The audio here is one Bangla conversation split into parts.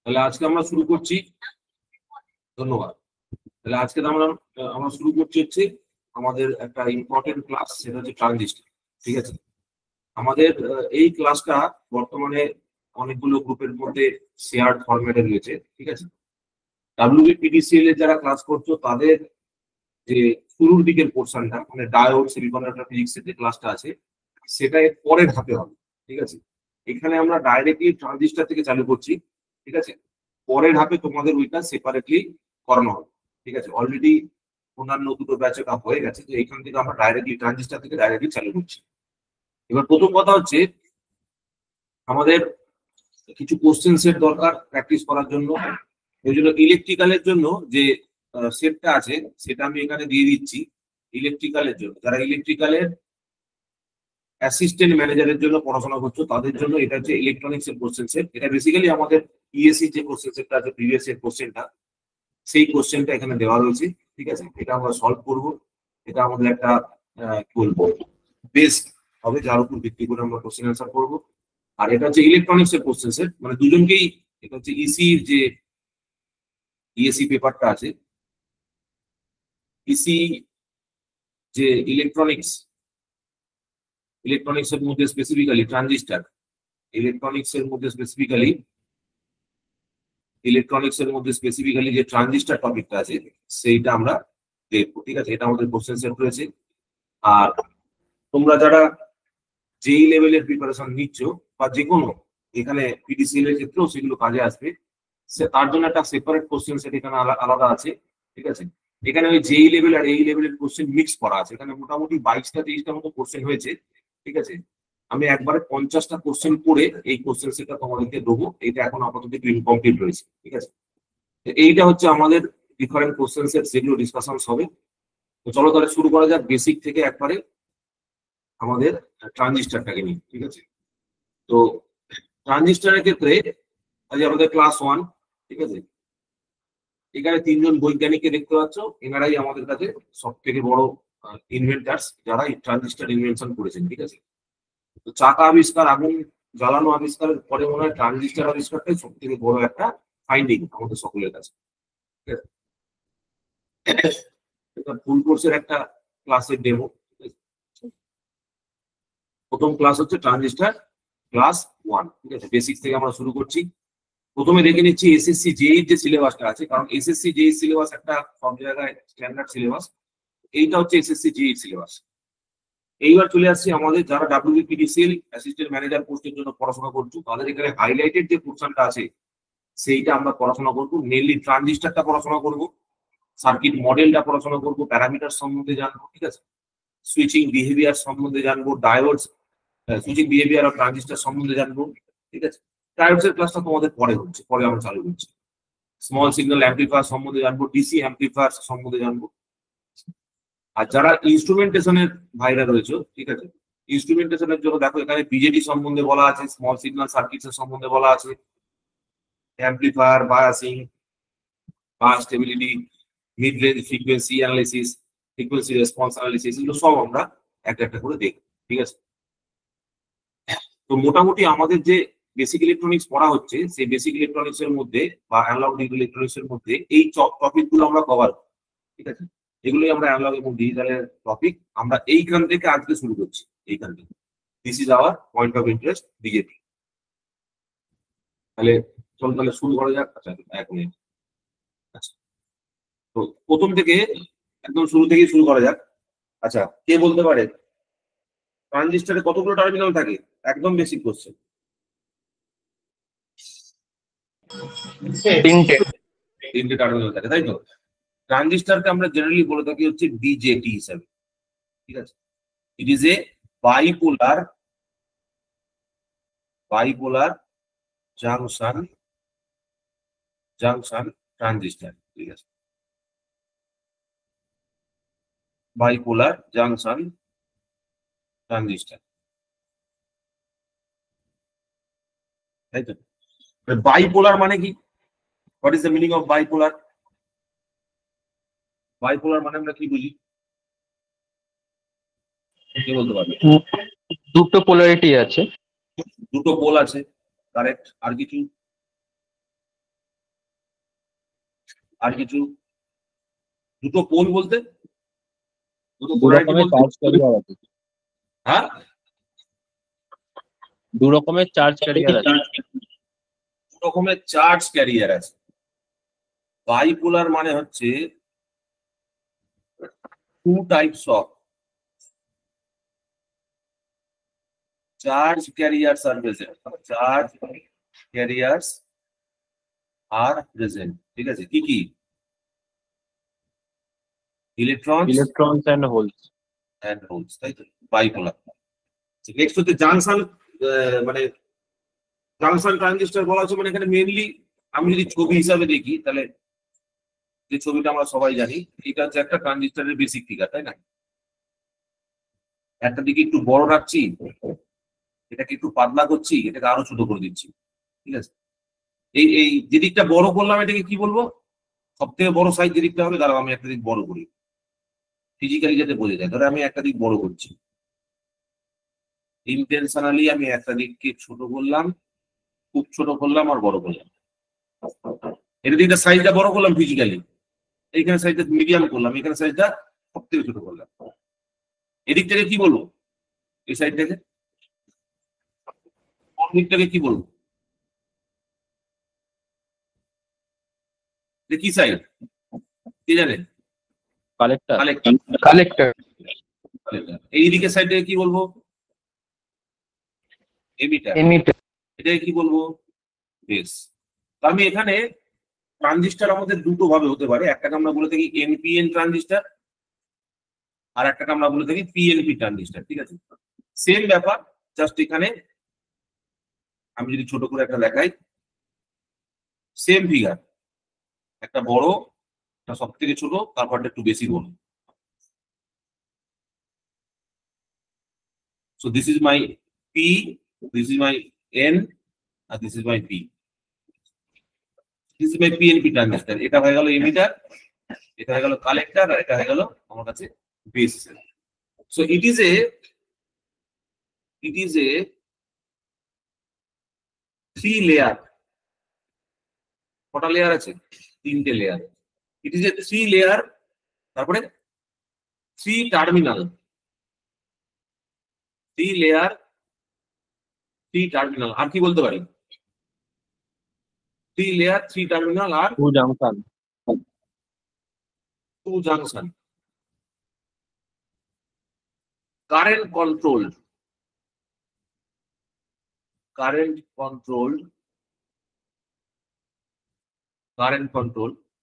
তাহলে আজকে আমরা শুরু করছি। ধন্যবাদ। তাহলে আজকে আমরা আমরা শুরু করছি হচ্ছে আমাদের একটা ইম্পর্টেন্ট ক্লাস, সেটা হচ্ছে ট্রানজিস্টর। ঠিক আছে, আমাদের এই ক্লাসটা বর্তমানে অনেকগুলো গ্রুপের মধ্যে শেয়ার ফরম্যাটে রয়েছে। ঠিক আছে, ডাব্লিউবিপিডিসিএল এর যারা ক্লাস করছো তাদের যে শুরুর দিকের পোর্শনটা মানে ডায়োড সেমিকন্ডাক্টর ফিজিক্সের যে ক্লাসটা আছে সেটা এর পরের ধাপে হবে। ঠিক আছে, এখানে আমরা ডাইরেক্টলি ট্রানজিস্টর থেকে চালু করছি। ঠিক আছে, পরের ধাপে তোমাদের ওইটা সেপারেটলি করানো হবে। ঠিক আছে, অলরেডি অন্যান্য দুটো ব্যাচে কাপ হয়ে গেছে, তো এখান থেকে আমরা ডাইরেক্টলি ট্রানজিস্টর থেকে ডাইরেক্টলি চালু করছি। এবার প্রথম কথা হচ্ছে আমাদের কিছু কোশ্চেন সেট দরকার প্র্যাকটিস করার জন্য। ওই জন্য ইলেকট্রিক্যালের জন্য যে সেটটা আছে সেটা আমি এখানে দিয়ে দিচ্ছি। ইলেকট্রিক্যালের জন্য যারা ইলেকট্রিক্যালের অ্যাসিস্ট্যান্ট ম্যানেজারের জন্য পড়াশোনা করছো তাদের জন্য এটা হচ্ছে ইলেকট্রনিক্স এর কোশ্চেন সেট। এটা বেসিক্যালি আমাদের ইএসসি যে কোশ্চেন সেটটা আছে প্রিভিয়াস এর কোশ্চেনটা, সেই কোশ্চেনটা এখানে দেওয়া রয়েছে। ঠিক আছে, এটা আমরা সলভ করব। এটা আমাদের একটা কি বলবো বেস হবে যার উপর ভিত্তি করে আমরা কোশ্চেন অ্যান্সার করবো। আর এটা হচ্ছে ইলেকট্রনিক্স এর কোশ্চেন সেট, মানে দুজনকেই এটা হচ্ছে ইসি যে ইএসসি পেপারটা আছে, ইসি যে ইলেকট্রনিক্স এর মধ্যে স্পেসিফিক্যালি ট্রানজিস্টর, ইলেকট্রনিক্স এর মধ্যে স্পেসিফিক্যালি যে ট্রানজিস্টর টপিকটা আছে সেইটা আমরা দেখবো। ঠিক আছে, এটা আমাদের কোশ্চেন সেট রয়েছে। আর তোমরা যারা যেই লেভেলের প্রিপারেশন নিচ্ছ বা যে কোনো এখানে পিডিসিএল এর ক্ষেত্রেও সেগুলো কাজে আসবে, তার জন্য একটা সেপারেট কোশ্চেন সেট এখানে আলাদা আছে। ঠিক আছে, এখানে ওই যেই লেভেল আর এই লেভেলের কোশ্চেন মিক্স করা আছে। এখানে মোটামুটি 22টা-23টার মতো কোশ্চেন হয়েছে। ঠিক আছে, আমি একবারে 50টা কোশ্চেন করে এই কোশ্চেন সেটটা তোমাদেরকে দেবো। এটা এখন আপাতত একটু ইনকমপ্লিট রয়েছে। ঠিক আছে, এইটা হচ্ছে আমাদের ডিফারেন্ট কোশ্চেন সেট, সেগুলো ডিসকাশন হবে। তো চলো তাহলে শুরু করা যাক বেসিক থেকে একবারে আমাদের ট্রানজিস্টরটাকে নিয়ে। ঠিক আছে, তো ট্রানজিস্টরের ক্ষেত্রে আজ আমাদের ক্লাস 1। ঠিক আছে, এখানে তিনজন বৈজ্ঞানিককে দেখতে পাচ্ছ, এনারাই আমাদের কাছে সব থেকে বড় ইনভেন্টার্স, যারা এই ট্রানজিস্টর ইনভেনশন করেছেন। ঠিক আছে, তো চাকা আবিষ্কার, আগুন জ্বালানো আবিষ্কারের পরে মনে হয় ট্রানজিস্টর আবিষ্কারটাই সব থেকে বড় একটা ফাইন্ডিং আমাদের সকলের কাছে। এটা ফুল কোর্সের একটা ক্লাসের ডেমো। প্রথম ক্লাস হচ্ছে ট্রানজিস্টর ক্লাস 1। ঠিক আছে, বেসিক থেকে আমরা শুরু করছি। প্রথমে দেখে নিচ্ছি এসএসসি জেই যে সিলেবাসটা আছে, কারণ এসএসসি জেই সিলেবাস একটা সব জায়গায় স্ট্যান্ডার্ড সিলেবাস। এইটা হচ্ছে এসএসসি জেই সিলেবাস। এইবার চলে আসছি আমাদের যারা ডাব্লিউবিপিডিসিএল অ্যাসিস্ট্যান্ট ম্যানেজার পোস্টের জন্য পড়াশোনা করছো তাদের এখানে হাইলাইটেড যে পোর্শনটা আছে সেইটা আমরা পড়াশোনা করবো। মেনলি ট্রানজিস্টরটা পড়াশোনা করবো, সার্কিট মডেলটা পড়াশোনা করবো, প্যারামিটার সম্বন্ধে জানবো। ঠিক আছে, সুইচিং বিহেভিয়ার সম্বন্ধে জানবো, diodes switching behaviour of transistor সম্বন্ধে জানবো। ঠিক আছে, ডায়োডস এর ক্লাসটা তোমাদের পরে হচ্ছে, পরে আমরা চালু করছি। স্মল সিগন্যাল অ্যাম্পলিফায়ার সম্বন্ধে জানবো, ডিসি অ্যাম্পলিফায়ার সম্বন্ধে জানবো। আর যারা ইনস্ট্রুমেন্টেশনের ভাইরা রয়েছে, ঠিক আছে, ইনস্ট্রুমেন্টেশনের জন্য দেখো এখানে বিজেডি সম্বন্ধে বলা আছে, স্মল সিগন্যাল সার্কিটস এর সম্বন্ধে বলা আছে, amplifier, biasing, bias stability, mid range frequency analysis, frequency response analysis, এগুলো সব আমরা একটা একটা করে দেখব। ঠিক আছে, তো মোটামুটি আমাদের যে বেসিক ইলেকট্রনিক্স পড়া হচ্ছে সেই বেসিক ইলেকট্রনিক্স এর মধ্যে বা অ্যানালগ ডিজিটাল ইলেকট্রনিক্স এর মধ্যে এই টপিক গুলো আমরা কভার। ঠিক আছে, এগুলোই আমরা অ্যানালগ এবং ডিজিটালের টপিক। আমরা এইখান থেকে আজকে শুরু করছি, এইখান থেকে। This is our point of interest, BJP. তাহলে চল তাহলে শুরু করা যাক। আচ্ছা 1 মিনিট। আচ্ছা, তো প্রথম থেকে একদম শুরু থেকেই শুরু করা যাক। আচ্ছা, কে বলতে পারে ট্রানজিস্টরে কতগুলো টার্মিনাল থাকে? একদম বেসিক কোশ্চেন। 3টে টার্মিনাল থাকে, তাই তো? ট্রানজিস্টরকে আমরা জেনারেলি বলে থাকি হচ্ছে বিজেটি হিসাবে। ঠিক আছে, it is a bipolar junction transistor. ঠিক আছে, বাইপোলার জাংশন ট্রানজিস্টর, তাই তো? বাইপোলার মানে কি? What is the meaning of bipolar? Bipolar মানে আমরা কি বুঝি, কে বলতে পারবে? দুটো পোলারিটি আছে, দুটো পোল আছে, কারেক্ট। আর কিছু? আর কিছু দুটো পোল বলতে দুটো দু পোলারিটি রকমের বলতে চার্জ ক্যারিয়ার আছে। হ্যাঁ দু রকমের চার্জ ক্যারিয়ার আছে। দু রকমের চার্জ ক্যারিয়ার আছে। বাইপোলার মানে হচ্ছে two types of charge carriers are present. Charge carriers are present, ঠিক আছে? কি কি? Electrons and holes. তাই তো, বাইপোলার। নেক্সট হচ্ছে জাংশন, মানে জাংশন ট্রানজিস্টর বলা হচ্ছে, মানে এখানে মেইনলি আমি যদি ছবি হিসাবে দেখি তাহলে যে ছবিটা আমরা সবাই জানি, এটা হচ্ছে একটা ট্রানজিস্টরের বেসিক ফিগার, তাই না? একটা দিকে একটু বড় রাখছি, এটাকে একটু পাতলা করছি, এটাকে আরো ছোট করে দিচ্ছি, ঠিক আছে? এই এই যে দিকটা বড় করলাম এটাকে কি বলবো? সব থেকে বড় সাইজ যে দিকটা হবে, দাঁড়াও আমি একটা দিক বড় করি, ফিজিক্যালি যাতে বোঝা যায়। ধরো আমি একটা দিক বড় করছি, ইন্টেনশনালি আমি একটা দিককে ছোট করলাম, খুব ছোট করলাম আর বড় করলাম। এটা দিকটা সাইজটা বড় করলাম ফিজিক্যালি, এইখানে সাইজটা মিডিয়াম করলাম, এখানে সাইজটা সব থেকে ছোট করলাম। এদিক থেকে কি বলবো? এই সাইডটাকে, দিকটাকে কি বলবো? কি সাইড কি জানে? কালেক্টর। কালেক্টর। এইদিকে সাইডে কি বলবো? এমিটার। এটাকে কি বলবো? বেস। আমি এখানে ট্রানজিস্টার আমাদের দুটো ভাবে হতে পারে, একটাকে আমরা বলে থাকি এনপিএন ট্রানজিস্টার আর একটাকে আমরা বলে থাকি পিএনপি ট্রানজিস্টার, ঠিক আছে? সেম ব্যাপার, জাস্ট এখানে আমি যদি ছোট করে একটা দেখাই, সেম ফিগার, একটা বড়, সব থেকে ছোট, তারপরটা একটু বেশি বড়। So this is my P, this is my N, and this is my P. This is my PNP transistor. এটা হয়ে গেল এমিটার, এটা হয়ে গেল কালেক্টর, আর এটা হয়ে গেল আমার কাছে base. So it is a 3 layer. কটা লেয়ার আছে? 3টে layer. It is a 3 layer, তারপরে 3 টার্মিনাল, 3 লেয়ার 3 টার্মিনাল। আর কি বলতে পারি? 3 লেয়ার 3 টার্মিনাল আর 2 junction. 2 junction. Current controlled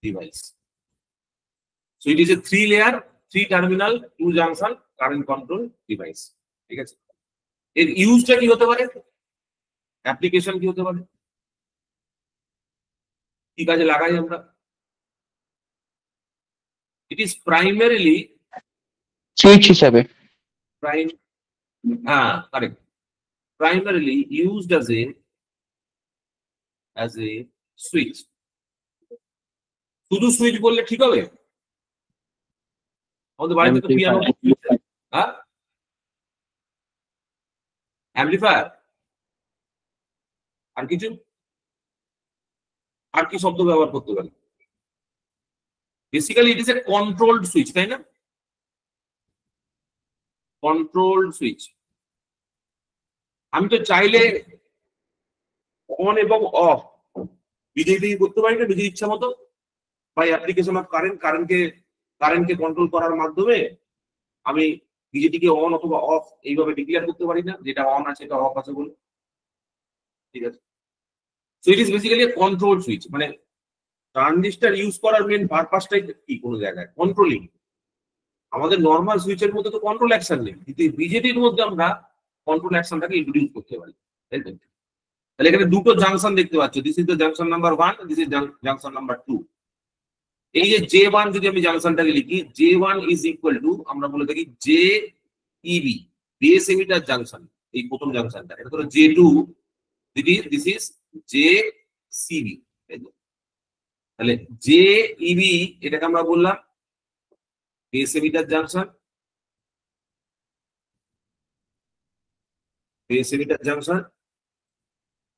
device. So it is a 3 layer 3 terminal 2 junction current control device, ঠিক আছে? এর ইউজটা কি হতে পারে? অ্যাপ্লিকেশন কি হতে পারে? কি কাজে লাগাই আমরা? ইট ইজ প্রাইমারিলি সুইচ হিসাবে। correct. Primarily used as a switch. শুধু সুইচ বললে ঠিক হবে? আমাদের বাড়িতে তো পিয়ানো, হ্যাঁ, অ্যাম্পলিফায়ার, আর কিছু, আর কি শব্দ ব্যবহার করতে পারি? Basically it is a controlled switch, তাই না? Controlled switch. আমি তো চাইলে অন এবং অফ বিজেপি করতে পারি না নিজের ইচ্ছা মতো, বাই অ্যাপ্লিকেশন অফ কারেন্টকে কন্ট্রোল করার মাধ্যমে আমি বিজেপিকে অন অথবা অফ এইভাবে ডিক্লেয়ার করতে পারি না, যেটা অন আছে এটা অফ আছে বলে, ঠিক আছে? So it is basically control switch. মানে ট্রানজিস্টার ইউজ করার মেন পারপাসটাই কি? কোনো জায়গায় কন্ট্রোলিং। আমাদের নর্মাল সুইচের মধ্যে তো কন্ট্রোল অ্যাকশন নেই, কিন্তু বিজেপির মধ্যে আমরা কন্ট্রোল অ্যাকশনটাকে ইন্ট্রোডিউস করতে পারি, তাই তো? তাহলে এখানে দুটো জাংশন দেখতে পাচ্ছ, this is the junction number 1, this is junction number 2। এই যে J1 যদি আমি জাংশনটাকে লিখি, J1 ইজ ইকুয়াল টু, আমরা বলে থাকি JEB, বেস এমিটার জাংশন। এই প্রথম জাংশনটা, এটা ধরো J2, দিস ইজ JCB, তাহলে JEB এটাকে আমরা বললাম বেস এমিটার জাংশন,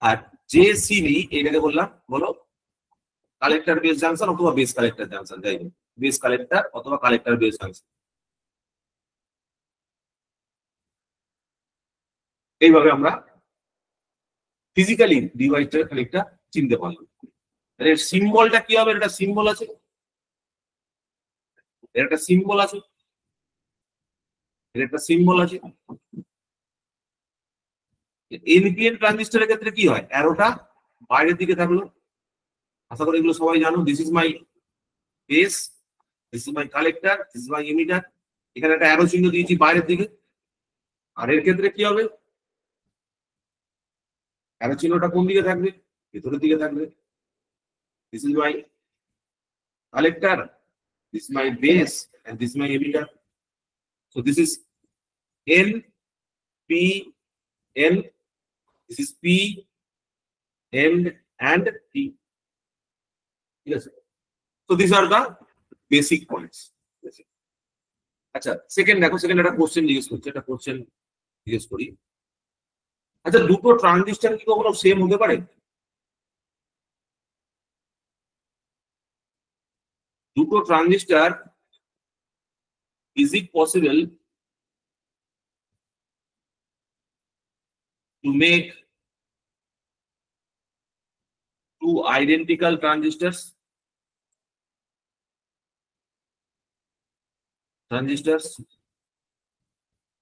আর JCB এটাকে বললাম, বলো, কালেক্টর বেস জাংশন অথবা বেস কালেক্টর জাংশন, যাই হোক বেস কালেক্টর অথবা কালেক্টর বেস জাংশন। এইভাবে আমরা ফিজিক্যালি ডিভাইসটার খানিকটা চিনতে পারলাম। এর সিম্বলটা কি হবে? এটা সিম্বল আছে, এর একটা সিম্বল আছে, এর একটা সিম্বল আছে। এনপিএন ট্রানজিস্টরের ক্ষেত্রে কি হয়? অ্যারোটা বাইরের দিকে থাকলো, আশা করি এগুলো সবাই জানো। This is my base, this is my collector, this is my emitter. এখানে একটা অ্যারো চিহ্ন দিয়েছি বাইরের দিকে। আর এর ক্ষেত্রে কি হবে? অ্যারো চিহ্নটা কোন দিকে থাকবে? ভেতরের দিকে থাকবে। This is my collector, this is my base, and this is my emitter. So this is N, P, N, this is P, N, and P. Yes. So these are the basic points. আচ্ছা, সেকেন্ড দেখো, সেকেন্ড একটা কোশ্চেন জিজ্ঞেস করছে, একটা কোশ্চেন জিজ্ঞেস করি। আচ্ছা, দুটো ট্রানজিস্টর কি কখনো সেম হতে পারে? দুটো transistor, is it possible to make two identical transistors?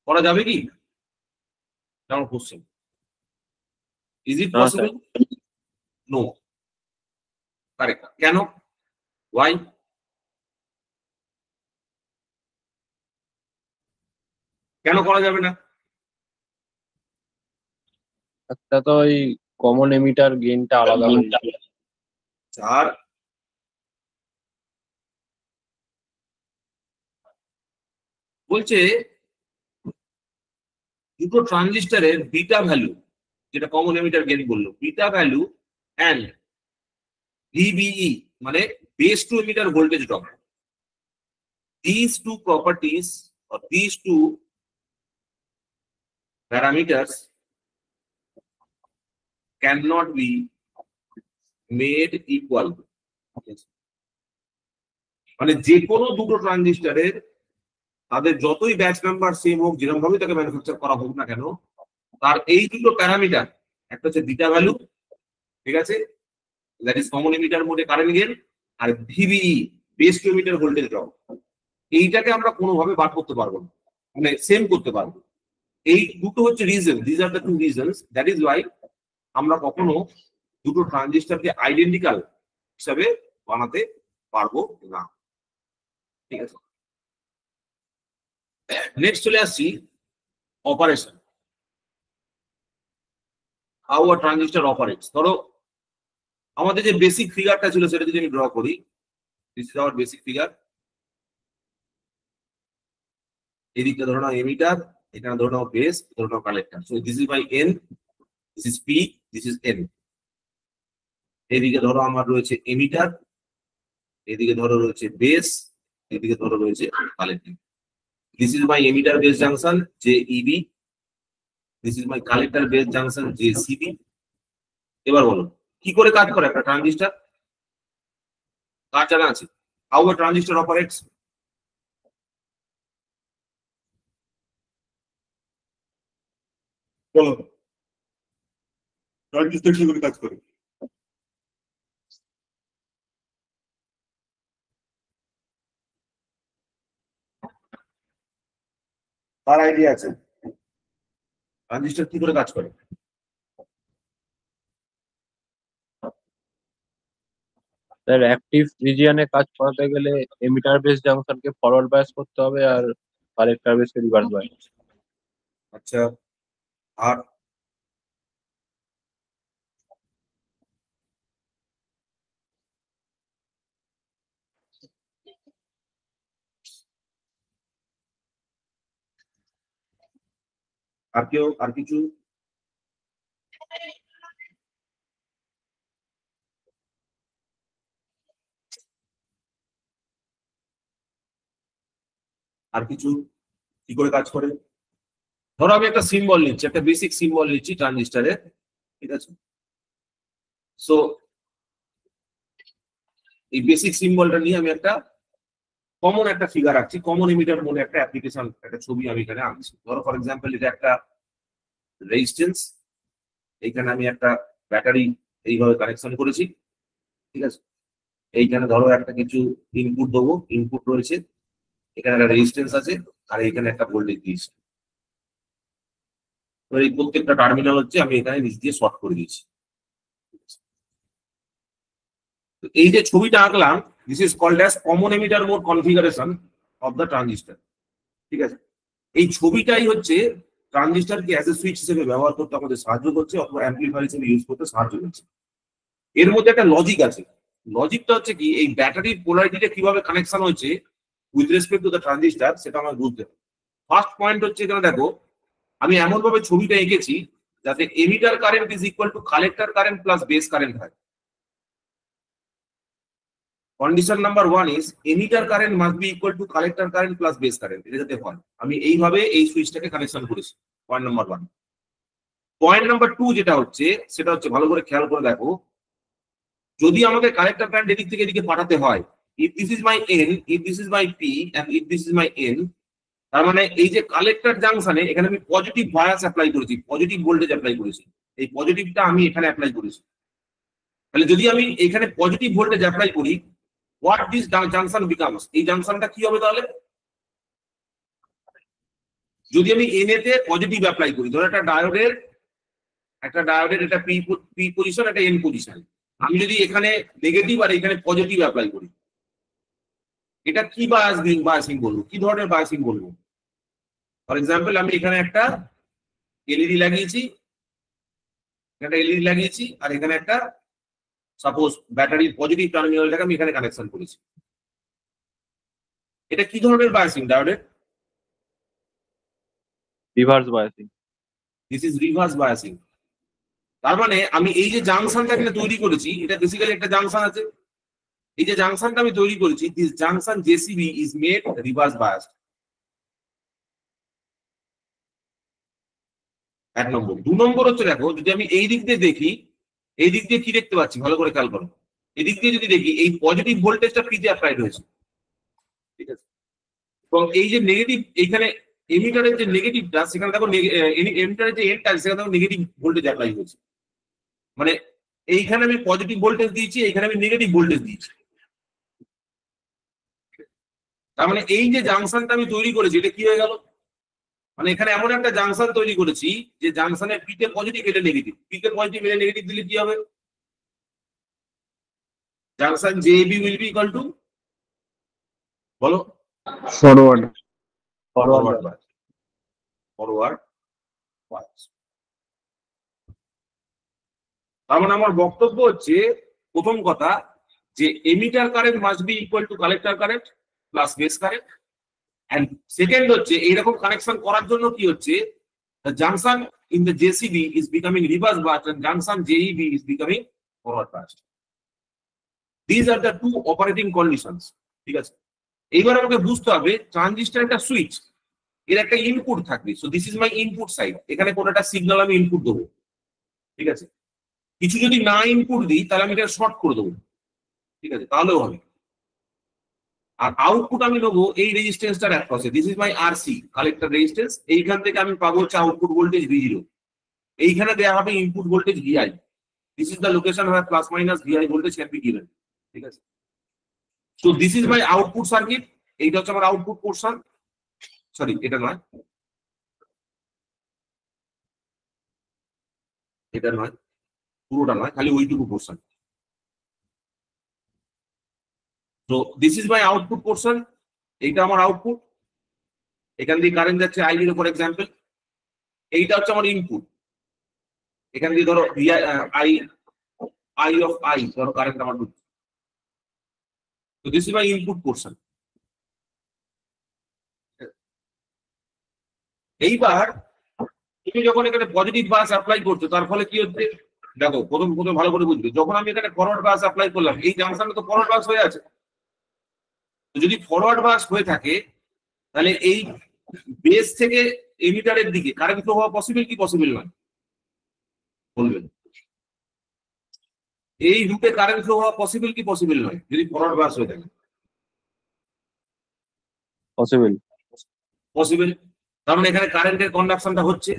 করা যাবে কি? কেমন question? Is it possible? No. Correct. কেন? Why? কেন করা যাবে না? একটা তো ওই কমন এমিটার গেইনটা আলাদা হয়ে যাবে। আর বলছে দুটো ট্রানজিস্টরের বিটা ভ্যালু, যেটা কমন এমিটার গেইন বললো, বিটা ভ্যালু এন্ড ভিবিই মানে base to emitter voltage drop, these two properties or these two parameters cannot be made equal. মানে যে কোনো দুটো ট্রানজিস্টরের তাদের যতই ব্যাচ নাম্বার সেম হোক, যেরকম ভাবে তাকে ম্যানুফ্যাকচার করা হোক না কেন, তার এই দুটো প্যারামিটার, একটা হচ্ছে বিটা ভ্যালু, ঠিক আছে, দ্যাট ইজ কমন এমিটার মোডে কারেন্ট গেইন, আর VBE base to emitter voltage drop, এইটাকে আমরা কোনোভাবে বার করতে পারবো না, মানে সেম করতে পারবো। এই দুটো হচ্ছে reason, this are the two reasons, that is why আমরা কখনো দুটো ট্রানজিস্টরকে আইডেন্টিক্যাল হিসাবে বানাতে পারবো না। ঠিক আছে, নেক্সট চলে আসছি operation, how a transistor operates. ধরো আমাদের যে বেসিক ফিগারটা ছিল সেটা যদি আমি ড্র করি, this is our basic figure. এদিকে ধরো নাও এমিটার, এখানে ধরো নাও বেস, ধরো নাও collector. So this is my N, this is P, this is N. এদিকে ধরো আমার রয়েছে এমিটার, এদিকে ধরো রয়েছে বেস, এদিকে ধরো রয়েছে collector. This is my emitter base junction J EB, this is my collector base junction J CB. এবার বলো কি করে কাজ করে একটা ট্রানজিস্টর? কাজ জানা আছে? How a transistor operates? বলো ট্রানজিস্টর কি করে কাজ করে? তার আইডিয়া আছে ট্রানজিস্টর কি করে কাজ করে? স্যার অ্যাক্টিভ রিজিয়নে কাজ করাতে গেলে এমিটার বেস জাংশনকে ফরওয়ার্ড বায়াস করতে হবে আর কালেক্টর বেসকে রিভার্স বায়াস। আচ্ছা, আর আর কেউ আর কিছু? আর কিছু কি করে কাজ করে? ধরো আমি একটা সিম্বল নিচ্ছি, একটা বেসিক সিম্বল নিচ্ছি ট্রানজিস্টরের, ঠিক আছে। সো এই বেসিক সিম্বলটা নিয়ে আমি একটা কমন একটা ফিগার আঁকছি, কমন এমিটার বলে একটা অ্যাপ্লিকেশন, একটা ছবি আমি এখানে আঁকছি। ধরো ফর এক্সাম্পল এটা একটা রেজিস্ট্যান্স, এইখানে আমি একটা ব্যাটারি এইভাবে কানেকশন করেছি, ঠিক আছে। এইখানে ধরো একটা কিছু ইনপুট দেবো, ইনপুট রয়েছে, এখানে একটা রেজিস্ট্যান্স আছে, আর এইখানে একটা ভোল্টেজ দিয়েছি। তো এই প্রত্যেকটা টার্মিনাল হচ্ছে আমি এখানে নিচ দিয়ে শর্ট করে দিয়েছি। তো এই যে ছবিটা আঁকলাম, this is called as common emitter mode configuration of the transistor, ঠিক আছে। এই ছবিটাই হচ্ছে ট্রানজিস্টরকে অ্যাজ এ সুইচ হিসেবে ব্যবহার করতে আমাদের সাহায্য করছে, অথবা অ্যাম্পলিফায়ার হিসেবে ইউজ করতে সাহায্য করছে। এর মধ্যে একটা লজিক আছে। লজিকটা হচ্ছে কি, এই ব্যাটারির পোলারিটিটা কিভাবে কানেকশন হয়েছে with respect to the transistor, সেটা আমার বুঝতে হবে। ফার্স্ট পয়েন্ট হচ্ছে এখানে দেখো, আমি এমন ভাবে ছবিটা এঁকেছি যাতে emitter current is equal to collector current plus base current হয়। Condition number 1 is emitter current must be equal to collector current plus base current, এটা যাতে হয়। আমি এইভাবে এই সুইচটাকে কানেকশন করেছি, পয়েন্ট নাম্বার 1। পয়েন্ট নাম্বার 2 যেটা হচ্ছে, সেটা হচ্ছে ভালো করে খেয়াল করে দেখো, যদি আমাদের কালেক্টর কারেন্ট এদিক থেকে এদিকে পাঠাতে হয়, if this is my N, if this is my P and if this is my N, তার মানে এই যে কালেক্টর জাংশনে এখানে আমি পজিটিভ বায়াস অ্যাপ্লাই করেছি, পজিটিভ ভোল্টেজ অ্যাপ্লাই করেছি, এই পজিটিভটা আমি এখানে অ্যাপ্লাই করেছি। তাহলে যদি আমি এখানে পজিটিভ ভোল্টেজ অ্যাপ্লাই করি, হোয়াট দিস জাংশন বিকামস, এই জাংশনটা কি হবে তাহলে? যদি আমি এন এতে পজিটিভ অ্যাপ্লাই করি, ধরো একটা ডায়োডের এটা পি পজিশন, একটা এন পজিশন, আমি যদি এখানে নেগেটিভ আর এখানে পজিটিভ অ্যাপ্লাই করি, এটা কি বায়াসিং বলবো, কি ধরনের বায়াসিং বলবো? ফর এক্সাম্পল আমি এখানে একটা এলইডি লাগিয়েছি, আর এখানে একটা সাপোজ ব্যাটারির পজিটিভ টার্মিনালটাকে আমি এখানে কানেকশন করেছি। এটা কি ধরনের বায়াসিং ডায়োডের? Reverse biasing. This is reverse biasing. তার মানে আমি এই যে জাংশনটা এখানে তৈরি করেছি, এটা বেসিক্যালি একটা জাংশন আছে, এই যে জাংশনটা আমি তৈরি করেছি, this junction JCB is made reverse biased. 1 নম্বর। 2 নম্বর হচ্ছে দেখো, যদি আমি এই দিক দিয়ে দেখি, এই দিক দিয়ে কি দেখতে পাচ্ছি ভালো করে খেয়াল করো, এই দিক দিয়ে যদি দেখি, এই পজিটিভ ভোল্টেজটা পিতে অ্যাপ্লাইড হয়েছে, ঠিক আছে। এবং এই যে নেগেটিভ, এইখানে এমিটারের যে নেগেটিভটা, সেখানে দেখো এমিটারের যে এন্ডটা সেখানে দেখো নেগেটিভ ভোল্টেজ অ্যাপ্লাই হয়েছে। মানে এইখানে আমি পজিটিভ ভোল্টেজ দিয়েছি, এইখানে আমি নেগেটিভ ভোল্টেজ দিয়েছি। তার মানে এই যে জাংশনটা আমি তৈরি করেছি, এটা কি হয়ে গেল? মানে এখানে এমন একটা জাংশন তৈরি করেছি যে জাংশনের পিতে পজিটিভ, এটা নেগেটিভ, পিতে পজিটিভ এটা নেগেটিভ দিলে কি হবে? Junction JEB will be equal to, বলো, ফরওয়ার্ড। Forward bias. তার মানে আমার বক্তব্য হচ্ছে, প্রথম কথা যে emitter current must be equal to collector current plus base current, and second হচ্ছে এইরকম কানেকশন করার জন্য কি হচ্ছে, the junction in the JCB is becoming reverse biased and junction JEB is becoming forward biased. These are the two operating conditions, ঠিক আছে। এইবার আমাকে বুঝতে হবে ট্রানজিস্টর একটা সুইচ, এর একটা ইনপুট থাকবে। So this is my input side, এখানে কোন একটা সিগন্যাল আমি ইনপুট দেবো, ঠিক আছে। কিছু যদি না ইনপুট দিই, তাহলে আমি এটা শর্ট করে দেবো, ঠিক আছে, তাহলেও হবে। আর আউটপুট আমি নেবো এই রেজিস্ট্যান্সটার অ্যাক্রসে, this is my RC collector resistance. এইখান থেকে আমি পাবো হচ্ছে আউটপুট ভোল্টেজ V0, এইখানে দেওয়া হবে input voltage VI। This is the location where plus minus VI voltage can be given, ঠিক আছে। So this is my output circuit, এইটা হচ্ছে আমার আউটপুট পোর্শন, সরি এটা নয়, পুরোটা নয়, খালি ওইটুকু পোর্শন। তো this is my output portion, এইটা আমার আউটপুট, এখান দিয়ে কারেন্ট যাচ্ছে I0 ফর এক্সাম্পল। এইটা হচ্ছে আমার ইনপুট, এখান দিয়ে ধরো I of I ধরো কারেন্ট আমার ঢুকছে। তো this is my input portion. এইবার তুমি যখন এখানে পজিটিভ বায়াস অ্যাপ্লাই করছো, তার ফলে কি হচ্ছে দেখো, প্রথম ভালো করে বুঝবে, যখন আমি এখানে ফরওয়ার্ড বায়াস অ্যাপ্লাই করলাম, এই জাংশনটা তো ফরওয়ার্ড বায়াস হয়ে আছে। তো যদি ফরওয়ার্ড বায়াস হয়ে থাকে, তাহলে এই বেস থেকে এমিটারের দিকে কারেন্ট ফ্লো হওয়া পসিবল কি পসিবল নয়? বলবেন। এই রুটে কারেন্ট ফ্লো হওয়া পসিবল কি পসিবল নয় যদি ফরওয়ার্ড বায়াস হয়ে থাকে? পসিবল। পসিবল। তার মানে এখানে কারেন্টের কন্ডাকশনটা হচ্ছে,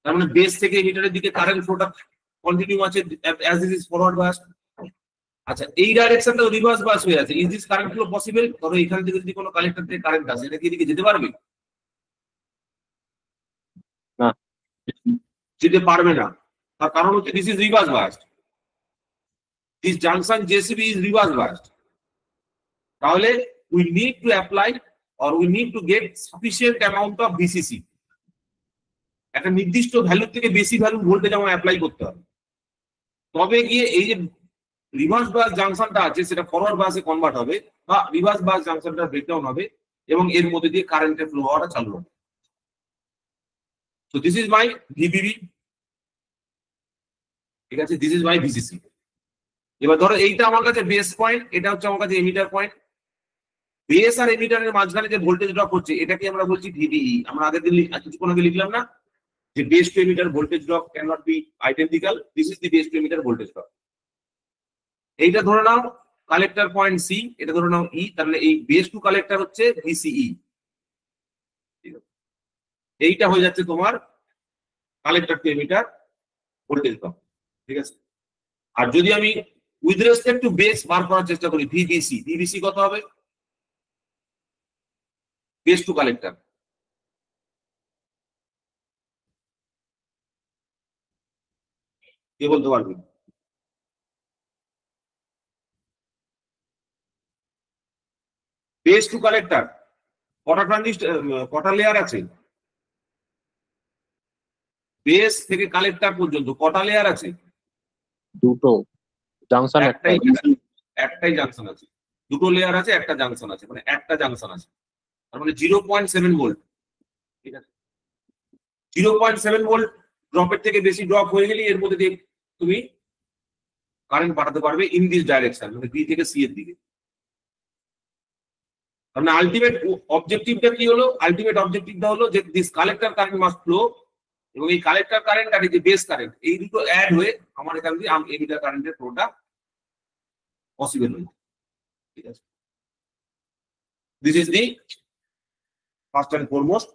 তার মানে বেস থেকে এমিটারের দিকে কারেন্ট ফ্লোটা কন্টিনিউ আছে as this is forward bias. আচ্ছা, এই ডাইরেকশনটা রিভার্স বায়াস হয়ে আছে, is this current flow possible? ধরো এখান থেকে যদি কোনো কালেক্টর থেকে কারেন্ট আসে, এটা কি এদিকে যেতে পারবে? না, যেতে পারবে না। তার কারণ হচ্ছে this is reverse bias, this junction JCB is reverse bias. তাহলে we need to apply or we need to get sufficient amount of VCC, একটা নির্দিষ্ট ভ্যালু থেকে বেশি ভ্যালু ভোল্টেজ আমার অ্যাপ্লাই করতে হবে, তবে গিয়ে এই যে রিভার্স বায়াস জাংশনটা আছে সেটা ফরওয়ার্ড বায়াসে কনভার্ট হবে, বা রিভার্স বায়াস জাংশনটা ব্রেকডাউন হবে এবং এর মধ্যে দিয়ে কারেন্টের ফ্লো হওয়াটা চালু হবে। সো দিস ইজ মাই ভিবিবি, ঠিক আছে, দিস ইজ মাই ভিসিসি। এবার ধরো এইটা আমার কাছে বেস পয়েন্ট, এটা হচ্ছে আমার কাছে এমিটার পয়েন্ট। বেস আর এমিটারের মাঝখানে যে ভোল্টেজ ড্রপ হচ্ছে এটাকে আমরা বলছি ভিবিই। আমরা আগের দিন কিছুক্ষণ আগে লিখলাম না যে base to emitter voltage drop can not be identical, this is the base to emitter voltage drop. এইটা ধরে নাও কালেক্টর পয়েন্ট সি, এটা ধরে নাও ই, তাহলে এই বেস টু কালেক্টর হচ্ছে ভিসিই। এইটা হয়ে যাচ্ছে তোমার collector to emitter voltage drop, ঠিক আছে। আর যদি আমি উইথ রেসপেক্ট টু বেস বার করার চেষ্টা করি ভিবিসি, ভিবিসি কত হবে? বেস টু কালেক্টর, কে বলতে পারবেন? বেস টু কালেক্টর কটা ট্রানজিস্টর, কটা লেয়ার আছে? বেস থেকে কালেক্টর পর্যন্ত কটা লেয়ার আছে? দুটো জাংশন, একটাই একটাই জাংশন আছে। দুটো লেয়ার আছে, একটা জাংশন আছে, মানে একটা জাংশন আছে, তার মানে 0.7 ভোল্ট, ঠিক আছে। 0.7 ভোল্ট ড্রপের থেকে বেশি ড্রপ হয়ে গেলে এর মধ্যে দিয়ে তুমি কারেন্ট পাঠাতে পারবে ইন দিস ডাইরেকশন, মানে বি থেকে সি এর দিকে। মানে আলটিমেট অবজেক্টিভটা কি হলো? আলটিমেট অবজেক্টিভটা হলো যে this collector current must flow, এবং এই কালেক্টর কারেন্ট আর এই যে বেস কারেন্ট এই দুটো অ্যাড হয়ে আমার এখান দিয়ে এমিটার কারেন্টের ফ্লোটা পসিবল হয়েছে, ঠিক আছে। This is the first and foremost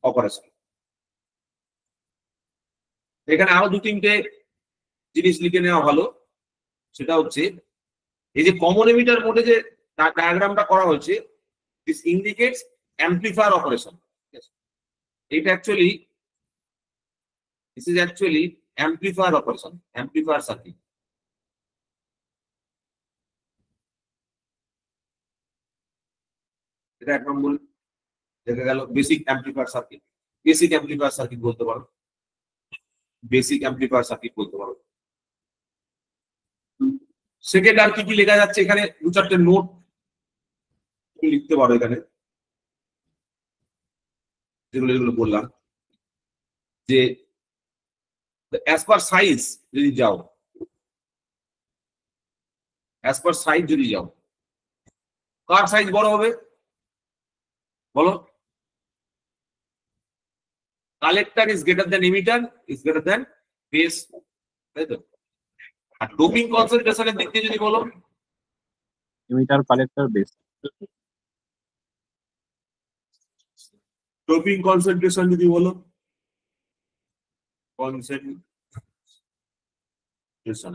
operation. এখানে আরো দু তিনটে জিনিস লিখে নেওয়া ভালো, সেটা হচ্ছে এই যে কমন এমিটার মোডে যে ডায়াগ্রামটা করা হয়েছে, দিস ইন্ডিকেটস অ্যাম্পলিফায়ার অপারেশন। এটা actually this is actually amplifier operation, amplifier circuit. এটা এক নম্বর দেখা গেল basic amplifier circuit, basic amplifier circuit বলতে পারো, বেসিক অ্যাম্পলিফায়ার সার্কিট বলতে পারো। সেকেন্ড আর কি কি লেখা যাচ্ছে এখানে, দু চারটে নোট লিখতে পারো এখানে, যেগুলো যেগুলো বললাম, যে অ্যাজ পার সাইজ যদি যাও, অ্যাজ পার সাইজ যদি যাও, কার সাইজ বড় হবে বলো? Collector is greater than emitter is greater than base, তাই তো? আর ডোপিং কনসেন্ট্রেশনের দিক দিয়ে যদি বলো, emitter, collector, base. Doping concentration যদি বলো, concentration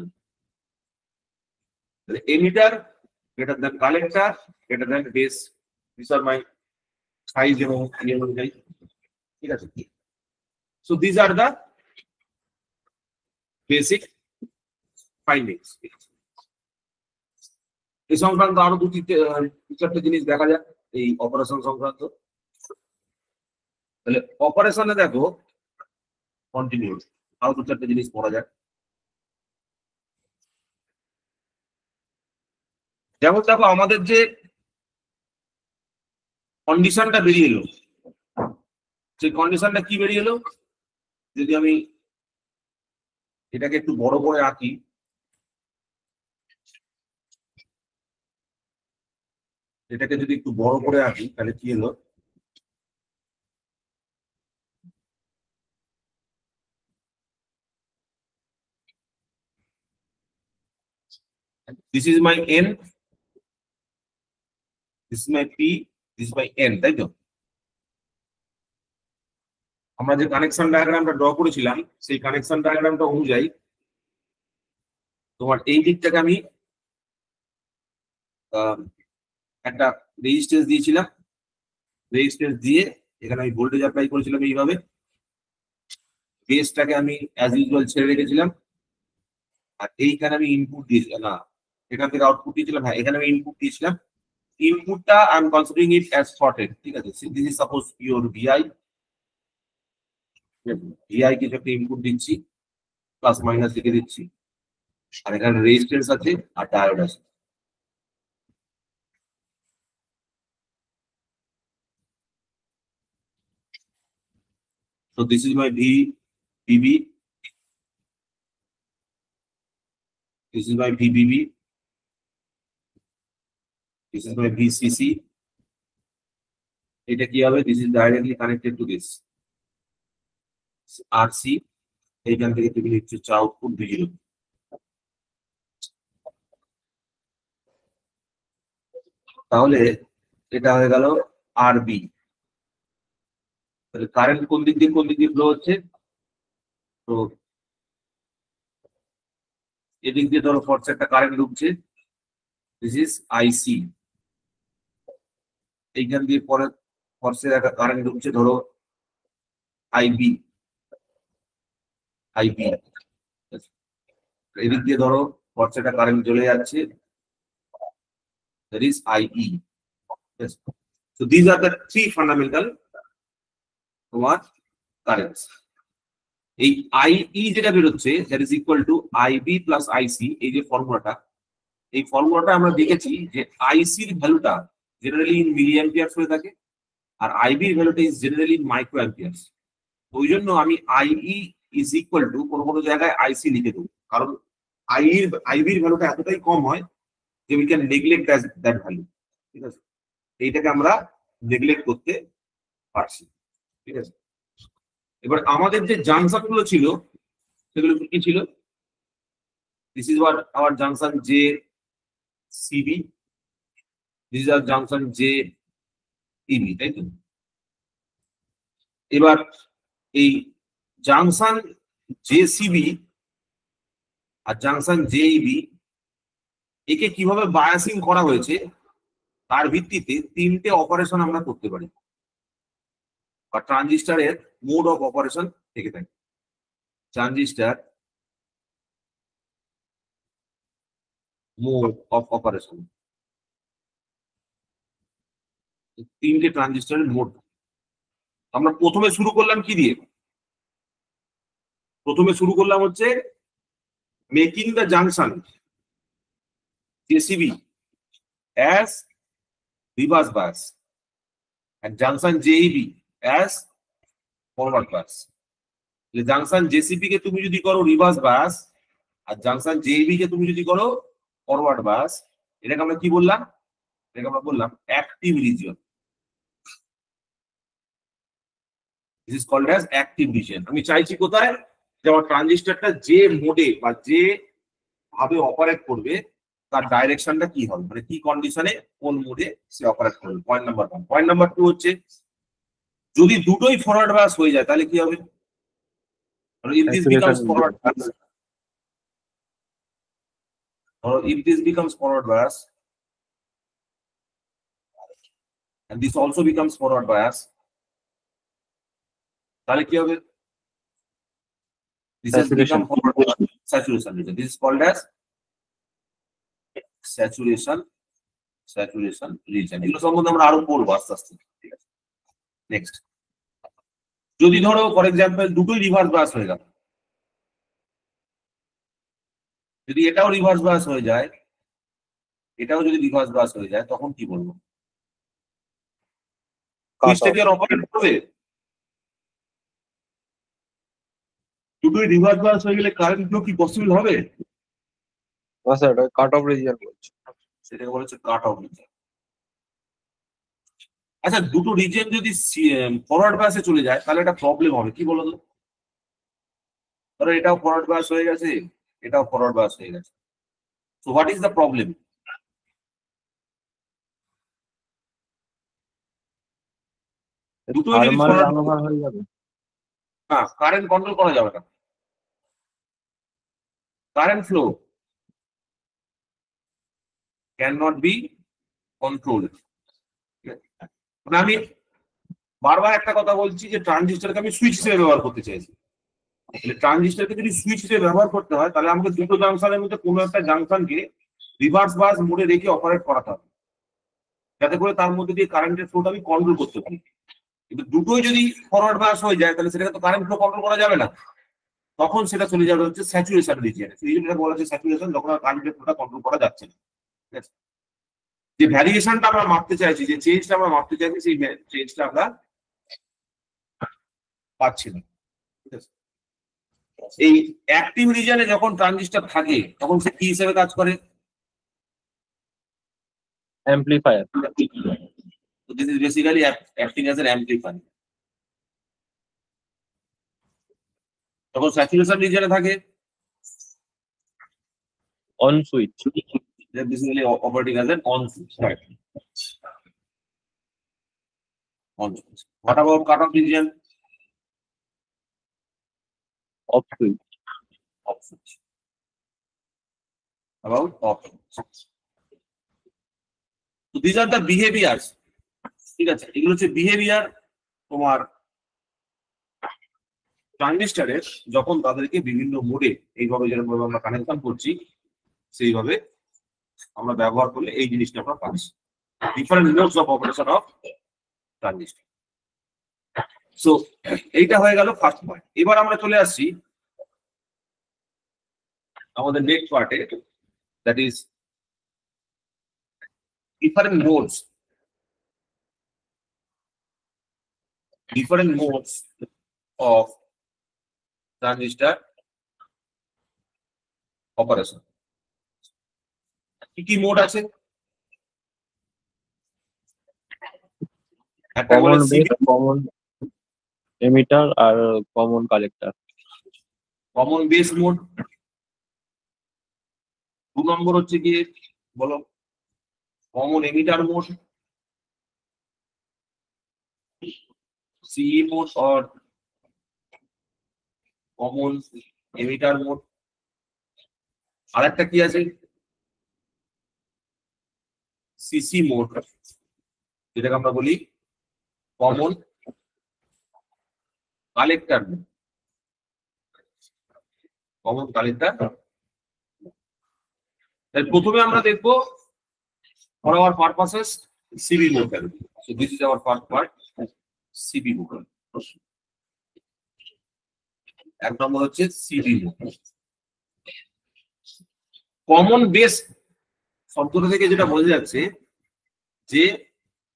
emitter greater than collector greater than base, this are my size এবং ইয়ে অনুযায়ী, ঠিক আছে। So this are the basic findings. এই সংক্রান্ত আরো দু চারটে জিনিস দেখা যাক এই অপারেশন সংক্রান্ত। তাহলে অপারেশনে দেখো কন্টিনিউ আরো দু চারটে জিনিস পড়া যায়। যেমন দেখো আমাদের যে কন্ডিশনটা বেরিয়ে এলো, সেই কন্ডিশনটা কি বেরিয়ে এলো, যদি আমি এটাকে একটু বড় করে আঁকি, এটাকে যদি একটু বড় করে আঁকি তাহলে কি এলো, this is my N, this is my P, this is my N, তাই তো? আমরা যে কানেকশন ডায়াগ্রামটা ড্র করেছিলাম সেই কানেকশন ডায়াগ্রামটা অনুযায়ী তোমার এই দিকটাকে আমি একটা রেজিস্ট্যান্স দিয়েছিলাম, রেজিস্ট্যান্স দিয়ে এখানে আমি ভোল্টেজ অ্যাপ্লাই করেছিলাম এইভাবে, বেসটাকে আমি অ্যাজ ইউজুয়াল ছেড়ে রেখেছিলাম, আর এইখানে আমি ইনপুট দিয়েছিলাম, না এখান থেকে আউটপুট দিয়েছিলাম, হ্যাঁ এখানে আমি ইনপুট দিয়েছিলাম। ইনপুটটা I am considering it as shorted, ঠিক আছে? This is suppose your VI, VI কিছু একটা ইনপুট দিচ্ছি, প্লাস মাইনাস লিখে দিচ্ছি, আর এখানে রেজিস্ট্যান্স আছে আর ডায়োড আছে। So this is my VBB, this is my VBB, this is my VCC. এটা কি হবে? This is directly connected to this RC. এইখান থেকে তুমি নিচ্ছ আউটপুট V0। তাহলে এটা হয়ে গেল RB। তাহলে কারেন্ট কোন দিক দিয়ে ফ্লো হচ্ছে? তো এদিক দিয়ে ধরো ফোর্সে একটা কারেন্ট ঢুকছে, দিস ইজ IC। এইখান দিয়ে পরে ফোর্সের একটা কারেন্ট ঢুকছে ধরো IB, এদিক দিয়ে ধরো ফোর্সে একটা কারেন্ট চলে যাচ্ছে, that is IE। Yes. So these are the three fundamental তোমার কারেন্টস। এই IE যেটা বেরোচ্ছে that is equal to IB plus IC, এই যে ফর্মুলাটা, এই ফর্মুলাটা আমরা দেখেছি যে IC এর ভ্যালুটা জেনারেলি ইন মিলি অ্যাম্পিয়ার্স হয়ে থাকে, আর IB এর ভ্যালুটা is generally in micro amperes. ওই জন্য আমি IE ইজ ইকুয়াল টু কোনো জায়গায় IC লিখে দেবো, কারণ IB এর ভ্যালুটা এতটাই কম হয় যে we can neglect that value, ঠিক আছে? এইটাকে আমরা নেগলেক্ট করতে পারছি, ঠিক আছে? এবার আমাদের যে জাংশন গুলো ছিল সেগুলো কি ছিল? This is what our junction JCB, this is our junction JEB, তাই তো? এবার এই জাংশন JCB আর জাংশন JEB একে কিভাবে বায়াসিং করা হয়েছে তার ভিত্তিতে তিনটে অপারেশন আমরা করতে পারি, বা ট্রানজিস্টরের মোড অফ অপারেশন থেকে থাকে। ট্রানজিস্টর মোড অফ অপারেশন, তিনটে ট্রানজিস্টরের মোড। আমরা প্রথমে শুরু করলাম কি দিয়ে? প্রথমে শুরু করলাম হচ্ছে making the junction JCB as reverse bias and junction JEB as forward bias। Junction JCB কে তুমি যদি করো রিভার্স বায়াস আর জাংশন JEB কে তুমি যদি করো ফরওয়ার্ড বায়াস, এটাকে আমরা কি বললাম? এটাকে আমরা বললাম active region. This is called as active region. আমি চাইছি কোথায়? যে আমার ট্রানজিস্টরটা যে মোডে বা যে ভাবে অপারেট করবে তার ডাইরেকশনটা কি হবে, মানে কি কন্ডিশনে কোন মোডে সে অপারেট করবে। Point number 1। পয়েন্ট নাম্বার 2 হচ্ছে যদি দুটোই ফরওয়ার্ড বায়াস হয়ে যায় তাহলে কি হবে? if this becomes forward bias, or if this becomes forward bias and this also becomes forward bias, তাহলে কি হবে? This has become forward bias, saturation region. This is called as saturation region। এগুলো সম্বন্ধে আমরা আরো পড়বো আস্তে আস্তে, ঠিক আছে? নেক্সট, যদি ধরো ফর এক্সাম্পল দুটোই রিভার্স বায়াস হয়ে গেল, যদি এটাও রিভার্স বায়াস হয়ে যায়, এটাও যদি রিভার্স বায়াস হয়ে যায়, তখন কি বলবো? সুইচটাকে আর অপারেট করবে? দুটোই রিভার্স বায়াস হয়ে গেলে কারেন্ট ফ্লো কি পসিবল হবে? স্যার এটা কাট অফ রিজিয়ন বলছে, সেটাকে বলা হচ্ছে কাট অফ রিজিয়ন। আচ্ছা, দুটো রিজিয়ন যদি ফরওয়ার্ড বায়াসে চলে যায় তাহলে একটা প্রবলেম হবে, কি বলো তো? ধরো এটাও ফরওয়ার্ড বায়াস হয়ে গেছে, এটাও ফরওয়ার্ড বায়াস হয়ে গেছে, So what is the problem? দুটোই যদি থার্মাল forward- রানোভার হয়ে যাবে। না, কারেন্ট কন্ট্রোল করা যাবে না। Current flow can not be control. আমি বারবার একটা কথা বলছি যে ট্রানজিস্টরকে আমি সুইচ হিসেবে ব্যবহার করতে চাইছি। ট্রানজিস্টরকে যদি সুইচ হিসেবে ব্যবহার করতে হয় তাহলে আমাকে দুটো জাংশনের মধ্যে কোনো একটা জাংশনকে রিভার্স বায়াস মোডে রেখে অপারেট করাতে হবে, যাতে করে তার মধ্যে দিয়ে কারেন্টের ফ্লোটা আমি কন্ট্রোল করতে পারি। কিন্তু দুটোই যদি ফরওয়ার্ড বায়াস হয়ে যায় তাহলে সেটাকে তো কারেন্ট ফ্লো কন্ট্রোল করা যাবে না, তখন সেটা চলে যাবে হচ্ছে স্যাচুরেশন রিজিয়নে। সেই জন্য বলা হচ্ছে স্যাচুরেশন, যখন আর কারেন্টের ফ্লোটা কন্ট্রোল করা যাচ্ছে না। ঠিক আছে, যে ভ্যারিয়েশনটা আমরা মাপতে চাইছি, যে চেঞ্জটা আমরা মাপতে চাইছি, সেই চেঞ্জটা আমরা পাচ্ছি না। ঠিক আছে, এই অ্যাক্টিভ রিজিয়নে যখন ট্রানজিস্টর থাকে তখন সে কি হিসেবে কাজ করে? Amplifier. So this is basically acting as an amplifier. যখন স্যাচুরেশন রিজিয়নে থাকে on switch. they are basically operating as an on switch. Right. On switch. What about cutoff region? Off switch. Off switch. About off switch. So these are the behaviors. ঠিক আছে, এগুলো হচ্ছে বিহেভিয়ার তোমার ট্রানজিস্টরের, যখন তাদেরকে বিভিন্ন মোডে এইভাবে যেরকম আমরা কানেকশন করছি সেইভাবে আমরা ব্যবহার করলে এই জিনিসটা আমরা পাচ্ছি, different modes of operation of transistor. So এইটা হয়ে গেল ফার্স্ট পয়েন্ট। এবার আমরা চলে আসছি আমাদের নেক্সট পার্টে, that is different modes of transistor operation. কি মোড আছে? একটা কমন বলে বেস, কমন এমিটার আর common collector. Common base mode. 2 নম্বর হচ্ছে কি বলো? Common emitter mode, CE mode or common emitter mode। আরেকটা কি আছে? CC mode, যেটাকে আমরা বলি common collector mode. Common collector. প্রথমে আমরা দেখবো for our purposes CB mode। So this is our first part, CB mode। এক নম্বর হচ্ছে CB mode। কমন বেস শব্দটা থেকে যেটা বোঝা যাচ্ছে যে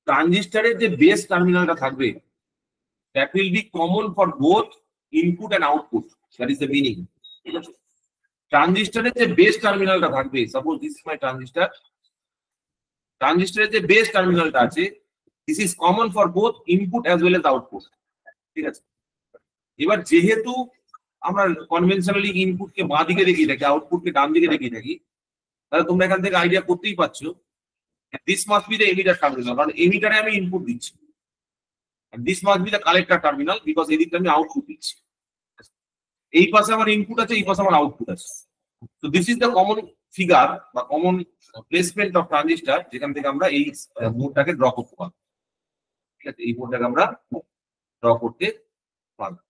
ট্রানজিস্টরের যে বেস টার্মিনালটা থাকবে, that will be common for both input and output, that is the meaning। ট্রানজিস্টরের যে বেস টার্মিনালটা থাকবে, suppose this is my transistor, ট্রানজিস্টরের যে বেস টার্মিনালটা আছে, this is common for both input as well as output। ঠিক আছে, এবার যেহেতু আমরা কনভেনশনালি ইনপুটকে বাঁ দিকে দেখিয়ে থাকি, আউটপুটকে ডান দিকে দেখিয়ে থাকি, তাহলে তোমরা এখান থেকে আইডিয়া করতেই পারছো this must be the emitter terminal, কারণ এমিটারে আমি ইনপুট দিচ্ছি। This must be the collector terminal, because এদিকে আমি আউটপুট দিচ্ছি। এই পাশে আমার ইনপুট আছে, এই পাশে আমার আউটপুট আছে। তো this is the common figure বা কমন প্লেসমেন্ট অফ ট্রানজিস্টর, যেখান থেকে আমরা এই মোডটাকে ড্র করতে পারবো। ঠিক আছে, এই মোডটাকে আমরা ড্র করতে পারবো।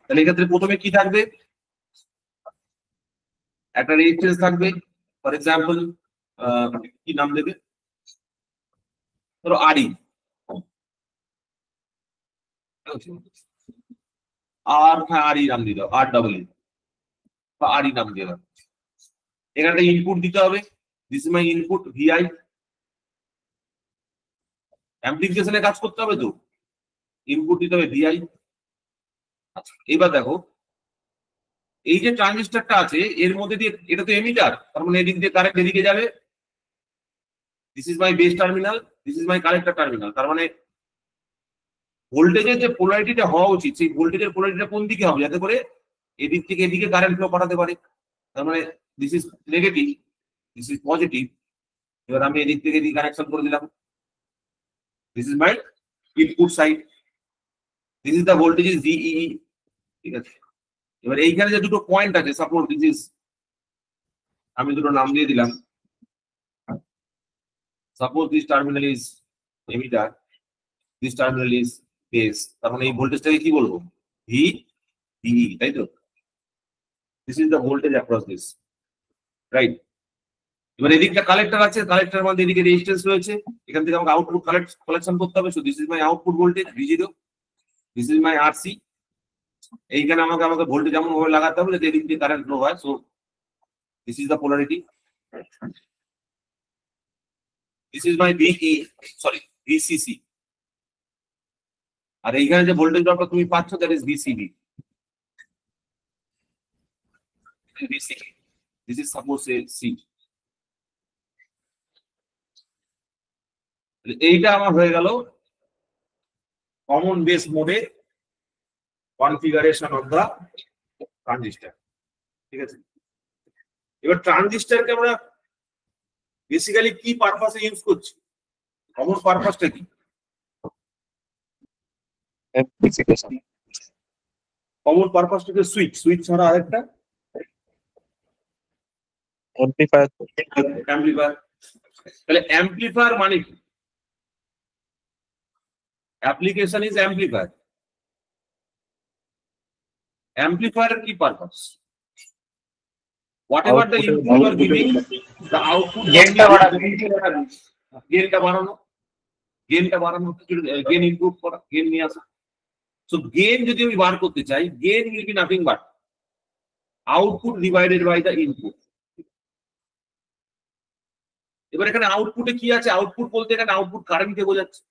তাহলে এক্ষেত্রে প্রথমে কি থাকবে? একটা রেজিস্ট্যান্স থাকবে, ফর এক্সাম্পল কি নাম দেবে? ধরো RE, আর হ্যাঁ RE নাম দিয়ে দাও, REE বা RE নাম দিয়ে দাও। এখানে ইনপুট দিতে হবে, this is my input VI। অ্যামপ্লিফিকেশনে কাজ করতে হবে তো ইনপুট দিতে হবে VI। আচ্ছা, এবার দেখো এই যে ট্রানজিস্টরটা আছে এর মধ্যে দিয়ে, এটা তো এমিটার, তার মানে এদিক দিয়ে কারেন্ট এদিকে যাবে। This is my base terminal, this is my collector terminal. তার মানে ভোল্টেজের যে পোলারিটিটা হওয়া উচিত, সেই ভোল্টেজের পোলারিটিটা কোন দিকে হবে, যাতে করে এদিক থেকে এদিকে কারেন্ট ফ্লো করাতে পারে। তার মানে this is negative, this is positive. এবার আমি এদিক থেকে এদিকে কানেকশন করে দিলাম। This is my input side, this is the voltage is ভিই। ঠিক আছে, এবার এইখানে যে দুটো পয়েন্ট আছে, সাপোজ দিস ইজ, আমি দুটো নাম দিয়ে দিলাম, suppose this terminal is emitter, this terminal is base, তার মানে এই ভোল্টেজটাকে কি বলবো? ভিই, তাই তো? This is the voltage across this, right? এবার এদিকটা কালেক্টর আছে, কালেক্টরের মধ্যে এদিকে রেজিস্ট্যান্স রয়েছে, এখান থেকে আমাকে আউটপুট কালেকশন করতে হবে। So this is my output voltage V0, this is my RC। এইখানে আমাকে ভোল্টেজ এমন ভাবে লাগাতে হবে যাতে এদিক দিয়ে কারেন্ট ফ্লো হয়। So this is the polarity, this is my VCC। আর এইখানে যে ভোল্টেজ ড্রপটা তুমি পাচ্ছ that is VCB। This is suppose C। এইটা আমার হয়ে গেল কমন বেস মোডে কনফিগারেশন অফ দা ট্রানজিস্টর। ঠিক আছে, এবার ট্রানজিস্টরকে আমরা বেসিক্যালি কি পারপাসে ইউজ করছি? কমন পারপাসটা কি? amplification, কমন পারপাসটাকে সুইচ ছাড়া আরেকটা amplifier, অ্যাম্পলিফায়ার। তাহলে অ্যাম্পলিফায়ার মানে কি? Application is amplifier. অ্যাম্পলিফায়ারের কি purpose? Whatever the input you are giving, the output গেনটা বাড়ানো, গেন ইমপ্রুভ করা, গেন নিয়ে আসা। সো গেন যদি আমি বার করতে চাই, gain will be nothing but output divided by the input. এবার এখানে আউটপুটে কি আছে? আউটপুট বলতে এখানে আউটপুট কারেন্টকে বোঝাচ্ছে।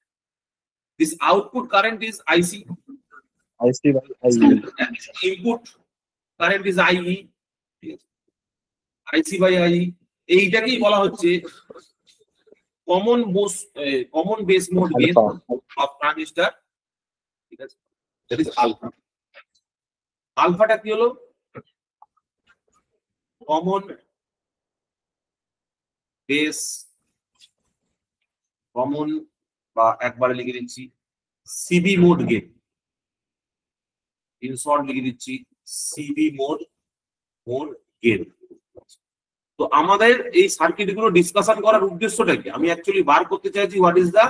This output current is IC, input current is IE, IC বাই IE। এইটাকেই বলা হচ্ছে common base mode gain of transistor. ঠিক আছে, দ্যাট ইজ আলফা। আলফাটা কি হলো? কমন বেস, কমন বা একবারে লিখে দিচ্ছি CB mode gain, in short লিখে দিচ্ছি CB মোড গেইন। তো আমাদের এই সার্কিটগুলো ডিসকাশন করার উদ্দেশ্যটা কি? আমি অ্যাকচুয়ালি বার করতে চাইছি হোয়াট ইজ দা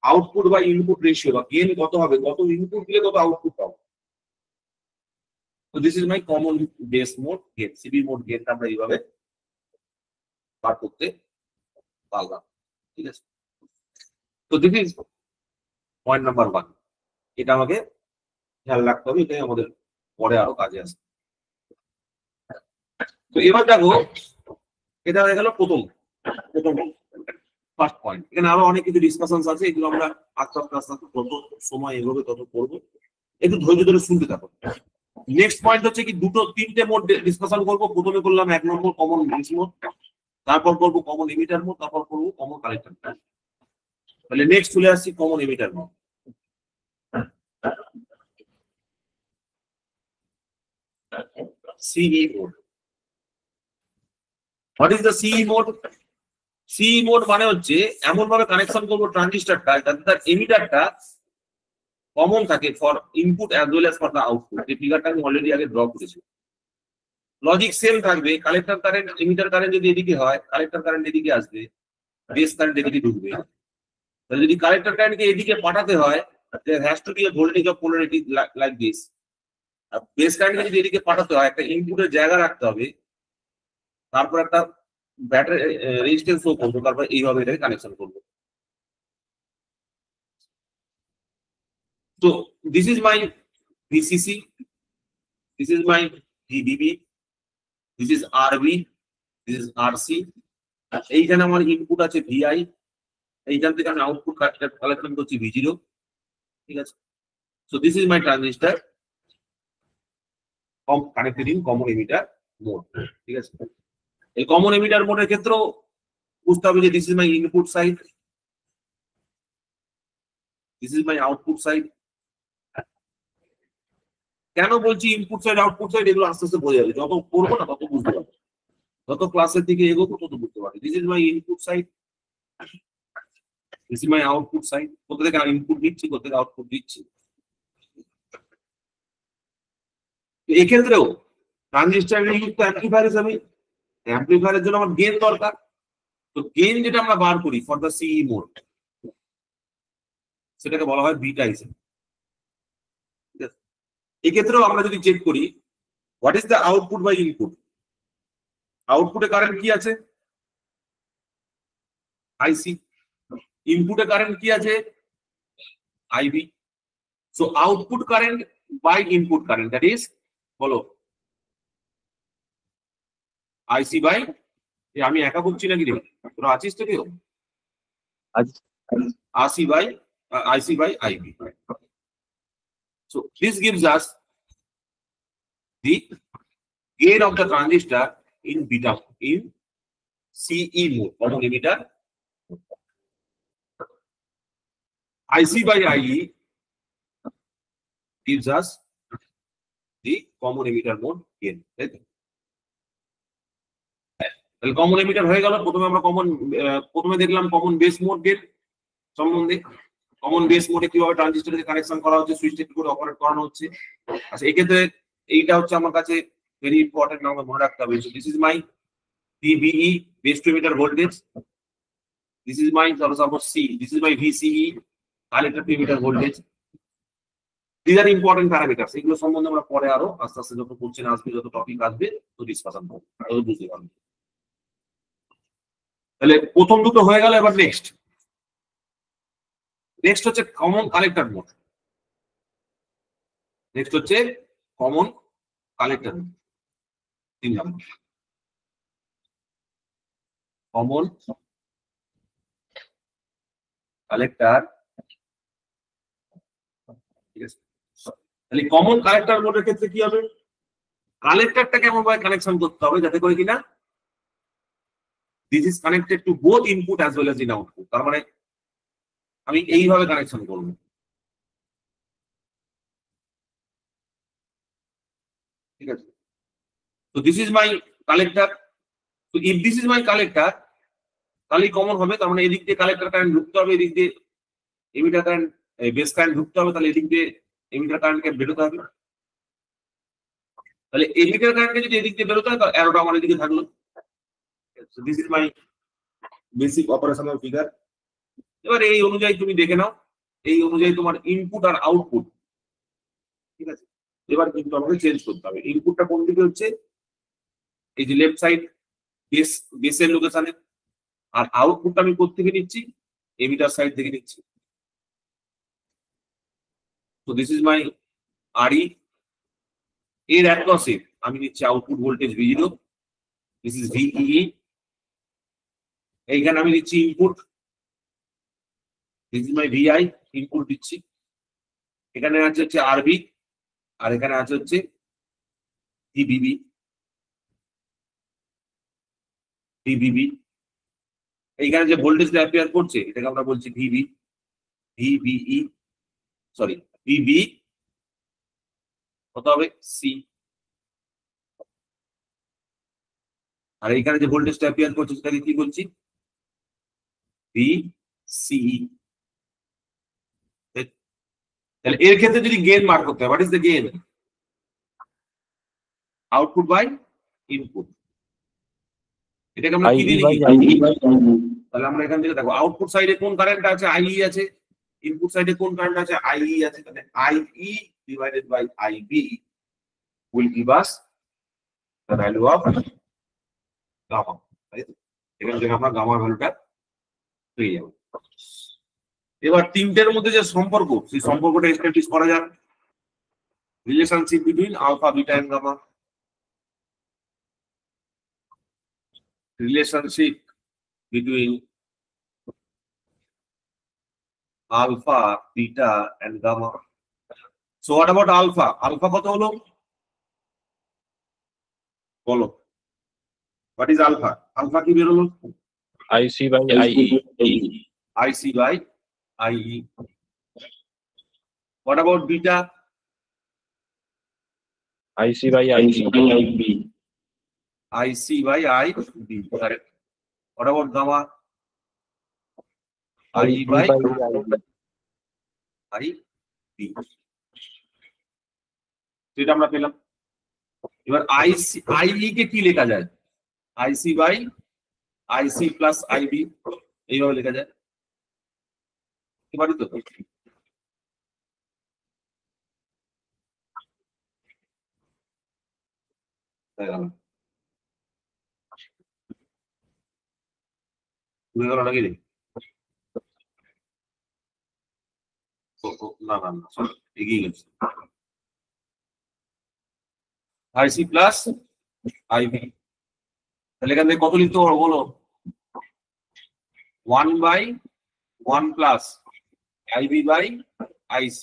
আউটপুট বা ইনপুট রেশিও, বা গেইন কত হবে, কত ইনপুট দিলে কত আউটপুট পাবো। তো this is my common base mode gain, CB mode গেইনটা আমরা এইভাবে বার করতে পারলাম। ঠিক আছে, তো দিস ইজ পয়েন্ট নাম্বার 1। এটা আমাকে খেয়াল রাখতে হবে, এটাই আমাদের পরে আরো কাজে আসবে। তো এবার দেখো, এটা হয়ে গেল প্রথম ফার্স্ট পয়েন্ট। এখানে আরো অনেক কিছু ডিসকাশন আছে, এগুলো আমরা আস্তে আস্তে যত সময় এগোবে তত করবো, একটু ধৈর্য ধরে শুনতে থাকো। নেক্সট পয়েন্ট হচ্ছে কি, তিনটে মোড ডিসকাশন করবো। প্রথমে করলাম 1 নম্বর কমন বেস মোড, তারপর করবো কমন এমিটার মোড, তারপর করবো কমন কালেক্টর মোড। তাহলে নেক্সট চলে আসছি common emitter mode. CE mode. What is the CE mode? CE mode মানে হচ্ছে এমন ভাবে কানেকশন করবো ট্রানজিস্টরটা যাতে তার এমিটারটা কমন থাকে for input as well as for the output. এই ফিগারটা আমি অলরেডি আগে ড্র করেছি। লজিক সেম থাকবে। কালেক্টর কারেন্ট, এমিটার কারেন্ট যদি এদিকে হয়, কালেক্টর কারেন্ট এদিকে আসবে, বেস কারেন্ট এদিকে ঢুকবে। তাহলে যদি কালেক্টর কারেন্টকে এদিকে পাঠাতে হয়, there has to be a voltage of polarity like this. আর বেস কারেন্টকে যদি এদিকে পাঠাতে হয়, একটা ইনপুটের জায়গা রাখতে হবে, তারপর একটা ব্যাটারি রেজিস্ট্যান্স শো করবো, তারপর এইভাবে এটাকে কানেকশন করবো। তো this is my VCC, this is my VBB, this is RB, this is RC। এইখানে আমার ইনপুট আছে VI, এইখান থেকে আমি আউটপুট কালেকশন করছি V0। ঠিক আছে, so this is my transistor connected in common emitter mode. ঠিক আছে, এই কমন এমিটার মোডের ক্ষেত্রেও বুঝতে হবে যে this is my input side, this is my output side. কেন বলছি ইনপুট সাইড আউটপুট সাইড, এগুলো আস্তে আস্তে বোঝা যাবে, যত করবো না তত বুঝতে পারবো। যত ক্লাসের দিকে এগোবো তত বুঝতে পারবে this is my input side, this is my output side. কোথা থেকে ইনপুট দিচ্ছি, কোথা থেকে আউটপুট দিচ্ছি। এক্ষেত্রেও ট্রানজিস্টরের ইউজ তো অ্যাম্পলিফায়ার হিসাবে, অ্যাম্পলিফায়ারের জন্য আমার গেইন দরকার। তো গেইন যেটা আমরা বার করি ফর দ্য সিই মোড, সেটাকে বলা হয় বিটা হিসেবে। এক্ষেত্রেও আমরা যদি চেক করি what is the output by input, আউটপুটে কারেন্ট কি আছে আইসি, ইনপুটে কারেন্ট কি আছে IB. So output current by input current that is বলো আইসি বাই, আমি একা বলছি নাকি রে, তোরা আছিস তো কেউ, IC by IB. So this gives us the gain of the transistor in beta, in CE mode, common emitter. IC by IE gives us the common emitter mode gain. তাহলে কমন এমিটার হয়ে গেল। প্রথমে দেখলাম কমন বেস মোড গেট সম্বন্ধে, কমন বেস মোডে কিভাবে ট্রানজিস্টরকে কানেকশন করা হচ্ছে, সুইচটা কি করে অপারেট করানো হচ্ছে। আচ্ছা এক্ষেত্রে এইটা হচ্ছে আমার কাছে ভেরি ইম্পর্টেন্ট, আমাকে মনে রাখতে হবে। This is my VBE, base to emitter voltage. This is my suppose C, this is my VCE, collector to emitter voltage. This are important parameters, এগুলো সম্বন্ধে আমরা পরে আরো আস্তে আস্তে যত কোশ্চেন আসবে, যত টপিক আসবে তো ডিসকাশন করব, আরো বুঝতে পারবে। তাহলে প্রথম দুটো হয়ে গেল, এবার নেক্সট হচ্ছে কমন কালেক্টর মোড। নেক্সট হচ্ছে কমন কালেক্টর মোড, 3 নম্বর কমন কালেক্টর। ঠিক আছে, তাহলে কমন কালেক্টর মোডের ক্ষেত্রে কি হবে, কালেক্টরটা কেমন ভাবে কানেকশন করতে হবে যাতে করে কিনা this is connected to both input as well as in output. তার মানে আমি এইভাবে কানেকশন করব। ঠিক আছে, তো দিস ইজ মাই কালেক্টর। তো if this is my collector তাহলে কমন হবে, তার মানে এদিক দিয়ে কালেক্টর কারেন্ট ঢুকতে হবে, এদিক দিয়ে এমিটার কারেন্ট বেস কারেন্ট ঢুকতে হবে, তাহলে এদিক দিয়ে এমিটার কারেন্টকে বেরোতে হবে। তাহলে এমিটার কারেন্টকে যদি এদিক দিয়ে বেরোতে হয় তাহলে অ্যারোটা আমার এদিকে থাকলো। This is my basic operational figure. এবার এই অনুযায়ী তুমি দেখে নাও, এই অনুযায়ী তোমার ইনপুট আর আউটপুট। ঠিক আছে, এবার কিন্তু আমাকে চেঞ্জ করতে হবে। ইনপুটটা কোন দিকে হচ্ছে, এই যে লেফট সাইড বেসের লোকেশনে, আর আউটপুটটা আমি কোথা থেকে নিচ্ছি, এমিটার সাইড থেকে নিচ্ছি। তো দিস ইজ মাই RE, এর অ্যাক্রসে আমি নিচ্ছি output voltage V0, this is VEE। এইখানে আমি নিচ্ছি input, this is my VI, input দিচ্ছি। এখানে আছে হচ্ছে RB, আর এখানে আছে হচ্ছে DBB। এইখানে যে ভোল্টেজটা অ্যাপিয়ার করছে এটাকে আমরা বলছি VBE, সরি VB, কত হবে C। আর এইখানে যে ভোল্টেজটা অ্যাপিয়ার করছে সেটাকে কি বলছি, VCE। তাহলে এর ক্ষেত্রে যদি গেইন বার করতে হয়, what is the gain, output by input. এটাকে আমরা কি দিয়ে লিখি, তাহলে আমরা এখান থেকে দেখো আউটপুট সাইডে কোন কারেন্ট আছে, IE আছে, ইনপুট সাইডে কোন কারেন্ট আছে, IE আছে। তাহলে IE divided by IB will give us the value of gamma, তাই তো? এখান থেকে আমরা গামার ভ্যালুটা পেয়ে যাব। এবার তিনটের মধ্যে যে সম্পর্ক, সেই সম্পর্কটা এস্টাবলিশ করা যাক। Relationship between alpha, beta and gamma. Relationship between alpha, beta and gamma. So what about alpha? Alpha কত হলো বলো, হোয়াট ইজ আলফা? আলফা কি বেরোলো, IC by IE। IC by IE। What about beta? IC by IB। IC by IB. Correct. What about gamma? IE by IB. সেটা আমরা পেলাম। এবার IE কে কি লেখা যায়? IC by IC plus IB এইভাবে লেখা যায়। এবারে তো নাকি না না না এগিয়ে গেছে। IC প্লাস IB, তাহলে এখান থেকে কত লিখতে পারবো বলো? 1/1 প্লাস IB বাই IC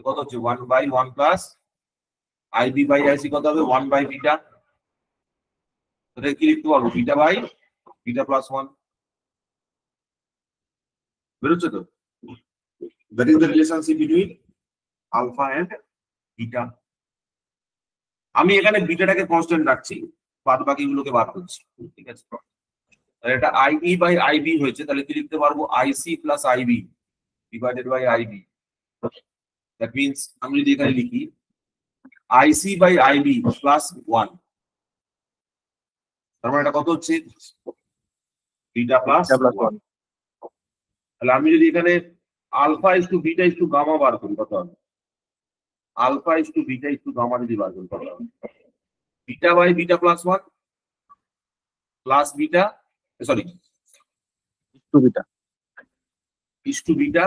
কত হচ্ছে? 1/1 প্লাস IB বাই IC কত হবে? 1 বাই বিটা। তাহলে কি লিখতে পারবো? বিটা বাই বিটা প্লাস 1 বেরোচ্ছে তো? That is the relationship between alpha and beta. আমি এখানে বিটাটাকে কনস্ট্যান্ট রাখছি, বাদ বাকিগুলোকে বাদ করছি। ঠিক আছে, তাহলে এটা IE বাই IB হয়েছে, তাহলে কি লিখতে পারবো? IC plus IB divided by IB। That means আমি যদি এখানে লিখি IC বাই IB প্লাস 1, তার মানে এটা কত হচ্ছে? Beta plus 1। তাহলে আমি যদি এখানে alpha is to beta is to gamma বার করি কত হবে? Alpha is to beta is to gamma যদি বার করি কত হবে? Beta by beta plus 1 plus beta, sorry to beta is to beta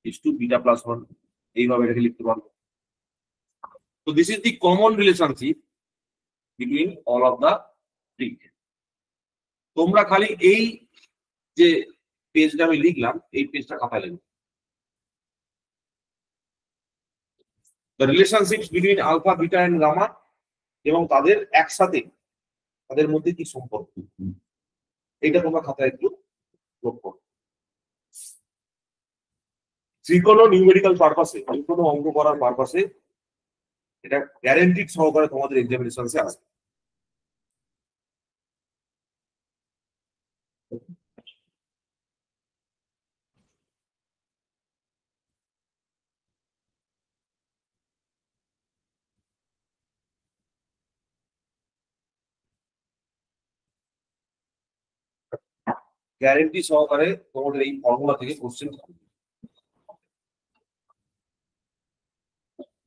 is to beta plus 1, এইভাবে এটাকে লিখতে পারবো। তো this is the common relationship between all of the three. তোমরা খালি এই যে পেজটা আমি লিখলাম, এই পেজটা খাতায় লিখবে। The relationship between alpha beta and gamma, এবং তাদের একসাথে তাদের মধ্যে কি সম্পর্ক, এইটা তোমরা খাতায় একটু নোট করো। যে কোনো নিউমেরিক্যাল পারপাসে, যে কোনো অঙ্ক করার পারপাসে এটা গ্যারান্টিড সহকারে তোমাদের এক্সামিনেশনসে আসবে। গ্যারান্টি সহকারে তোমাদের এই ফর্মুলা থেকে কোশ্চেন থাকবে।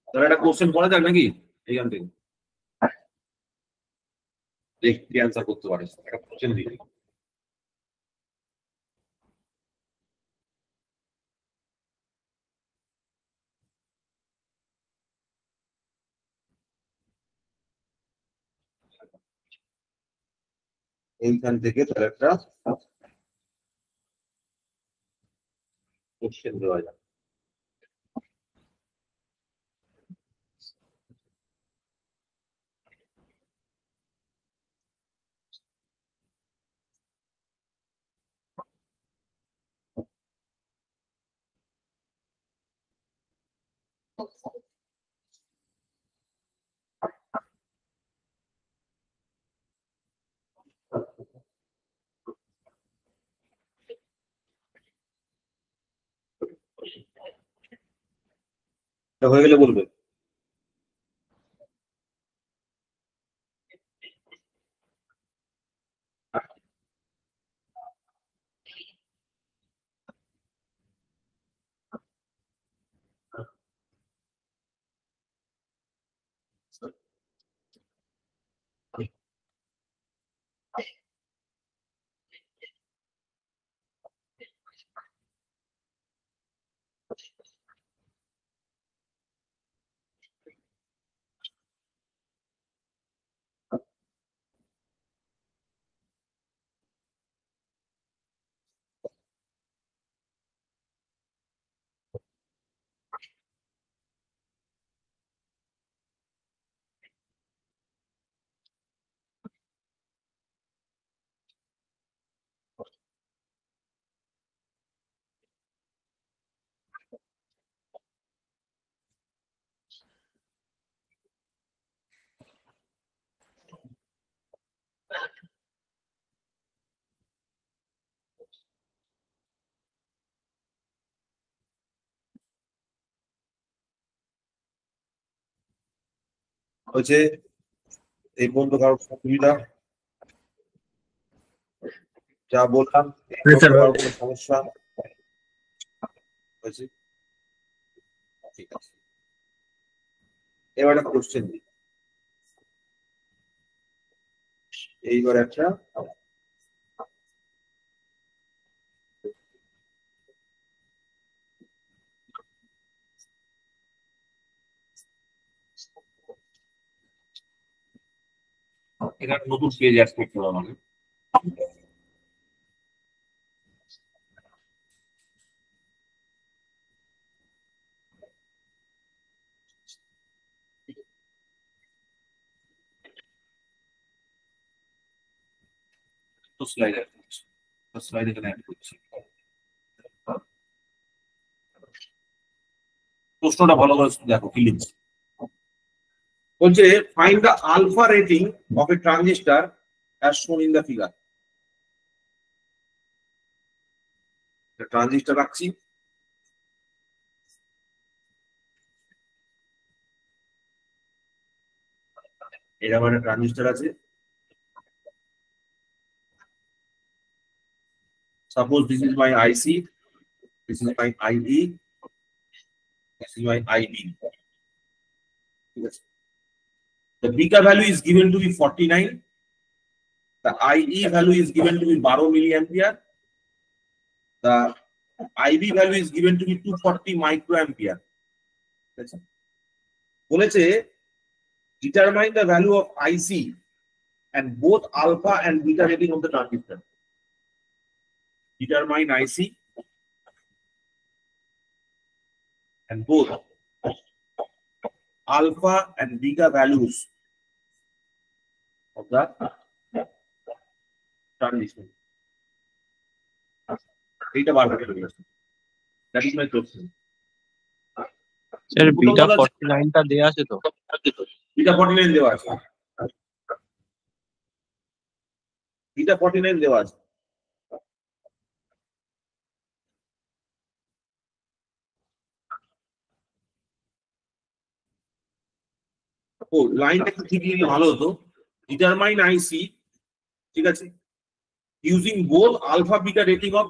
তাহলে একটা কোশ্চেন করা যাক নাকি এইখান থেকে? দেখি অ্যান্সার করতে পারিস, একটা কোশ্চেন দিই। এইখান থেকে তাহলে একটা কোশ্চেন দেওয়া যাক। এটা হয়ে গেলে বলবে। হচ্ছে এই পর্যন্ত কারোর সুবিধা যা বললাম, কারোর কোনো সমস্যা হয়েছে? ঠিক আছে, এবার একটা কোশ্চেন দিই। এইবার একটা এটা নতুন পেজ অ্যাড করতে হবে আমাকে। তো স্লাইড অ্যাড করছি, স্লাইড এখানে অ্যাড করছি। প্রশ্নটা ভালো করে দেখো কি লিখছি। বলছে find the alpha rating of a transistor as shown in the figure. Transistor রাখছি, এরকম একটা ট্রানজিস্টর আছে। Suppose this is my IC, this is my IE, this is my IB. Yes. The beta value is given to be 49. The IE value is given to be 12 milliampere. The IB value is given to be 240 microampere. বলেছে determine the value of IC and both alpha and beta rating of the transistor. Determine IC and both alpha and beta values of the transistor. Eta bar kore feliye. That is my question. Sir beta 49 টা দেয়া আছে তো? বিটা 49 দেওয়া আছে। বিটা 49 দেওয়া আছে। ও লাইনটা একটু ঠিক লিখলে ভালো হতো। ডিটারমাইন আইসি, ঠিক আছে, using both alpha beta rating of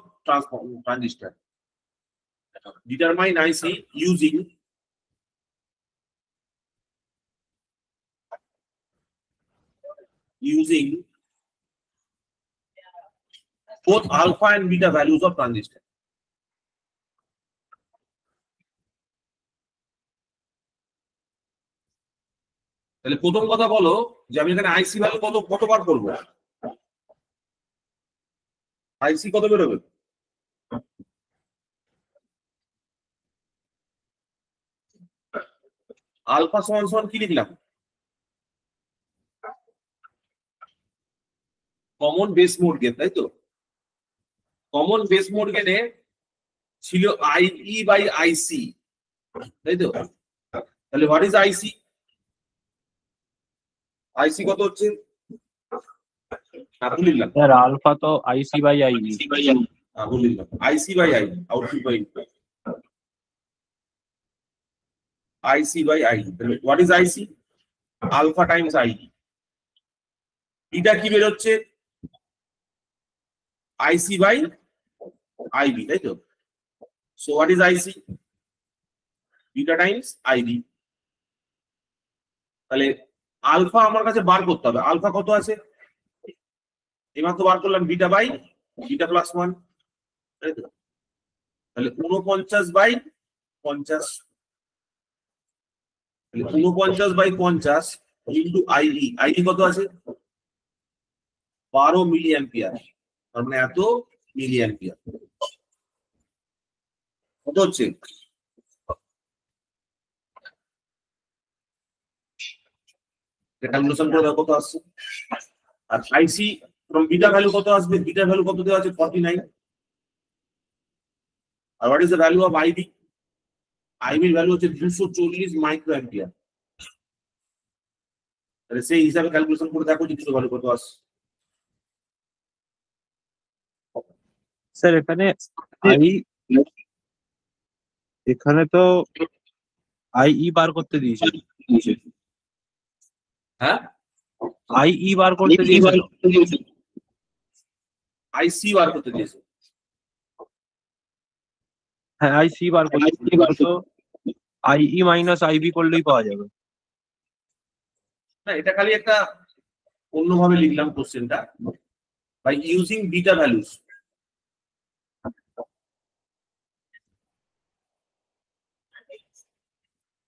transistor. Determine IC using both alpha and beta values of transistor. তাহলে প্রথম কথা বলো যে আমি এখানে আইসি ভ্যালু কতবার করবো? আইসি কত বেরোবে? আলফা সমান সমান কি লিখলাম? কমন বেস মোড গেন, তাই তো? কমন বেস মোড গেনে ছিল আইই বাই আইসি, তাই তো? তাহলে হোয়াট ইজ আইসি? আইসি কত হচ্ছে? লিখলাম স্যার আলফা তো আইসি বাই আইবি। লিখলাম IC by IB, output by input. IC by IB, তাহলে what is IC? Alpha times IB. এটা কি বের হচ্ছে? আইসি বাই আইবি, তাই তো? So what is IC? Beta times IB. তাহলে আলফা আমার কাছে বার করতে হবে। আলফা কত আছে? এবার তো বার করলাম বিটা বাই বিটা প্লাস 1, তাই তো? তাহলে 49 বাই 50, তাহলে 49 বাই 50 ইনটু আইই। আইই কত আছে? 12 মিলি অ্যাম্পিয়ার, তার মানে এত মিলি অ্যাম্পিয়ার। কত হচ্ছে? ক্যালকুলেশন করে দেখো কত আসছে। আর আইসি ফ্রম বিটা ভ্যালু কত আসবে? বিটা ভ্যালু কত দেওয়া আছে? 49। আর what is the value of IB? আইবির ভ্যালু হচ্ছে 240 মাইক্রো অ্যাম্পিয়ার। তাহলে সেই হিসাবে ক্যালকুলেশন করে দেখো যে দুটো ভ্যালু কত আসছে। স্যার এখানে তো আইই বার করতে দিয়েছে। হ্যাঁ, আইই বার করতে দিয়েছিল। আইসি বার করতে দিয়েছে। হ্যাঁ আইসি বার করতে তো আইই মাইনাস আইবি করলেই পাওয়া যাবে। না, এটা খালি একটা অন্যভাবে লিখলাম কোশ্চেনটা, বাই ইউজিং বিটা ভ্যালুস।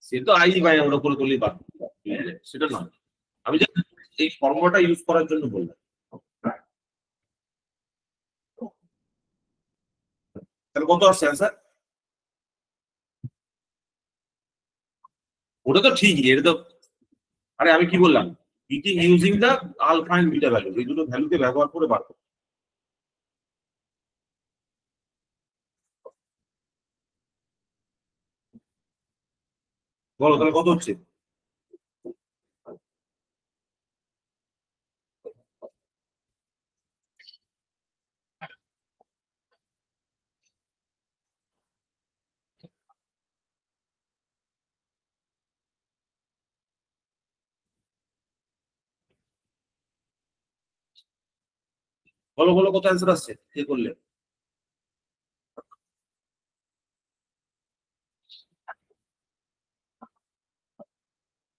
সে তো আই বাই আমরা করে করলেই পারবো, সেটা নয়, আমি জাস্ট এই ফর্মুলাটা ইউজ করার জন্য বললাম। তাহলে কত আসছে অ্যান্সার? ওটা তো ঠিকই, এটা তো, আরে আমি কি বললাম, it is using the alpha and beta value, এই দুটো ভ্যালুকে ব্যবহার করে বার করো। বলো তাহলে কত হচ্ছে? বলো বলো কত অ্যান্সার আসছে কে করলে?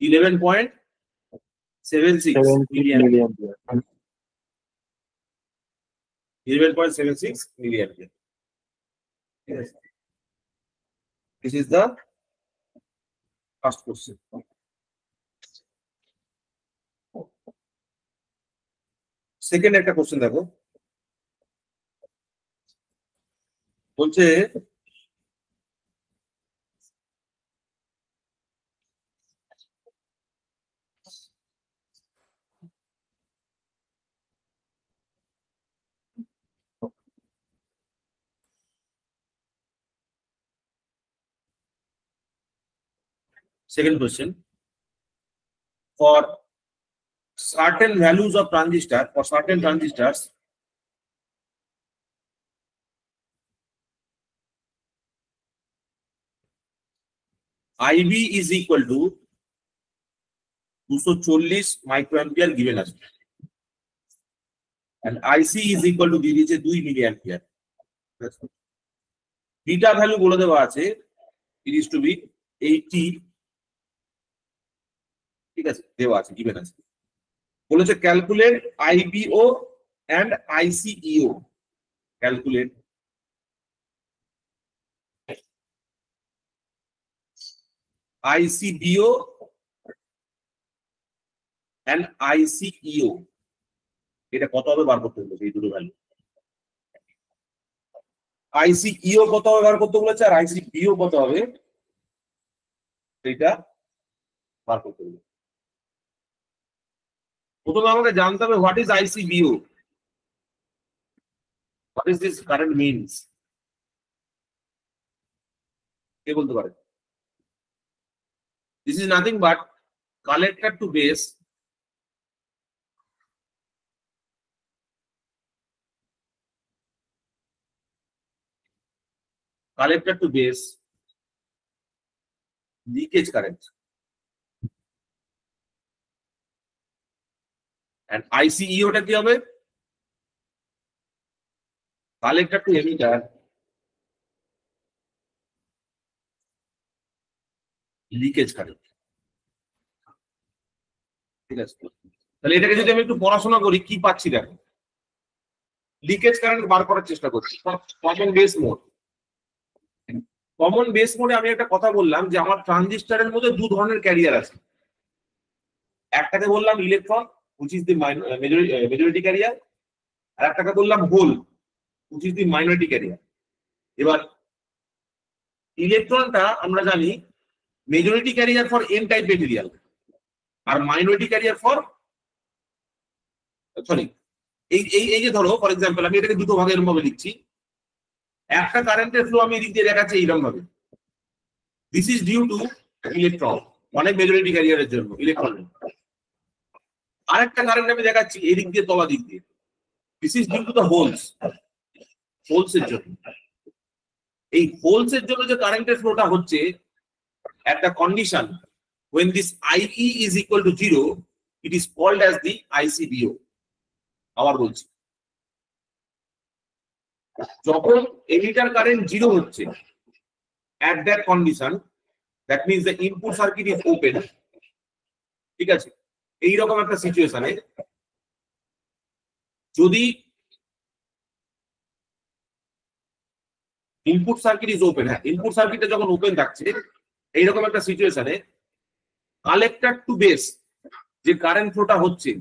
$11.76 million, 11.76 million. Yes. This is the first question. Second একটা কোশ্চেন দেখো, বলছে second question, for certain values of transistor, for certain transistors, IB is equal to 240 microampere given us, and IC is equal to দিয়ে দিয়েছে 2 milliampere. বিটা ভ্যালু বলে দেওয়া আছে, it is to be 80, ঠিক আছে, দেওয়া আছে, given আছে। বলেছে calculate IBO and ICEO, calculate ICBO and ICEO, এটা কত হবে বার করতে বলেছে, এই দুটো ভ্যালু। ICEO কত হবে বার করতে বলেছে, আর ICBO কত হবে এটা বার করতে বলেছে। প্রথমে আমাকে জানতে হবে what is ICBO, what is this current means, কে বলতে পারে? This is nothing but collector to base leakage current, and ICEO টা কি হবে? Collector to emitter leakage current, ঠিক আছে। তাহলে এটাকে যদি আমি একটু পড়াশোনা করি কি পাচ্ছি দেখো, লিকেজ কারেন্ট বার করার চেষ্টা করছি common base mode. Common base মোডে আমি একটা কথা বললাম যে আমার ট্রানজিস্টরের মধ্যে দু ধরনের ক্যারিয়ার আছে, একটাকে বললাম electron which is the majority carrier, আর একটাকে বললাম hole which is the minority carrier। এবার ইলেকট্রনটা আমরা জানি majority carrier for N type material, আর মাইনরিটি ক্যারিয়ার ফর, সরি, এই যে ধরো ফর এক্সাম্পল আমি এটাকে দুটো ভাগে এরকম ভাবে লিখছি, একটা কারেন্টের ফ্লো আমি এদিক দিয়ে দেখাচ্ছি এইরকম ভাবে, this is due to electron, অনেক মেজরিটি ক্যারিয়ারের জন্য ইলেকট্রন। আরেকটা কারেন্ট আমি দেখাচ্ছি এদিক দিয়ে তলা দিক দিয়ে, this is due to the holes, হোলসের জন্য। এই হোলসের জন্য যে কারেন্টের ফ্লোটা হচ্ছে, একটা condition when this IE is equal to 0, it is called as the ICBO. আবার বলছি, যখন এমিটার কারেন্ট 0 হচ্ছে, at that condition, that means the input circuit is open, ঠিক আছে? এইরকম একটা সিচুয়েশনে যদি ইনপুট সার্কিট ইজ ওপেন, হ্যাঁ ইনপুট সার্কিটটা যখন ওপেন থাকছে এইরকম একটা সিচুয়েশনে কালেক্টর টু বেস যে কারেন্ট ফ্লোটা হচ্ছে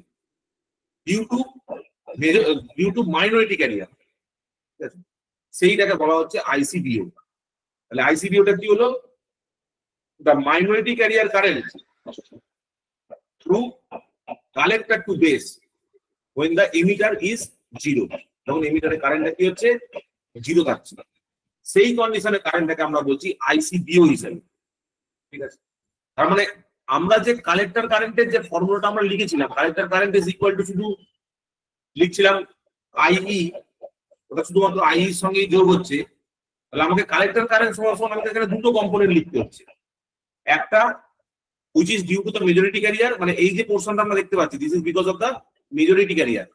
ডিউ টু মাইনরিটি ক্যারিয়ার, ঠিক আছে, সেইটাকে বলা হচ্ছে আইসিবিও। তাহলে আইসিবিওটা কি হলো? The minority carrier current through collector to base when the emitter is 0, যখন এমিটারের কারেন্টটা কি হচ্ছে 0 থাকছে, সেই কন্ডিশনে কারেন্টটাকে আমরা বলছি আইসিবিও হিসেবে, ঠিক আছে? তার মানে আমরা যে কালেক্টর কারেন্টের যে ফর্মুলাটা আমরা লিখেছিলাম, collector current is equal two শুধু লিখছিলাম আইই, ওটা শুধুমাত্র আই এর সঙ্গেই যোগ হচ্ছে, তাহলে আমাকে কালেক্টর কারেন্ট সমান আমাকে এখানে দুটো কম্পোনেন্ট লিখতে হচ্ছে। একটা which is due to the majority carrier, মানে এই যে পোরশনটা আমরা দেখতে পাচ্ছি, this is because of the majority carrier,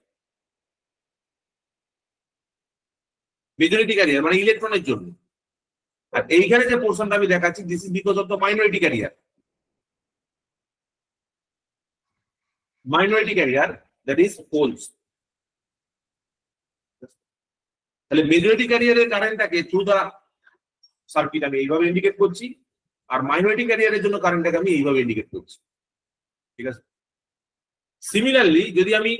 majority carrier মানে ইলেকট্রনের জন্য। আর এইখানে যে পোরশনটা আমি দেখাচ্ছি, this is because of the minority carrier. Minority carrier that is holes. তাহলে মেজরিটি ক্যারিয়ারের কারেন্টটাকে থ্রু দা সার্কিট আমি এইভাবে ইন্ডিকেট করছি, আর মাইনরিটি ক্যারিয়ারের জন্য কারেন্টটাকে আমি এইভাবে ইন্ডিকেট করছি, ঠিক আছে? সিমিলারলি যদি আমি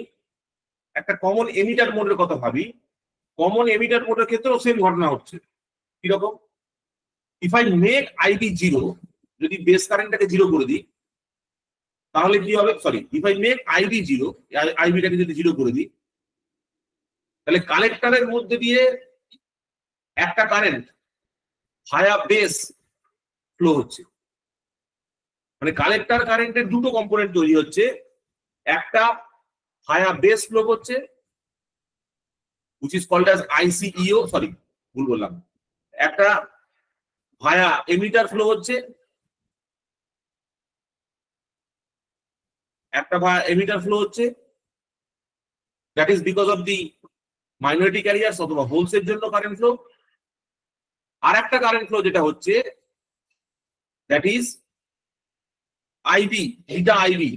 একটা কমন এমিটার মোডের কথা ভাবি, কমন এমিটার মোডের ক্ষেত্রেও সেম ঘটনা হচ্ছে। কিরকম? ইফ আই মেক আইবি 0, যদি বেস কারেন্টটাকে 0 করে দিই তাহলে কি হবে? Sorry, if I make IB 0, আইবিটাকে যদি 0 করে দিই তাহলে কালেক্টরের মধ্যে দিয়ে একটা কারেন্ট ভায়া বেস ফ্লো হচ্ছে। মানে কালেক্টর কারেন্টের দুটো কম্পোনেন্ট তৈরি হচ্ছে, একটা ভায়া বেস ফ্লো হচ্ছে which is called as ICEO, sorry ভুল বললাম, একটা ভায়া এমিটার ফ্লো হচ্ছে, একটা ভায়া এমিটার ফ্লো হচ্ছে, that is because of the minority carriers অথবা হোলস এর জন্য কারেন্ট ফ্লো। আর একটা কারেন্ট ফ্লো যেটা হচ্ছে দ্যাট ইজ আইবি, এটা আইবি,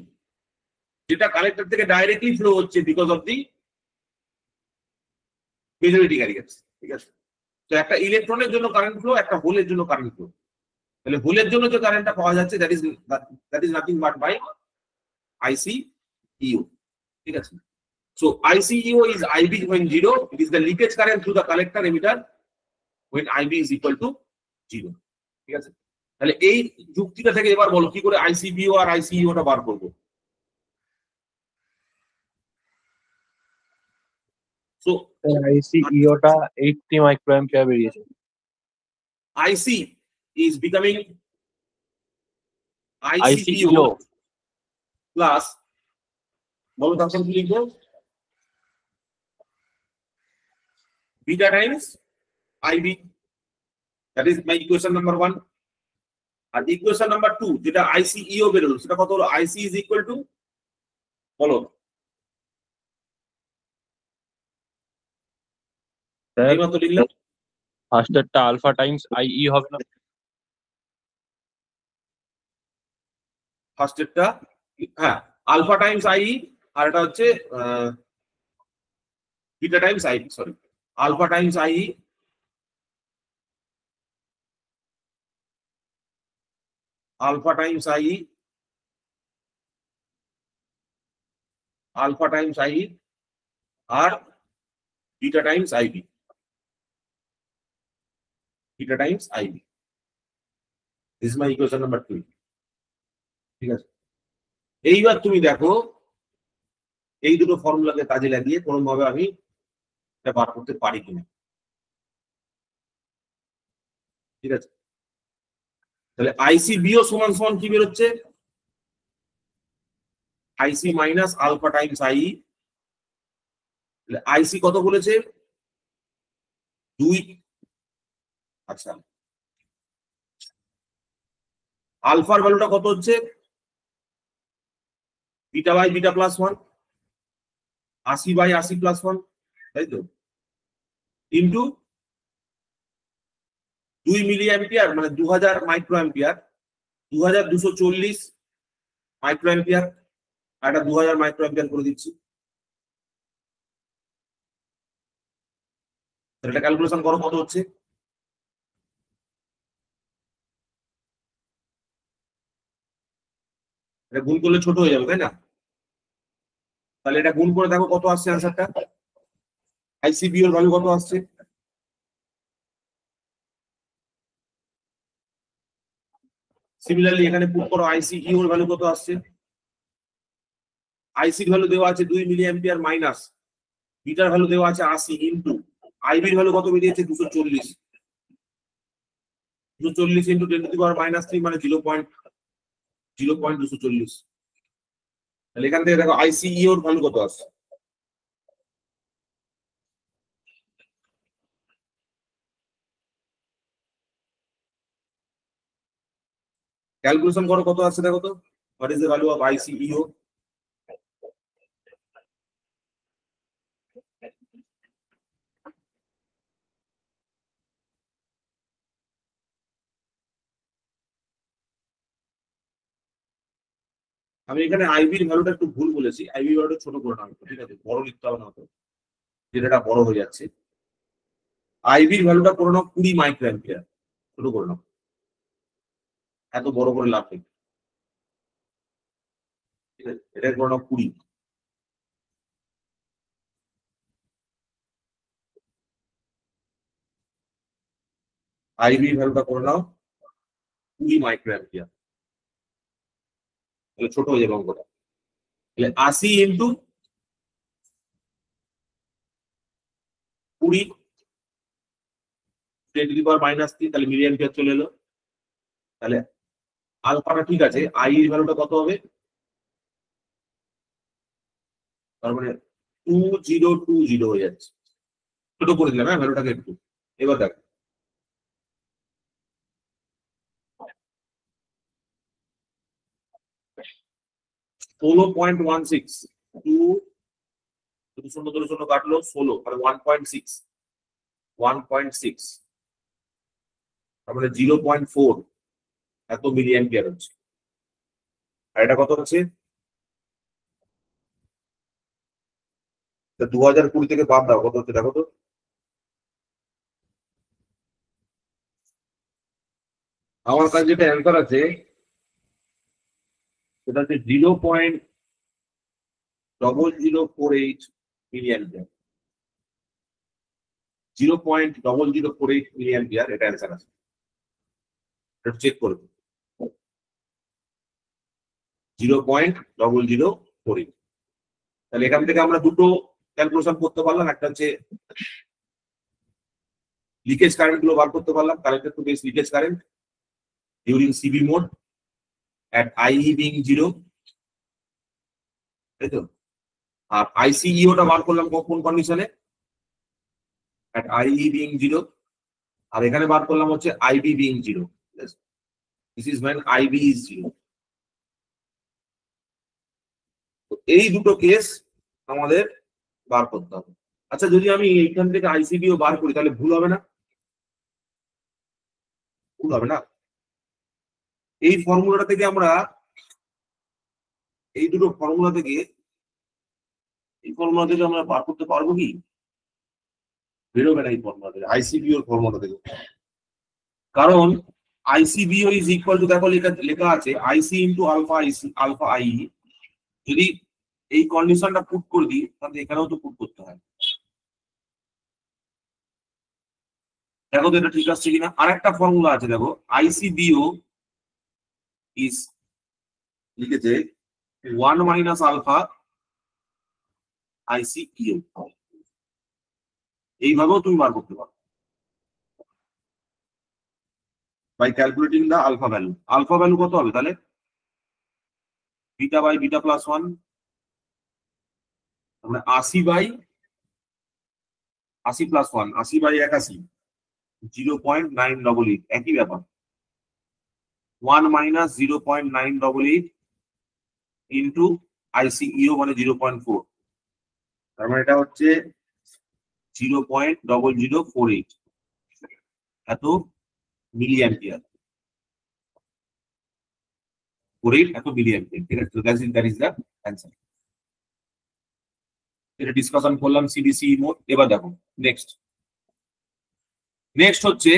যেটা কালেক্টর থেকে ডাইরেক্টলি ফ্লো হচ্ছে because of the majority carriers, ঠিক আছে? তো একটা ইলেকট্রনের জন্য কারেন্ট ফ্লো, একটা হোলের জন্য কারেন্ট ফ্লো। তাহলে হোলের জন্য যে কারেন্টটা পাওয়া যাচ্ছে that is nothing but by ICEO, ঠিক আছে? So ICEO is IB when 0, it is the leakage current through the collector emitter when IB is equal to 0, ঠিক আছে? তাহলে এই যুক্তিটা থেকে এবার বলো কি করে ICBO আর ICEO টা বার করব। সো ICEO টা 80 মাইক্রোঅ্যাম্পিয়ার বেরিয়েছে। IC is becoming ICEO ICEO plus, বলো তারপর কি লিখবো, beta times IB, that is my equation number 1. আর ইকুয়েশন নাম্বার 2 যেটা ICEO বেরোলো সেটা কত হলো? IC is equal to, বলো স্যার, এইমাত্র লিখলাম, ফার্স্টেরটা আলফা টাইমস IE হবে না? ফার্স্টেরটা হ্যাঁ আলফা টাইমস আই, আর এটা হচ্ছে beta times I, sorry alpha times I, alpha times I, alpha times I আর beta times IB, beta times IB. This is my equation number 2, ঠিক আছে? এইবার তুমি দেখো এই দুটো ফর্মুলাকে কাজে লাগিয়ে কোনোভাবে আমি এটা বার করতে পারি কিনা, ঠিক আছে? তাহলে ICBO সমান সমান কি বেরোচ্ছে? IC minus alpha times IE। IC কত বলেছে? 2। আচ্ছা, আলফার ভ্যালুটা কত হচ্ছে? Beta by beta plus 1, 80 by 80 plus 1, তাই তো, ইন্টু 2 মিলি অ্যাম্পিয়ার মানে 2000 মাইক্রো অ্যাম্পিয়ার, 2240 মাইক্রো অ্যাম্পিয়ার, এটা 2000 মাইক্রো অ্যাম্পিয়ার করে দিচ্ছি। এটা ক্যালকুলেশন করো কত হচ্ছে। এটা গুণ করলে ছোট হয়ে যাবে, তাই না? তাহলে এটা গুণ করে দেখো কত আসছে অ্যান্সারটা। আইসিবি এর ভ্যালু কত আসছে? সিমিলারলি এখানে পুট করো আইসিইউ এর ভ্যালু কত আসছে। আইসির ভ্যালু দেওয়া আছে 2 মিলি অ্যাম্পিয়ার মাইনাস, বিটার ভ্যালু দেওয়া আছে 80 ইনটু আইবির ভ্যালু কত বেরিয়েছে 240, 240 ইনটু 10 টু দি পাওয়ার -3 মানে 0.240। তাহলে এখান থেকে দেখো আইসিইউ এর ভ্যালু কত আসছে। ক্যালকুলেশন করো কত আসছে দেখো তো, what is the value of ICU. আমি এখানে আইবির ভ্যালুটা একটু ভুল বলেছি, আইবি ভ্যালুটা ছোট করে নাও, ঠিক আছে, বড় লিখতে হবে না তো, যেটা বড় হয়ে যাচ্ছে। আইবির ভ্যালুটা করে নাও 20 মাইক্রো অ্যাম্পিয়ার, ছোট করে নাও, এত বড় করে লাভ নেই, ঠিক আছে, এটা করে নাও 20। আইবি ভ্যালুটা করে নাও 20 মাইক্রো অ্যাম্পিয়ার, তাহলে ছোট হয়ে যাবে অঙ্কটা। তাহলে 80 ইন্টু 20 10 টু দি পাওয়ার -3, তাহলে মিলি অ্যাম্পিয়ার চলে এলো। তাহলে আলফাটা ঠিক আছে, আই এর ভ্যালুটা কত হবে, তার মানে 2020 হয়ে যাচ্ছে, ছোট করে দিলাম হ্যাঁ ভ্যালুটাকে একটু। এবার দেখ 16.16, 2 0 কাটলো 16 মানে 1.6 তার মানে 0.4 এত মিলি অ্যাম্পিয়ার হচ্ছে। আর এটা কত হচ্ছে, 2020 থেকে বাদ দাও কত হচ্ছে দেখো তো। আমার কাছে যেটা অ্যান্সার আছে সেটা হচ্ছে 0.0048 মিলি অ্যাম্পিয়ার, 0.0048 মিলি অ্যাম্পিয়ার এটা অ্যান্সার আছে, এটা চেক করে 0.0048। তাহলে এখান থেকে আমরা দুটো ক্যালকুলেশন করতে পারলাম, একটা হচ্ছে লিকেজ কারেন্ট গুলো বার করতে পারলাম, কারেন্টের to base leakage current during CB mode at IE being 0, তাই তো। আর আইসিইউটা বার করলাম কোন কন্ডিশনে, at IE being 0, আর এখানে বার করলাম হচ্ছে IB being 0, this is when IB is 0। তো এই দুটো কেস আমাদের বার করতে হবে। আচ্ছা যদি আমি এইখান থেকে আইসিবিও বার করি তাহলে ভুল হবে না? ভুল হবে না। এই ফর্মুলাটা থেকে আমরা এই দুটো ফর্মুলা থেকে আমরা বার করতে পারবো কি? বেরোবে না এই ফর্মুলা থেকে, আইসিবিও এর ফর্মুলা থেকে। কারণ আইসিবিও ইজ ইকুয়াল টু দেখো লেখা আছে IC into alpha IC alpha I. যদি এই কন্ডিশনটা পুট করে দিই তাহলে এখানেও তো পুট করতে হয়। দেখো তো এটা ঠিক আসছে কিনা। আর একটা ফর্মুলা আছে দেখো, আইসিবিও ইজ লিখেছে 1 মাইনাস আলফা আইসিইউ, এইভাবেও তুমি বার করতে পারো by calculating the alpha value. Alpha value কত হবে তাহলে, বিটা বাই বিটা প্লাস 1, মানে 80 বাই 80 প্লাস 1, 80 বাই 81, 0.988, একই ব্যাপার। 1 মাইনাস 0.988 ইন্টু আইসিইও মানে 0.4, তার মানে এটা হচ্ছে 0.0048 এত মিলি অ্যাম্পিয়ার, এত মিলি অ্যাম্পিয়ার। ঠিক আছে, দ্যাট ইজ দ্য অ্যান্সার। এটা ডিসকাশন করলাম সিবিসি মোড। এবার দেখো নেক্সট হচ্ছে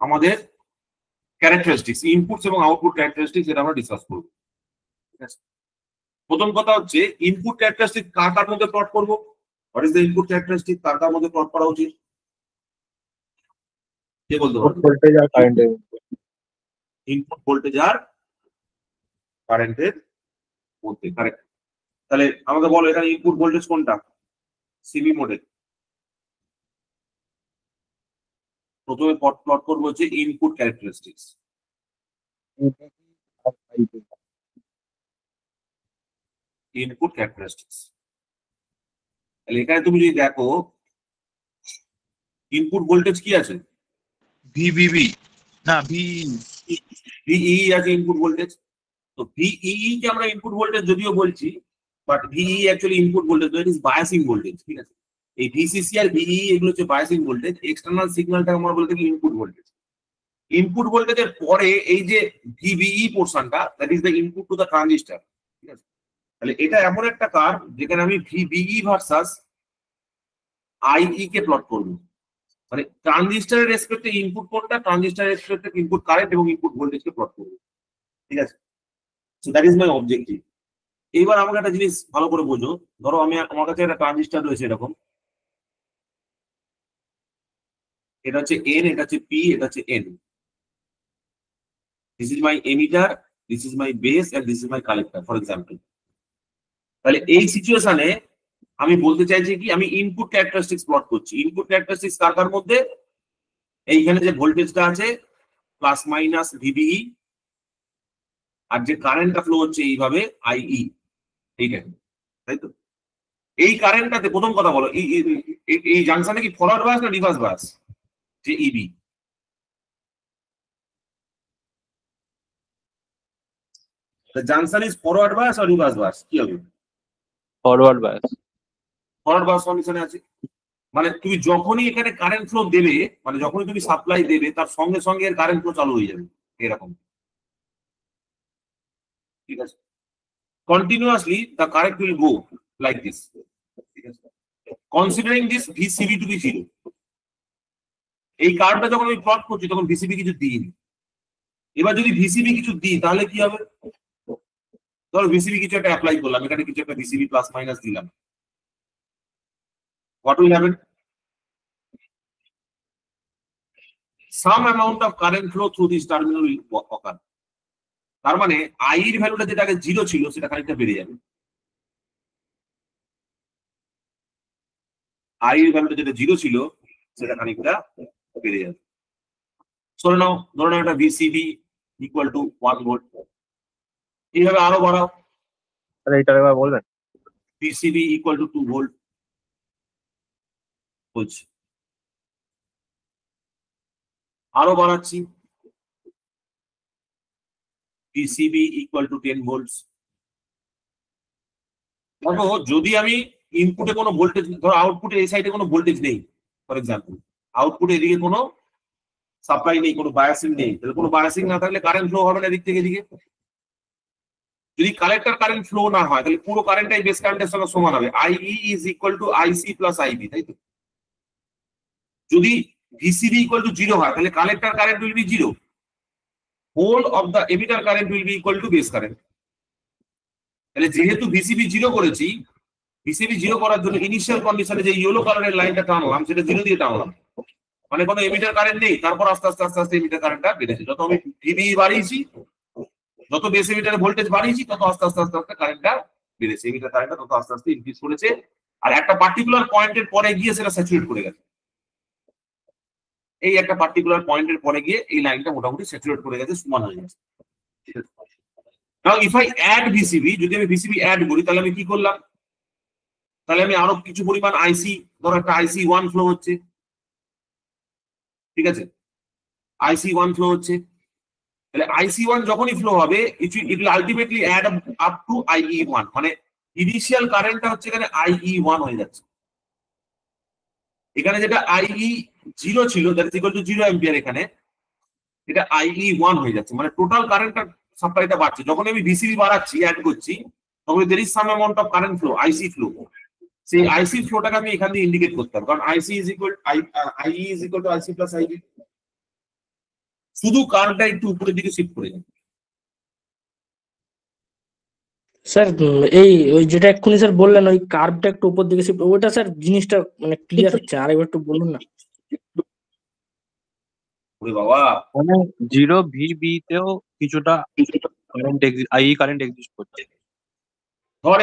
আমাদের ক্যারেক্টারিস্টিক্স, ইনপুটস এবং আউটপুট ক্যারেক্টারিস্টিক্স, এটা আমরা ডিসকাস করব। ঠিক আছে, প্রথম কথা হচ্ছে ইনপুট ক্যারেক্টারিস্টিক কার কার মধ্যে প্লট করব। What is the input characteristic, কার কার মধ্যে প্লট করা উচিত, কে বলতে পারবে? ভোল্টেজ আর কারেন্টের ইনপুট ভোল্টেজ আর কারেন্টের মধ্যে, কারেক্ট। তাহলে আমাকে বলো এখানে ইনপুট ভোল্টেজ কোনটা সিবি মোডে? প্রথমে প্লট করবো হচ্ছে ইনপুট ক্যারেক্টারিস্টিক্স। ইনপুট ক্যারেক্টারিস্টিক্স, তাহলে এখানে তুমি যদি দেখো ইনপুট ভোল্টেজ কি আছে? ভিভিভি না ভিই ভিই আছে ইনপুট ভোল্টেজ। তো ভিই কে আমরা ইনপুট ভোল্টেজ যদিও বলছি, but ভিই actually input voltage, that is biasing voltage. ঠিক আছে, এই ভিসিসি আর ভিই এগুলো হচ্ছে বায়াসিং ভোল্টেজ। এক্সটার্নাল সিগন্যালটা আমরা বলতে গেলে ইনপুট ভোল্টেজ। ইনপুট ভোল্টেজের পরে এই যে ভিভিই পোরশনটা, that is the input to the transistor. ঠিক আছে, তাহলে এটা এমন একটা কার্ভ যেখানে আমি ভিভিই ভার্সাস আইই কে প্লট করব। মানে ট্রানজিস্টরের রেসপেক্টে ইনপুট কোনটা, ট্রানজিস্টরের রেসপেক্টে ইনপুট কারেন্ট এবং ইনপুট ভোল্টেজকে প্লট করব। ঠিক আছে, so that is my objective. এইবার আমাকে একটা জিনিস ভালো করে বোঝো, ধরো আমার কাছে একটা ট্রানজিস্টর রয়েছে এরকম, এটা হচ্ছে এন, এটা হচ্ছে পি, এটা হচ্ছে N. This is my emitter, this is my base and this is my collector for example. তাহলে এই সিচুয়েশনে আমি বলতে চাইছি কি, আমি ইনপুট ক্যারেক্টারিস্টিক্স প্লট করছি। ইনপুট ক্যারেক্টারিস্টিক্স কার কার মধ্যে? এইখানে যে ভোল্টেজটা আছে প্লাস মাইনাস ভিভিই, আর যে কারেন্টটা ফ্লো হচ্ছে এইভাবে আইই, এইটাকে, তাই তো? এই কারেন্টটাতে প্রথম কথা বলো, এই জাংশনে কি ফরওয়ার্ড বায়াস না রিভার্স বায়াস? যে ইবি, the junction is forward bias or reverse bias, কি হবে? Forward bias. ফরওয়ার্ড বায়াস কন্ডিশনে আছে, মানে তুমি যখনই এখানে কারেন্ট ফ্লো দেবে, মানে যখনই তুমি সাপ্লাই দেবে তার সঙ্গে সঙ্গে এর কারেন্ট ফ্লো চালু হয়ে যাবে এরকম। ঠিক আছে, continuously the current will go like this. ঠিক আছে, considering this VCB to be 0, এই কার্ভটা যখন আমি প্লট করছি তখন ভিসিবি কিছু দিইনি। এবার যদি ভিসিবি কিছু দিই তাহলে কি হবে? ধরো ভিসিবি কিছু একটা অ্যাপ্লাই করলাম, এখানে কিছু একটা ভিসিবি প্লাস মাইনাস দিলাম, what will happen? Some amount of current flow through this terminal will occur. তার মানে আই এর ভ্যালুটা যেটা আগে 0 ছিল সেটা খানিকটা বেড়ে যাবে। আই এর ভ্যালুটা যেটা 0 ছিল সেটা খানিকটা বেড়ে যাবে। ধরে নাও একটা ভিসিবি ইকুয়াল টু 1 ভোল্ট, এইভাবে আরো বাড়াও। তাহলে এটা এবার বলবেন ভিসিবি ইকুয়াল টু 2 ভোল্ট বলছি, আরো বাড়াচ্ছি, ভিসিবি ইকুয়াল টু 10 ভোল্টস। দেখো যদি আমি ইনপুটে কোনো ভোল্টেজ, ধরো আউটপুটে এই সাইডে কোনো ভোল্টেজ নেই ফর এক্সাম্পল, আউটপুটে এদিকে কোনো সাপ্লাই নেই, কোনো বায়াসিং নেই, তাহলে কোনো বায়াসিং না থাকলে কারেন্ট ফ্লো হবে না এদিক থেকে এদিকে। যদি কালেক্টর কারেন্ট ফ্লো না হয় তাহলে পুরো কারেন্টটাই বেস কারেন্টের সঙ্গে সমান হবে, IE is equal to IC plus IB, তাই তো? যদি ভিসিবি ইকুয়াল টু 0 হয় তাহলে collector current will be 0, whole of the emitter current will be equal to base current. তাহলে যেহেতু ভিসিবি 0 করেছি, ভিসিবি 0 করার জন্য ইনিশিয়াল কন্ডিশনে যে ইয়েলো কালারের লাইনটা টানলাম সেটা 0 দিয়ে টানলাম, মানে কোনো এমিটার কারেন্ট নেই। তারপর আস্তে আস্তে আস্তে আস্তে এমিটার কারেন্টটা বেড়েছে, যত আমি ভিবি বাড়িয়েছি, যত বেস এমিটারে ভোল্টেজ বাড়িয়েছি তত আস্তে আস্তে আস্তে আস্তে কারেন্টটা বেড়েছে, এমিটার কারেন্টটা তত আস্তে আস্তে ইনক্রিজ করেছে। আর একটা পার্টিকুলার পয়েন্টের পরে গিয়ে সেটা স্যাচুরেট করে গেছে, এই একটা পার্টিকুলার পয়েন্টের পরে গিয়ে এই লাইনটা মোটামুটি স্যাচুরেট করে গেছে, সমান হয়ে গেছে। Now if I add VCB, যদি আমি ভিসিবি অ্যাড করি তাহলে আমি কি করলাম? তাহলে আমি আরো কিছু পরিমাণ আইসি, ধরো একটা আইসি 1 ফ্লো হচ্ছে, ঠিক আছে, আইসি 1 ফ্লো হচ্ছে, তাহলে আইসি 1 যখনই ফ্লো হবে it will ultimately add up to IE 1, মানে ইনিশিয়াল কারেন্টটা হচ্ছে এখানে IE1 হয়ে যাচ্ছে। এখানে যেটা IE0 ছিল that is equal to 0 ampere, এখানে এটা IE1 হয়ে যাচ্ছে, মানে টোটাল কারেন্টটা সাপ্লাইটা বাড়ছে। যখন আমি VCB বাড়াচ্ছি, অ্যাড করছি, তখন there is some amount of current flow, IC flow. সেই IC ফ্লোটাকে আমি এখান দিয়ে ইন্ডিকেট করতে হবে, কারণ IE is equal two IC plus IB। শুধু কারেন্টটা একটু উপরের দিকে শিফট করে যাবে। স্যার এই ওই যেটা এক্ষুনি স্যার বললেন ওই কার্ভটা একটু উপর দিকে শিফট, ওইটা স্যার জিনিসটা মানে ক্লিয়ার হচ্ছে, আরেকবার একটু বলুন না। ওরে বাবা, মানে 0 VB তেও কিছুটা কারেন্ট IE কারেন্ট এক্সিস্ট করছে। ধর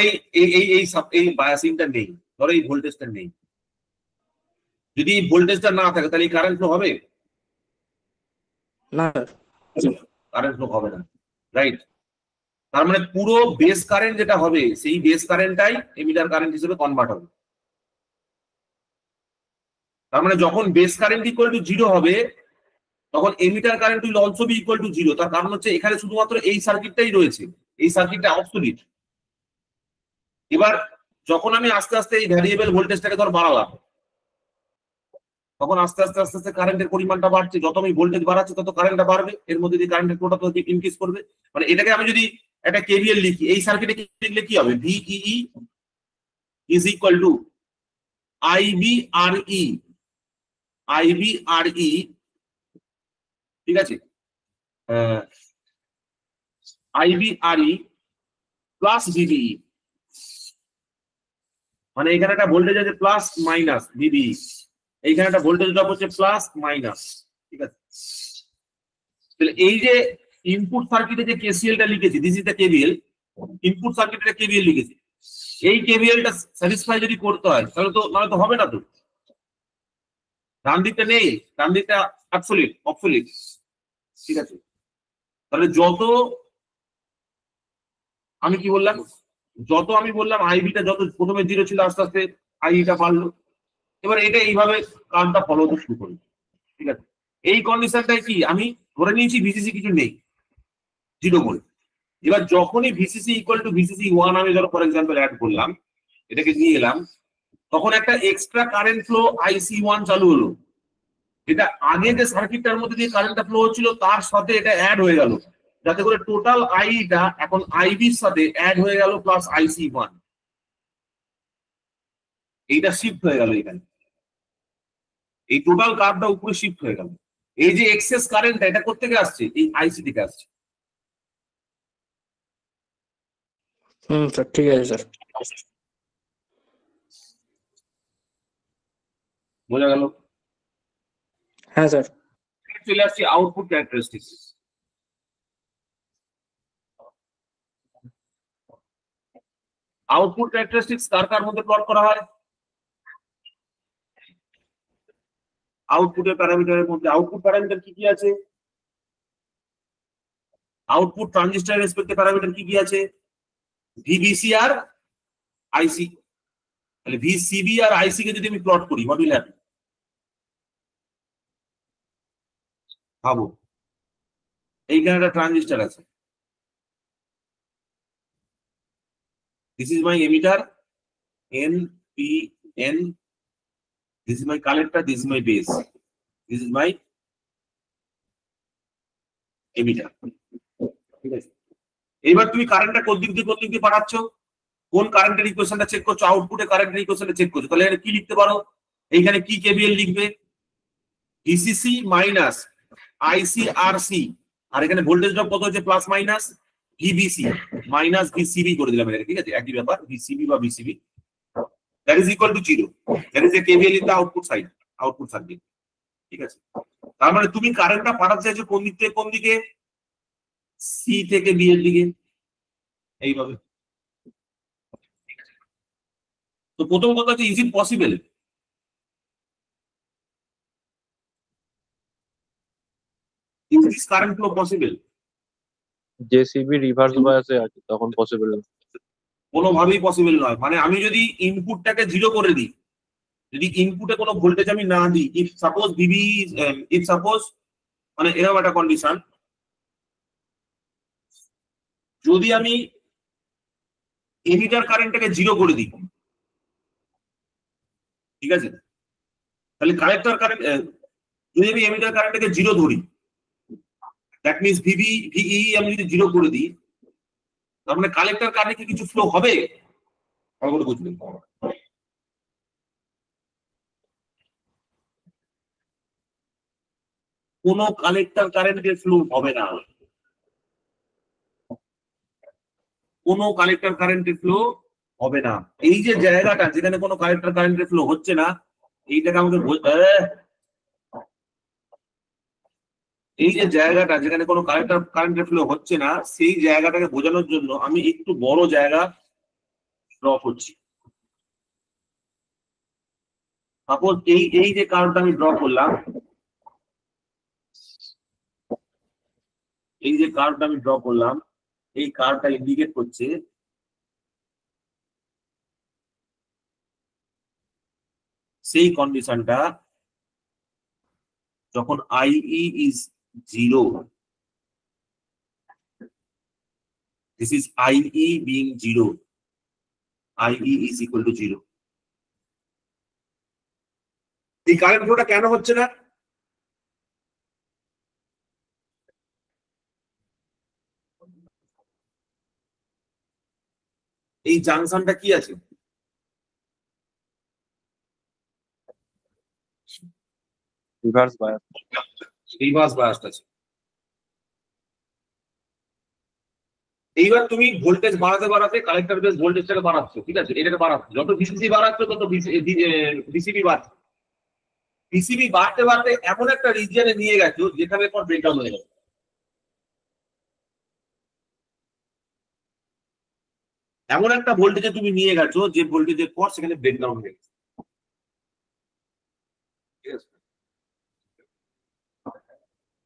এই বায়াসিংটা নেই, ধর এই ভোল্টেজটা নেই, যদি এই ভোল্টেজটা না থাকে তাহলে এই কারেন্ট ফ্লো হবে না স্যার, কারেন্ট ফ্লো হবে না, রাইট? তার মানে পুরো বেস কারেন্ট যেটা হবে সেই বেস কারেন্টটাই এমিটার কারেন্ট হিসেবে কনভার্ট হবে। তার মানে যখন বেস কারেন্ট ইকুয়াল টু 0 হবে তখন emitter current will also be equal to 0। তার কারণ হচ্ছে এখানে শুধুমাত্র এই সার্কিটটাই রয়েছে, এই সার্কিটটা অবসলিট। এবার যখন আমি আস্তে আস্তে এই ভ্যারিয়েবল ভোল্টেজটাকে ধর বাড়ালাম, তখন আস্তে আস্তে আস্তে আস্তে কারেন্টের পরিমাণটা বাড়ছে, যত আমি ভোল্টেজ বাড়াচ্ছি তত কারেন্টটা বাড়বে, এর মধ্যে দিয়ে কারেন্টের ফ্লোটা তত ইনক্রিজ করবে। মানে এটাকে আমি যদি একটা কেভিএল লিখি, এই সার্কিটে লিখলে কি হবে? VEE is equal two IBRE, ঠিক আছে, IBRE প্লাস VBE। মানে এখানে একটা ভোল্টেজ আছে প্লাস মাইনাস VBE, এইখানে একটা ভোল্টেজ ড্রপ হচ্ছে প্লাস মাইনাস, ঠিক আছে? তাহলে এই যে ইনপুট সার্কিটে যে কেসিএলটা লিখেছি, this is the KVL, input সার্কিটে কেভিএল লিখেছি, এই কেভিএলটা স্যাটিসফাই যদি করতে হয় তাহলে তো হবে না। তো ডান দিকটা নেই, ডান দিকটা অবসলিট, ঠিক আছে? তাহলে যত আমি কি বললাম, আইবিটা যত প্রথমে 0 ছিল আস্তে আস্তে আইটা বাড়লো। এবার এটা এইভাবে কারেন্টটা ফলো হতে শুরু করলো, ঠিক আছে? এই কন্ডিশনটাই কি আমি ধরে নিয়েছি ভিসিসি কিছু নেই, 0 করে। এবার যখনই ভিসিসি ইকুয়াল টু VCC1 আমি ধরো ফর এক্সাম্পল অ্যাড করলাম, এটাকে নিয়ে এলাম, তখন একটা এক্সট্রা কারেন্ট ফ্লো IC1 চালু হলো। এটা আগে যে সার্কিটটার মধ্যে দিয়ে কারেন্টটা ফ্লো হচ্ছিল তার সাথে এটা অ্যাড হয়ে গেল, যাতে করে টোটাল আইটা এখন আইবির সাথে অ্যাড হয়ে গেল প্লাস IC1। এইটা শিফট হয়ে গেল, এখানে এই টোটাল কার্ভটা উপরে শিফট হয়ে গেল। এই যে এক্সেস কারেন্ট এটা কোথা থেকে আসছে? এই আইসি থেকে আসছে। স্যার ঠিক আছে স্যার, বোঝা গেল? হ্যাঁ স্যার। চলে আসছি আউটপুট ক্যারেক্টারিস্টিক্স। আউটপুট ক্যারেক্টারিস্টিক্স কার কার মধ্যে প্লট করা হয়? আউটপুটের প্যারামিটারের মধ্যে আউটপুট প্যারামিটার কি কি আছে? আউটপুট ট্রানজিস্টর রেসপেক্টে প্যারামিটার কি কি আছে? VBC আর IC। তাহলে VCB আর IC কে যদি আমি প্লট করি, হোয়াট উইল হ্যাপেন? ভাবো, এইখানে একটা ট্রানজিস্টর আছে, this is my emitter NPN, this is my collector, this is my base, this is my emitter, ঠিক আছে? এবার তুমি কারেন্টটা কোন দিক দিয়ে পাঠাচ্ছ, কোন কারেন্টের ইকুয়েশনটা চেক করছো, আউটপুটে কারেন্টের ইকুয়েশনটা চেক করছো, তাহলে এটা কি লিখতে পারো? এইখানে কি কেভিএল লিখবে? VCC মাইনাস ICRC, আর এখানে ভোল্টেজ ড্রপ কত হচ্ছে plus minus VBC minus VCB করে দিলাম এটাকে, ঠিক আছে? একই ব্যাপার, VCB বা VCB, that is equal to 0, that is a KVL in the output side, output circuit, ঠিক আছে? তার মানে তুমি কারেন্টটা পাঠাতে চাইছো কোন দিক থেকে কোন দিকে? C থেকে B এর দিকে, এইভাবে। তো প্রথম কথা হচ্ছে, is it possible? Is this current flow possible? JCB reverse বায়াসে আছে, তখন পসিবল না, কোনোভাবেই পসিবল নয়। মানে আমি যদি ইনপুটটাকে 0 করে দিই, যদি ইনপুটে কোনো ভোল্টেজ আমি না দিই, ইফ সাপোজ মানে এরকম একটা কন্ডিশন, যদি আমি এমিটার কারেন্টটাকে 0 করে দিই, ঠিক আছে? তাহলে কালেক্টর কারেন্ট, যদি আমি এমিটার কারেন্টটাকে 0 ধরি, দ্যাট মিনস ভিই আমি যদি 0 করে দিই, তার মানে কালেক্টর কারেন্টে কিছু ফ্লো হবে? ভালো করে বুঝবেন, কোনো কালেক্টর কারেন্টের ফ্লো হবে না, কোনো কালেক্টর কারেন্টের ফ্লো হবে না। এই যে জায়গাটা যেখানে কোনো কালেক্টর কারেন্টের ফ্লো হচ্ছে না, এইটাকে আমাকে এই যে জায়গাটা যেখানে কোনো কালেক্টর কারেন্টের ফ্লো হচ্ছে না, সেই জায়গাটাকে বোঝানোর জন্য আমি একটু বড় জায়গা ড্র করছি। সাপোজ এই যে কার্ভটা আমি ড্র করলাম, এই যে কার্ভটা আমি ড্র করলাম, এই কার্ভটা ইন্ডিকেট করছে সেই কন্ডিশনটা যখন IE is 0, this is IE being 0, IE is equal to 0. এই কারেন্ট ফ্লোটা কেন হচ্ছে না? এই জাংশনটা কি আছে? Reverse bias. রিভার্স বায়াসড আছে। এইবার তুমি ভোল্টেজ বাড়াতে বাড়াতে কালেক্টর বেস ভোল্টেজটাকে বাড়াচ্ছ, ঠিক আছে? এটাকে বাড়াচ্ছ, যত ভিসিসি বাড়াচ্ছ তত ভিসিবি বাড়ছে। ভিসিবি বাড়তে বাড়তে এমন একটা রিজিয়নে নিয়ে গেছো যেখানে পর ব্রেকডাউন হয়ে গেছে। এমন একটা ভোল্টেজে তুমি নিয়ে গেছো যে ভোল্টেজের পর সেখানে ব্রেকডাউন হয়ে গেছে, ঠিক আছে?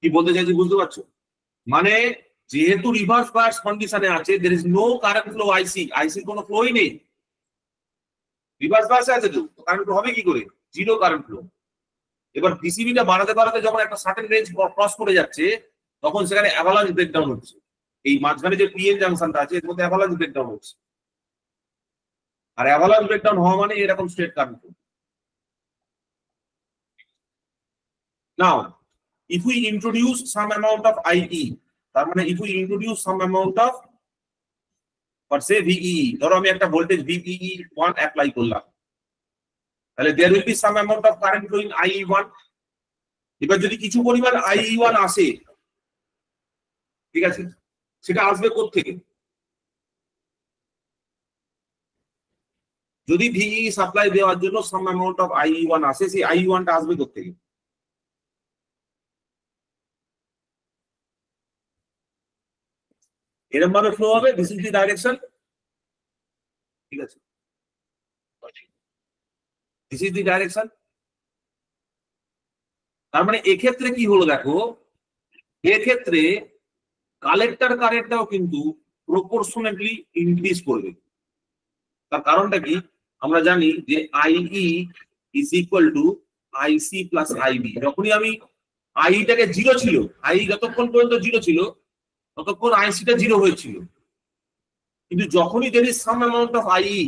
কি বলতে চাইছি বুঝতে পারছো? মানে যেহেতু রিভার্স বায়াস কন্ডিশনে আছে, there is no current flow IC কোনো ফ্লোই নেই, রিভার্স বায়াসে আছে, তো কারেন্ট হবে কি করে? 0 কারেন্ট ফ্লো। এবার ভিসিবিটা বাড়াতে বাড়াতে যখন একটা সার্টেন রেঞ্জ ক্রস করে যাচ্ছে, তখন সেখানে অ্যাভালাঞ্চ ব্রেকডাউন হচ্ছে। এই মাঝখানে যে পিএন জাংশনটা আছে এর মধ্যে অ্যাভালাঞ্চ ব্রেকডাউন হচ্ছে, আর অ্যাভালাঞ্চ ব্রেকডাউন হওয়া মানে এরকম straight current flow. Now if we introduce some amount of IE, তার মানে if we introduce some amount of, or say VEE, ধরো আমি একটা ভোল্টেজ VEE1 অ্যাপ্লাই করলাম, তাহলে there will be some amount of current flowing IE1. এবার যদি কিছু পরিমাণ IE1 আসে, ঠিক আছে, সেটা আসবে কোথা থেকে? যদি VEE সাপ্লাই দেওয়ার জন্য some amount of IE1 আসে, সেই IE1 টা আসবে কোথা থেকে? এরকম ভাবে ফ্লো হবে, দিস ইজ দি ডাইরেকশন, ঠিক আছে? This is the direction. তার মানে এক্ষেত্রে কি হলো দেখো, এক্ষেত্রে কালেক্টর কারেন্টটাও কিন্তু প্রপোর্শনেটলি ইনক্রিজ করবে। তার কারণটা কি? আমরা জানি যে IE is equal two IC plus IB। যখনই আমি IE-টাকে 0 ছিল, IE যতক্ষণ পর্যন্ত 0 ছিল ততক্ষণ IC-টা 0 হয়েছিল, কিন্তু যখনই there is some amount of IE,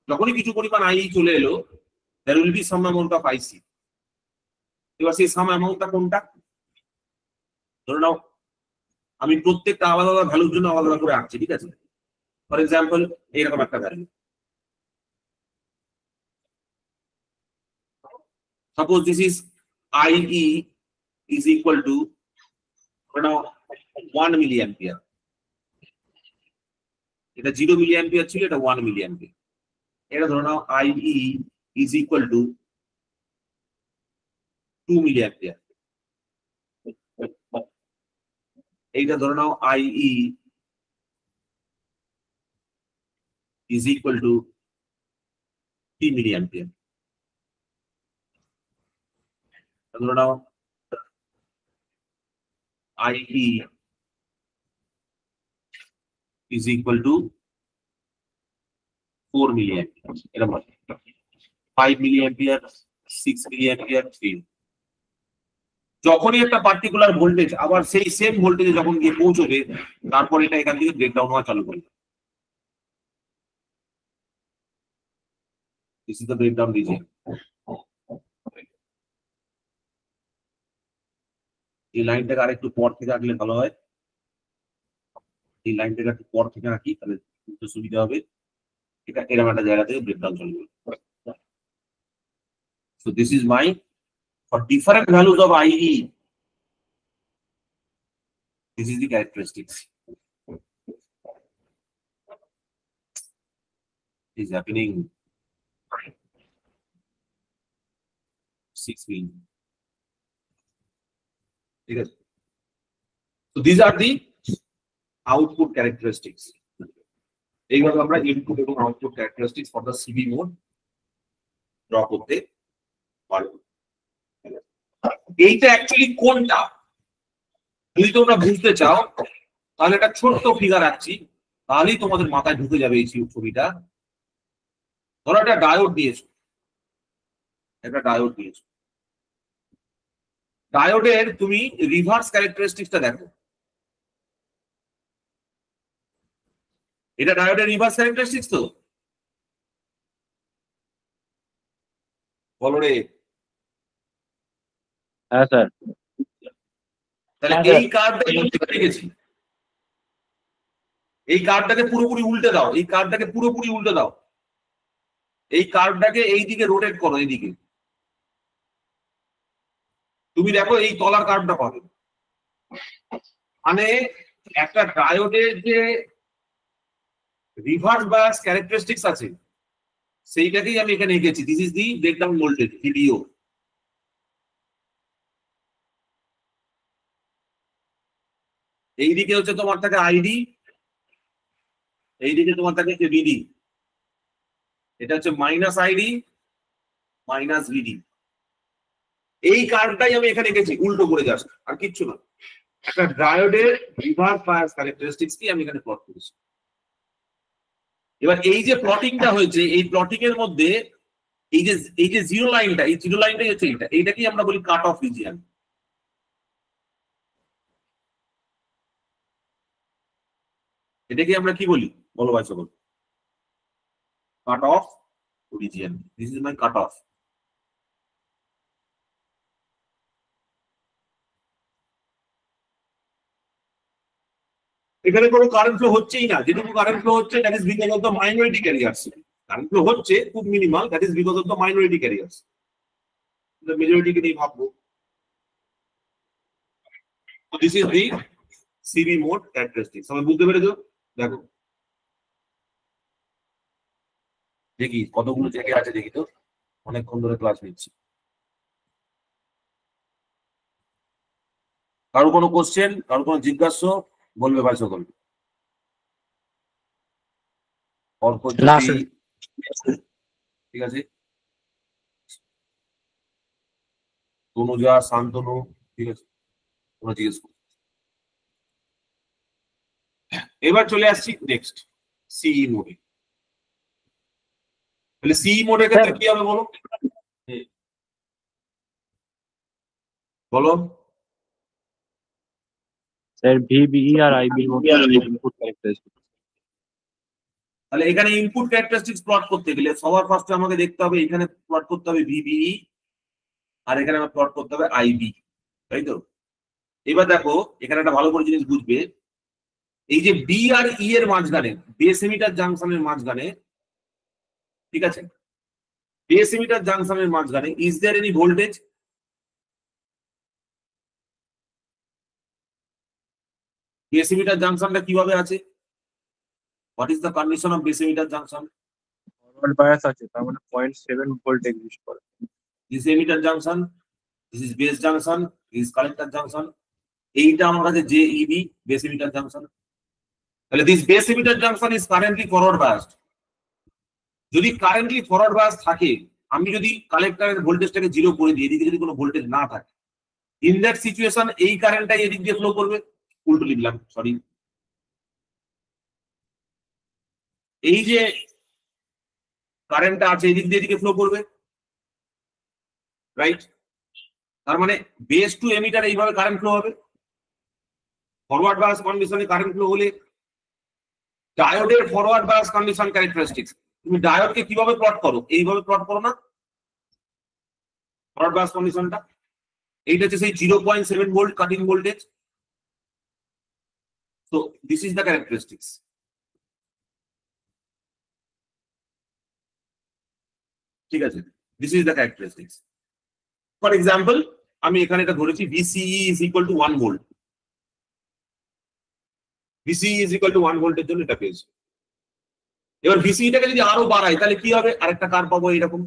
যখনই কিছু পরিমাণ IE চলে এলো, there will be some amount of IC। এবার সেই সাম অ্যামাউন্টটা কোনটা? ধরে নাও আমি প্রত্যেকটা আলাদা আলাদা ভ্যালুর জন্য আলাদা আলাদা করে আঁকছি, ঠিক আছে? ফর এক্সাম্পল এইরকম একটা value, suppose this is IE is equal to, ধরে নাও 1 মিলি অ্যাম্পিয়ার। এটা 0 মিলি অ্যাম্পিয়ার ছিল, এটা 1 মিলি অ্যাম্পিয়ার। এটা ধরে নাও IE is equal to 2 milli ampere. এইটা ধরে নাও IE is equal to 3 milli ampere. ধরে নাও IE is equal to 4 milli ampere. এরকম 5 মিলি অ্যাম্পিয়ার, 6 মিলি অ্যাম্পিয়ার, 3। যখনই একটা পার্টিকুলার ভোল্টেজ আবার সেই সেম ভোল্টেজে যখন গিয়ে পৌঁছবে, তারপর এটা এখান থেকে ব্রেকডাউন হওয়া চালু করবে। This is the breakdown region. এই লাইনটাকে আরেকটু পর থেকে আঁকলে ভালো হয়। এই লাইনটাকে একটু পর থেকে আঁকি তাহলে বুঝতে সুবিধা হবে। এটা এরকম একটা জায়গা থেকে ব্রেকডাউন চলে যাবে। So this is my for different values of IE. This is the characteristics. Is happening 6 million. Okay. So these are the output characteristics. এইভাবে আমরা ইনপুট এবং output characteristics for the CB mode draw করতে পারবো। এইটা অ্যাকচুয়ালি কোনটা যদি তোমরা বুঝতে চাও তাহলে একটা ছোট্ট ফিগার আঁকছি, তাহলেই তোমাদের মাথায় ঢুকে যাবে এই ছবিটা। ধরো একটা ডায়োড দিয়েছো, ডায়োডের তুমি রিভার্স ক্যারেক্টারিস্টিক্সটা দেখো। এটা ডায়োডের রিভার্স ক্যারেক্টারিস্টিক্স তো বলো রে। হ্যাঁ স্যার। তাহলে এই কার্ডটাকে লিখেছি, এই কার্ডটাকে পুরোপুরি উল্টে দাও, এই কার্ডটাকে পুরোপুরি উল্টে দাও, এই কার্ডটাকে এই দিকে রোটেট করো, এইদিকে তুমি দেখো এই তলার কার্ডটা পাবে। মানে একটা ডায়োডের যে রিভার্স বায়াস ক্যারেক্টারিস্টিক্স আছে সেইটাকেই আমি এখানে এঁকেছি। This is the breakdown voltage video. এইদিকে হচ্ছে তোমার থাকে আইডি, এইদিকে তোমার থাকে ভিডি। এটা হচ্ছে মাইনাস আইডি মাইনাস ভিডি। এই কার্ডটাই আমি এখানে এঁকেছি উল্টো করে যাস, আর কিচ্ছু না। একটা ডায়োডের রিভার্স বায়াস ক্যারেক্টারিস্টিক্স কি আমি এখানে প্লট করেছি। এবার এই যে প্লটিংটা হয়েছে, এই প্লটিং এর মধ্যে এই যে জিরো লাইনটা, এই জিরো লাইনটাই হচ্ছে এইটাকেই আমরা বলি কাট অফ রিজিয়ন। এটাকে আমরা কি বলি বলো ভাই সকল? Cut off region. This is my cut off. এখানে কোনো কারেন্ট ফ্লো হচ্ছেই না। যেটুকু কারেন্ট ফ্লো হচ্ছে that is because of the minority carriers. Current flow হচ্ছে খুব minimal, that is because of the minority carriers. The মেজরিটিকে নিয়ে ভাববো। So this is the CV mode characteristics. সবাই বুঝতে পেরেছো? দেখো দেখি কতগুলো জায়গায় আছে দেখি তো, অনেকক্ষণ ধরে ক্লাস নিচ্ছি। কারো কোনো কোশ্চেন, কারো কোনো জিজ্ঞাসা বলবে ভাই সকল? ঠিক আছে, তনুজা, শান্তনু, ঠিক আছে, তোমরা জিজ্ঞেস করো। এবার চলে আসছি নেক্সট সিই মোডে। তাহলে সিই মোডের ক্ষেত্রে কি হবে বলো? বলো স্যার ভিবিই আর আইবির মধ্যে ইনপুট ক্যারেক্টারিস্টিক্স। তাহলে এখানে ইনপুট ক্যারেক্টারিস্টিক্স প্লট করতে গেলে সবার ফার্স্টে আমাকে দেখতে হবে এখানে প্লট করতে হবে ভিবিই, আর এখানে আমার প্লট করতে হবে আইবি, তাই তো? এবার দেখো এখানে একটা ভালো করে জিনিস বুঝবে, এই যে বি আর ই এর মাঝখানে, বেস এমিটার জাংশনের মাঝখানে, ঠিক আছে, বেস এমিটার জাংশনের মাঝখানে is there any voltage? Base emitter জাংশনটা কিভাবে আছে? What is the condition of base emitter junction? Forward bias আছে, তার মানে 0.7 ভোল্ট এক্সিস্ট করে। This emitter junction, this is base junction, this collector junction. এইটা আমার কাছে জেইবি, বেস এমিটার জাংশন। তাহলে this base emitter junction is currently forward biased. যদি কারেন্টলি ফরওয়ার্ড বায়াস থাকে, আমি যদি কালেক্টরের ভোল্টেজটাকে 0 করে দিই, এদিকে যদি কোনো ভোল্টেজ না থাকে, ইন দ্যাট সিচুয়েশন এই কারেন্টটা এদিক দিয়ে ফ্লো করবে। উল্টো লিখলাম, সরি। এই যে কারেন্টটা আছে এদিক দিয়ে এদিকে ফ্লো করবে, রাইট? তার মানে বেস টু এমিটার এইভাবে কারেন্ট ফ্লো হবে। ফরওয়ার্ড বায়াস কন্ডিশনে কারেন্ট ফ্লো হলে ডায়োডের ফরওয়ার্ড বায়াস কন্ডিশন ক্যারেক্টারিস্টিক্স, তুমি ডায়োডকে কিভাবে প্লট করো, এইভাবে প্লট করো না ফরওয়ার্ড বায়াস কন্ডিশনটা। এইটা হচ্ছে সেই 0.7 ভোল্ট কাটিং ভোল্টেজ। তো দিস ইজ দ্য ক্যারেক্টারিস্টিক্স। ঠিক আছে, this is the characteristics. For example আমি এখানে এটা ধরেছি VCE is equal two 1 volt. VCE is equal two 1 ভোল্টের জন্য এটা পেয়েছি। এবার VCE-টাকে যদি আরো বাড়াই তাহলে কি হবে, আরেকটা কার্ভ পাবো এরকম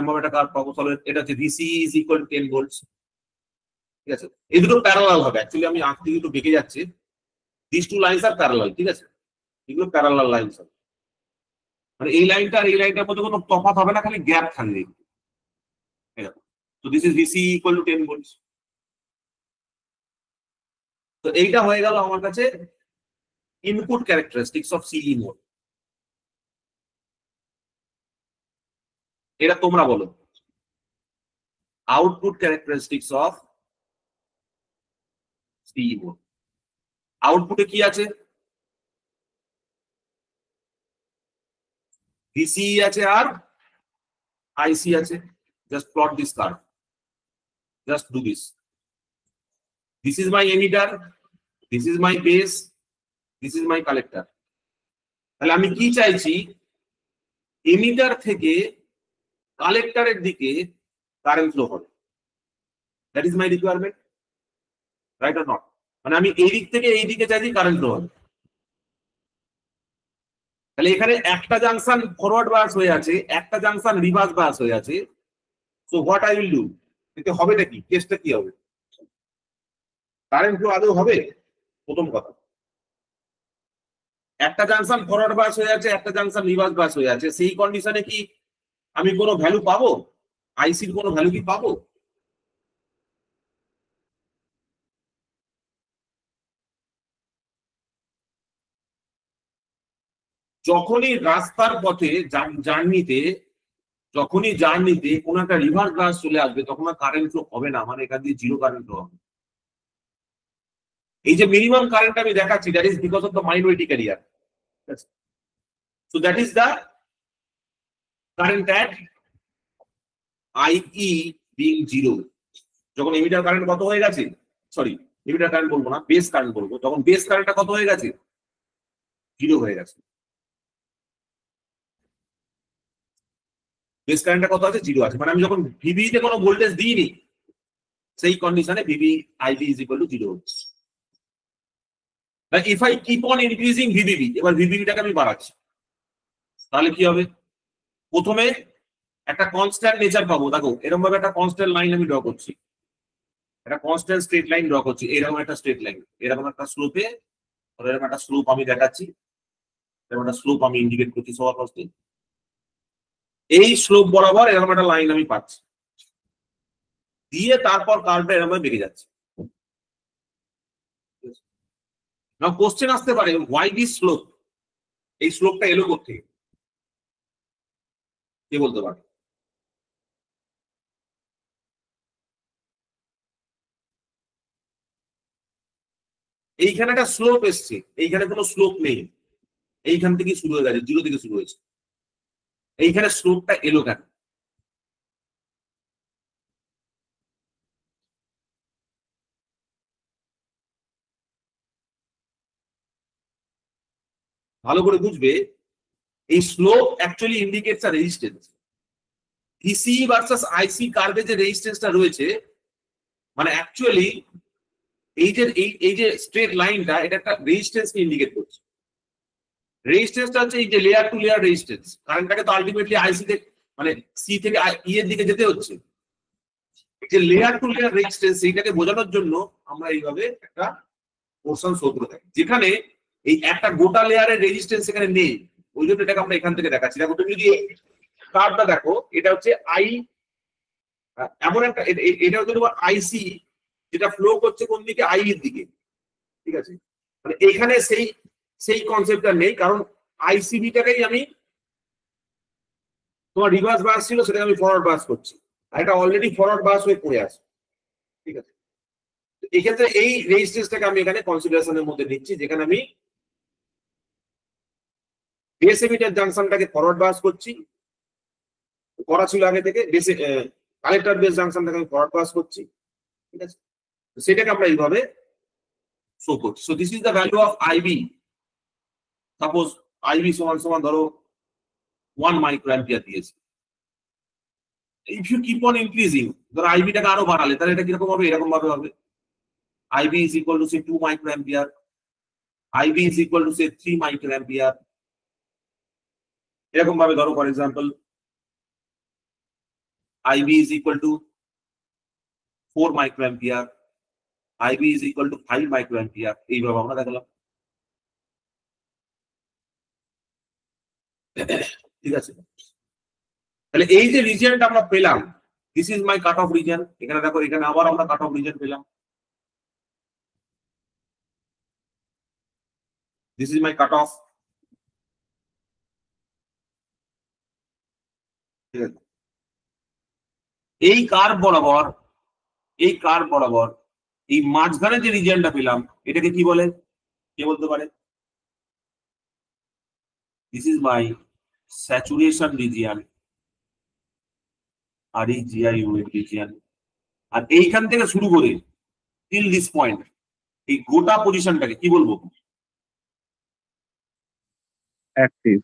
ভাবে একটা কার্ভ পাবো। তাহলে এটা হচ্ছে VCE is equal two 10 volts. ঠিক আছে, এই দুটো প্যারালাল হবে। অ্যাকচুয়ালি আমি আঁকতে একটু বেঁকে যাচ্ছি। This two lines are parallel. ঠিক আছে, এগুলো প্যারালাল লাইনস হবে, মানে এই লাইনটা আর এই লাইনটার মধ্যে কোনো তফাৎ হবে না, খালি গ্যাপ থাকবে। তো this is VCE equal to 10 volts. তো এইটা হয়ে গেল আমার কাছে ইনপুট ক্যারেক্টারিস্টিক্স অফ সিই মোড। এটা তোমরা বলো আউটপুট ক্যারেক্টারিস্টিক্স অফ সিই মোড। আউটপুটে কি আছে, VCE আছে আর IC আছে। Just plot this curve, just do this. This is my emitter, this is my base, this is my collector. তাহলে আমি কি চাইছি, এমিটার থেকে কালেক্টরের দিকে কারেন্ট ফ্লো হবে। That is my requirement, right or not? মানে আমি এই দিক থেকে এই দিকে চাইছি কারেন্ট ফ্লো হবে। তাহলে এখানে একটা জাংশন ফরওয়ার্ড বায়াস হয়ে আছে, একটা জাংশন রিভার্স বায়াস হয়ে আছে। So what I will do, এতে হবেটা কি, কেসটা কি হবে, কারেন্ট ফ্লো আদৌ হবে? প্রথম কথা, একটা জাংশন ফরওয়ার্ড বায়াস হয়ে আছে, একটা জাংশন রিভার্স বায়াস হয়ে আছে। সেই কন্ডিশনে কি আমি কোনো ভ্যালু পাবো, আইসির কোনো ভ্যালু কি পাবো? যখনই রাস্তার পথে জার্নিতে কোন একটা রিভার্স বায়াস চলে আসবে, তখন আর কারেন্ট ফ্লো হবে না, মানে এখান দিয়ে জিরো কারেন্ট ফ্লো হবে। এই যে মিনিমাম কারেন্ট আমি দেখাচ্ছি, that is because of the minority career. So that is the current at IE being zero. যখন এমিটার কারেন্ট কত হয়ে গেছে, সরি এমিটার কারেন্ট বলবো না, বেস কারেন্ট বলবো, তখন বেস কারেন্টটা কত হয়ে গেছে, জিরো হয়ে গেছে। বেস কারেন্টটা কত আছে, জিরো আছে। মানে আমি যখন VB তে কোনো ভোল্টেজ দিইনি, সেই কন্ডিশনে IB is equal to zero হচ্ছে। If I keep on increasing VBB, এবার VBB-টাকে আমি বাড়াচ্ছি, তাহলে কি হবে, প্রথমে একটা কনস্ট্যান্ট নেচার পাবো। দেখো এরকম ভাবে একটা কনস্ট্যান্ট লাইন আমি ড্র করছি, একটা কনস্ট্যান্ট স্ট্রেট লাইন ড্র করছি, এরকম একটা স্ট্রেট লাইন, এরকম একটা স্লোপে, এরকম একটা স্লোপ আমি দেখাচ্ছি, এরকম একটা স্লোপ আমি ইন্ডিকেট করছি সবার ফার্স্টে। এই স্লোপ বরাবর এরকম একটা লাইন আমি পাচ্ছি, দিয়ে তারপর কার্ভটা এরকম ভাবে বেরিয়ে যাচ্ছে। নাও কোশ্চেন আসতে পারে, হোয়াই দিস স্লোপ, এই স্লোপটা এলো কোথেকে, কে বলতে পারে? এইখানে একটা স্লোপ এসছে, এইখানে কোনো স্লোপ নেই, এইখান থেকে শুরু হয়ে গেছে, জিরো থেকে শুরু হয়েছে। এইখানে স্লোপটা এলো কেন? ভালো করে বুঝবে, এই স্লোপ অ্যাকচুয়ালি ইন্ডিকেটস আ রেজিস্ট্যান্স। VCE ভার্সাস IC কার্ভে যে রেজিস্ট্যান্সটা রয়েছে, মানে অ্যাকচুয়ালি এই যে স্ট্রেট লাইনটা, এটা একটা রেজিস্ট্যান্সকে ইন্ডিকেট করছে। রেজিস্ট্যান্সটা হচ্ছে এই যে লেয়ার টু লেয়ার রেজিস্ট্যান্স। কারেন্টটাকে তো আলটিমেটলি IC থেকে, মানে C থেকে E এর দিকে যেতে হচ্ছে। যে লেয়ার টু লেয়ার রেজিস্ট্যান্স, এইটাকে বোঝানোর জন্য আমরা এইভাবে একটা পোরশন শো করে থাকি, যেখানে এই একটা গোটা লেয়ারের রেজিস্ট্যান্স এখানে নেই, ওই জন্য এটাকে আমরা এখান থেকে দেখাচ্ছি। দেখো তুমি যদি কার্ভটা দেখো, এটা হচ্ছে এমন একটা, এটা হচ্ছে তোমার IC, যেটা ফ্লো করছে কোন দিকে, I এর দিকে। ঠিক আছে, মানে এখানে সেই কনসেপ্টটা নেই, কারণ ICB-টাকেই আমি, তোমার রিভার্স বায়াস ছিল, সেটাকে আমি ফরওয়ার্ড বায়াস করছি, আর এটা অলরেডি ফরওয়ার্ড বায়াস হয়ে পড়ে আছে। ঠিক আছে, এক্ষেত্রে এই রেজিস্ট্যান্সটাকে আমি এখানে কনসিডারেশনের মধ্যে নিচ্ছি, যেখানে আমি বেস এমিটার জাংশনটাকে ফরওয়ার্ড বায়াস করছি, করা ছিল আগে থেকে। বেস কালেক্টর বেস জাংশনটাকে আমি ফরওয়ার্ড বায়াস করছি, ঠিক আছে। সেটাকে আমরা এইভাবে শো করছি। So this is the value of IB. Suppose IB সমান সমান ধরো 1 মাইক্রো অ্যাম্পিয়ার দিয়েছে। If you keep on increasing, ধরো আইবিটাকে আরো বাড়ালে তাহলে এটা কিরকম হবে? এরকম ভাবে হবে। IB is equal to say 2 micro ampere, IB is equal to say 3 micro ampere, এরকম ভাবে ধরো for example IB is equal to 4 microampere, IB is equal to 5 microampere, এইভাবে আমরা দেখালাম, ঠিক আছে। তাহলে এই যে রিজিয়নটা আমরা পেলাম, this is my cut off region. এখানে দেখো, এখানে আবার আমরা কাট অফ রিজিয়ন পেলাম, this is my cut of, ঠিক আছে। এই কার্ভ বরাবর, এই কার্ভ বরাবর এই মাঝখানে যে রিজিয়নটা পেলাম এটাকে কি বলে? কে বলতে পারে? This is my saturation region, REGION region. আর এইখান থেকে শুরু করে টিল দিস পয়েন্ট, এই গোটা পজিশনটাকে কি বলবো? Active.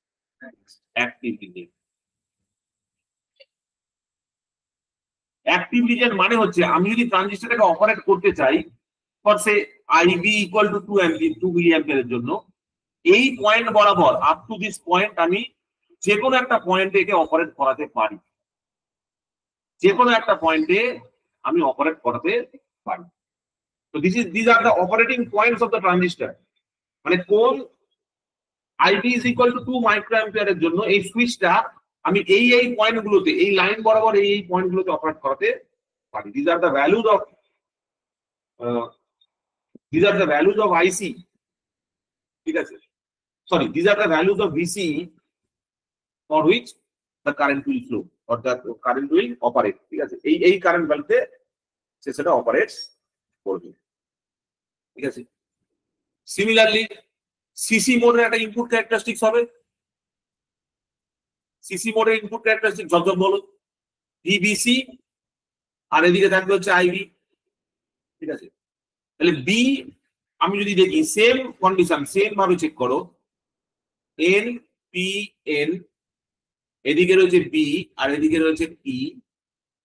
Active region. Active region মানে হচ্ছে আমি যদি ট্রানজিস্টরটাকে অপারেট করতে চাই for say IB equal to 2 মিলি অ্যাম্পিয়ারের জন্য, এই পয়েন্ট বরাবর আপ টু দিস পয়েন্ট আমি যে কোনো একটা পয়েন্টে একে অপারেট করাতে পারি, যে কোনো একটা পয়েন্টে আমি অপারেট করাতে পারি। তো this are the operating points of the transistor. মানে কোন IB is equal two 2 micro অ্যাম্পিয়ারের জন্য এই সুইচটা আমি এই পয়েন্টগুলোতে, এই লাইন বরাবর এই পয়েন্টগুলোতে অপারেট করাতে পারি। This are the values of IC, ঠিক আছে। Sorry, this are the values of VCE for which the current will flow or the current will operate, ঠিক আছে। এই কারেন্ট ভ্যালুতে সেটা অপারেটস করবে, ঠিক আছে। সিমিলারলি সিসি মোডের একটা ইনপুট ক্যারেক্টারিস্টিক্স হবে। সিসি মোডের ইনপুট ক্যারেক্টারিস্টিক ঝকঝক বলো, VBC, আর এদিকে থাকবে হচ্ছে IB, ঠিক আছে। তাহলে B আমি যদি দেখি সেম কন্ডিশন, সেম ভাবে চেক করো, NPN, এদিকে রয়েছে B আর এদিকে রয়েছে E।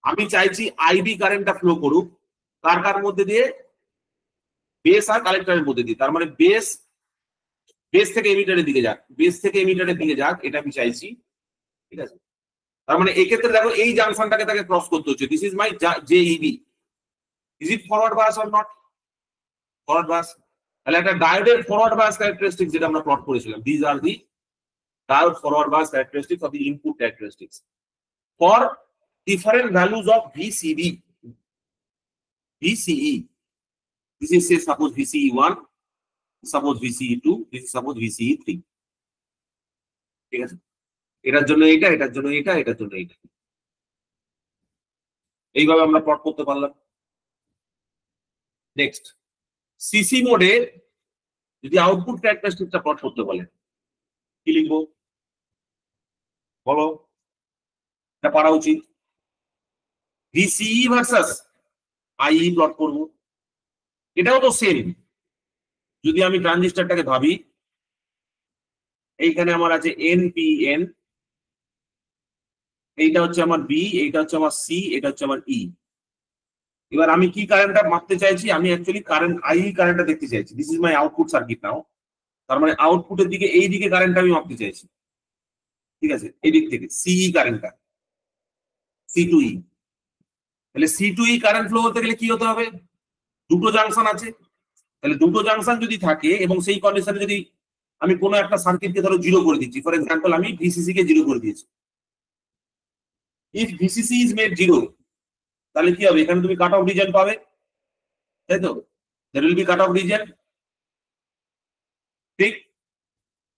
আমি চাইছি IB কারেন্টটা ফ্লো করুক কার মধ্যে দিয়ে? বেস আর কালেক্টরের মধ্যে দিয়ে। তার মানে বেস থেকে এমিটারের দিকে যাক, বেস থেকে এমিটারের দিকে যাক, এটা আমি চাইছি, ঠিক আছে। তার মানে এই ক্ষেত্রে দেখো এই জাংশনটাকে তাকে ক্রস করতে হচ্ছে। This is my JEB। Is it forward bias or not? Forward bias. তাহলে একটা ডায়োডের ফরওয়ার্ড বায়াস ক্যারেক্টারিস্টিক্স যেটা আমরা প্লট করেছিলাম, this are the diode forward bias characteristics of the input characteristics for different values of VCE. This is say suppose VCE1, suppose VCE2, this is suppose VCE3, ঠিক আছে। এটার জন্য এটা, এটার জন্য এটা, এটার জন্য এটা, এইভাবে আমরা প্লট করতে পারলাম। নেক্সট, সিসি মোডে যদি আউটপুট ক্যারেক্টারিস্টিক্সটা প্লট করতে বলে কি লিখবো বলো? এটা পারা উচিত। VCE ভার্সাস IE প্লট করব। এটাও তো সেম। যদি আমি ট্রানজিস্টরটাকে ভাবি, এইখানে আমার আছে NPN, এইটা হচ্ছে আমার B, এইটা হচ্ছে আমার C, এটা হচ্ছে আমার E। এবার আমি কি কারেন্টটা মাপতে চাইছি? আমি অ্যাকচুয়ালি কারেন্ট IE কারেন্টটা দেখতে চাইছি। This is my output circuit now. তার মানে আউটপুটের দিকে এই দিকে কারেন্টটা আমি মাপতে চাইছি, ঠিক আছে। এই দিক থেকে CE কারেন্টটা, C2E। তাহলে C2E কারেন্ট ফ্লো হতে গেলে কি হতে হবে? দুটো জাংশন আছে। তাহলে দুটো জাংশন যদি থাকে এবং সেই কন্ডিশনে যদি আমি কোনো একটা সার্কিটকে ধরো 0 করে দিচ্ছি, ফর এক্সাম্পল আমি VCC কে 0 করে দিয়েছি। ইফ VCC ইজ মেড 0, তাহলে কি হবে? এখানে তুমি কাট অফ রিজিয়ন পাবে, তাই তো? There will be cut off region, ঠিক।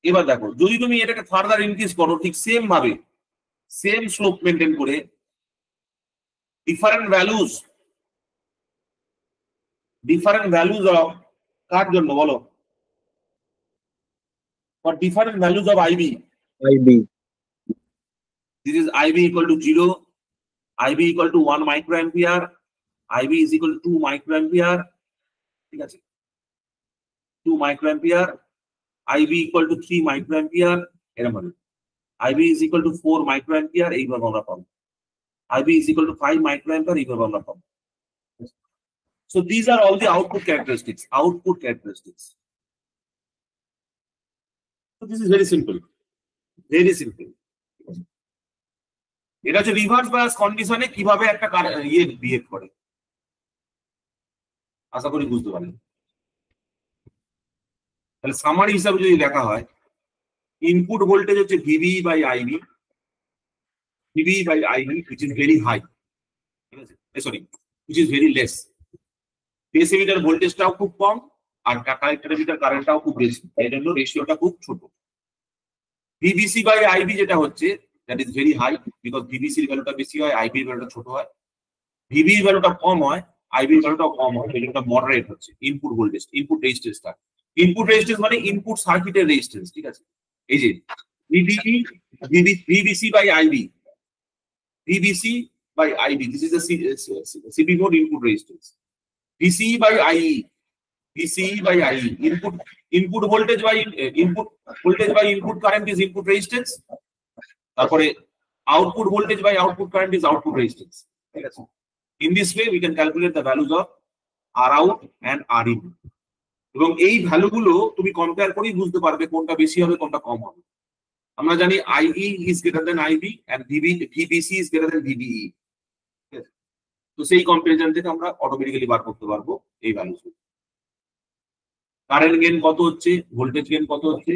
এবার দেখো, যদি তুমি এটাকে ফার্দার ইনক্রিজ করো ঠিক সেম ভাবে, সেম স্লোপ মেনটেন করে, ডিফারেন্ট ভ্যালুজ অফ কার জন্য বলো? For different values of IB, IB. This is IB equal to 0, IB equal to 1 microampere, IB is equal to 2 microampere, ঠিক আছে, 2 microampere, IB equal to 3 microampere, এরকম হবে। IB is equal to 4 microampere, এইভাবে আমরা পাবো। IB is equal to 5 microampere, এইভাবে আমরা পাবো। So these are all the output characteristics. Output characteristics. So this is very simple. Very simple. এটা হচ্ছে রিভার্স বায়াস কন্ডিশনে কিভাবে একটা ইয়ে বিহেভ করে, আশা করি বুঝতে পারলেন। তাহলে সামারি হিসাবে যদি দেখা হয়, ইনপুট ভোল্টেজ হচ্ছে VV by IB, VV by IB which is very high, ঠিক আছে, sorry which is very less। Base emitter ভোল্টেজটাও খুব কম আর কালেক্টর এমিটার কারেন্টটাও খুব বেশি, এই জন্য রেশিওটা খুব ছোট। ভিবিসি বাই আইবি যেটা হচ্ছে that is very high because VBC এর ভ্যালুটা বেশি হয়, IB এর ভ্যালুটা ছোট হয়। VB এর ভ্যালুটা কম হয়, IB এর ভ্যালুটা কম হয়, এটা মডারেট হচ্ছে ইনপুট ভোল্টেজ, ইনপুট রেজিস্ট্যান্সটা। ইনপুট রেজিস্ট্যান্স মানে ইনপুট সার্কিটের রেজিস্ট্যান্স, ঠিক আছে। এই যে VBC by IB, VBC by IB, this is the CB mode input resistance. VCE by IE, VCE by IE, input voltage by input current is input resistance. তারপরে output voltage by output current is output resistance, ঠিক আছে। In this way we can calculate the values of R out and R in, এবং এই ভ্যালুগুলো তুমি কম্পেয়ার করেই বুঝতে পারবে কোনটা বেশি হবে কোনটা কম হবে। আমরা জানি IE is greater than IB and VBC is greater than VBE, ঠিক আছে। তো সেই কম্পারিজন থেকে আমরা অটোমেটিক্যালি বার করতে পারবো এই ভ্যালুগুলো। কারেন্ট গেইন কত হচ্ছে, ভোল্টেজ গেইন কত হচ্ছে,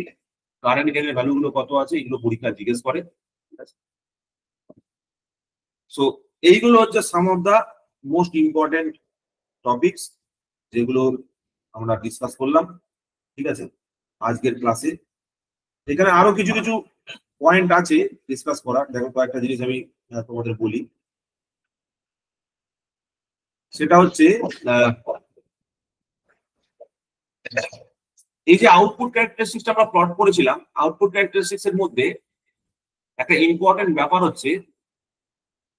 কারেন্ট গেইনের ভ্যালুগুলো কত আছে, এগুলো পরীক্ষা জিজ্ঞেস করে, ঠিক আছে। সো এইগুলো হচ্ছে some of the most important topics যেগুলো আমরা ডিসকাস করলাম, ঠিক আছে, আজকের ক্লাসে। এখানে আরো কিছু কিছু পয়েন্ট আছে ডিসকাস করার। দেখো কয়েকটা জিনিস আমি তোমাদের বলি, সেটা হচ্ছে এই যে আউটপুট ক্যারেক্টারিস্টিক্স আমরা প্লট করেছিলাম, আউটপুট ক্যারেক্টারিস্টিক্স এর মধ্যে একটা ইম্পর্টেন্ট ব্যাপার হচ্ছে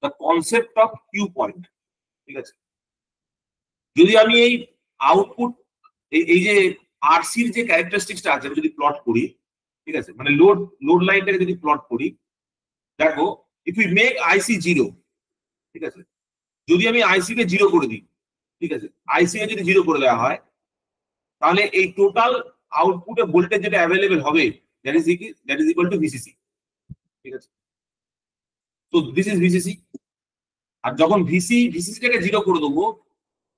the concept of Q point, ঠিক আছে। যদি আমি এই আউটপুট এই যে আরসির যে ক্যারেক্টারিস্টিক্সটা আছে যদি প্লট করি, ঠিক আছে, মানে লোড লাইনটাকে যদি প্লট করি, দেখো ইফ ইউ মেক আইসি 0, ঠিক আছে, যদি আমি আইসি কে 0 করে দিই, ঠিক আছে, আইসি কে যদি 0 করে দেওয়া হয়, তাহলে এই টোটাল আউটপুটে ভোল্টেজ যেটা অ্যাভেলেবেল হবে that is equal two VCC, ঠিক আছে। তো দিস ইজ ভিসিসি। আর যখন ভিসিসিটাকে 0 করে দেবো,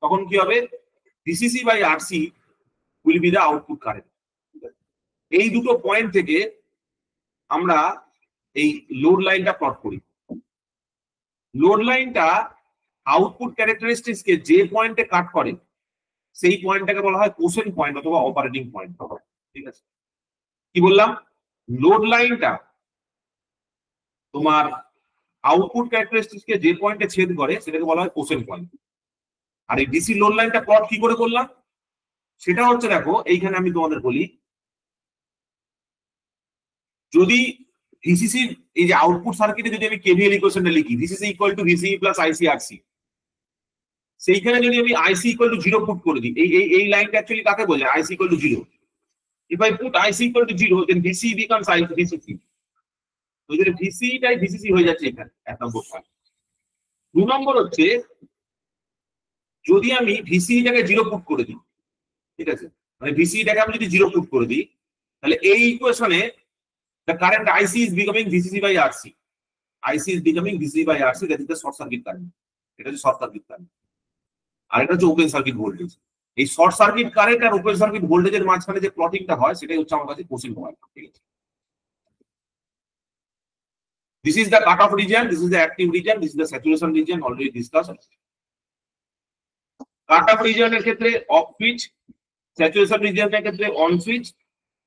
তখন কি হবে, VCC by RC will be the output current. এই দুটো পয়েন্ট থেকে আমরা এই লোড লাইনটা প্লট করি। লোড লাইনটা আউটপুট ক্যারেক্টারিস্টিক্স কে যে পয়েন্টে কাট করে সেই পয়েন্টটাকে বলা হয় কোসেন্ট পয়েন্ট অথবা অপারেটিং পয়েন্ট, ঠিক আছে। কি বললাম, লোড লাইনটা তোমার আউটপুট ক্যারেক্টারিস্টিক্স কে যে পয়েন্টে ছেদ করে সেটাকে বলা হয় কোসেন্ট পয়েন্ট। আর এই ডিসি লোড লাইনটা প্লট কি করে করলাম, সেটা হচ্ছে দেখো এইখানে আমি তোমাদের বলি, যদি ভিসিসি এই যে আউটপুট সার্কিটে যদি আমি কেভিএল ইকুয়েশনটা লিখি, VCC equal to VCE plus IC RC, সেইখানে যদি আমি আইসি ইকুয়াল টু 0 পুট করে দিই, এই লাইনটা অ্যাকচুয়ালি কাকে বলে, IC equal to 0। If I put IC equal to 0 then VC becomes VCC. তো যদি ভিসিটাই ভিসিসি হয়ে যাচ্ছে এখানে, এক নম্বর পয়েন্ট। 2 নম্বর হচ্ছে যদি আমি ভিসিটাকে 0 পুট করে দিই, ঠিক আছে, মানে ভিসিটাকে আমি যদি 0 পুট করে দিই, তাহলে এই ইকুয়েশনে the current IC is becoming VCC by RC. IC is becoming VCC by RC, that is the short circuit current. এটা হচ্ছে শর্ট সার্কিট কারেন্ট, আর এটা হচ্ছে ওপেন সার্কিট ভোল্টেজ। এই শর্ট সার্কিট কারেন্ট আর ওপেন সার্কিট ভোল্টেজের মাঝখানে যে প্লটিংটা হয় সেটাই হচ্ছে আমার কাছে কোসেন্ট পয়েন্ট, ঠিক আছে। This is the cutoff region, this is the active region, this is the saturation region, already discussed. Cutoff region এর ক্ষেত্রে অফ সুইচ, স্যাচুরেশন রিজিয়নের ক্ষেত্রে অন সুইচ,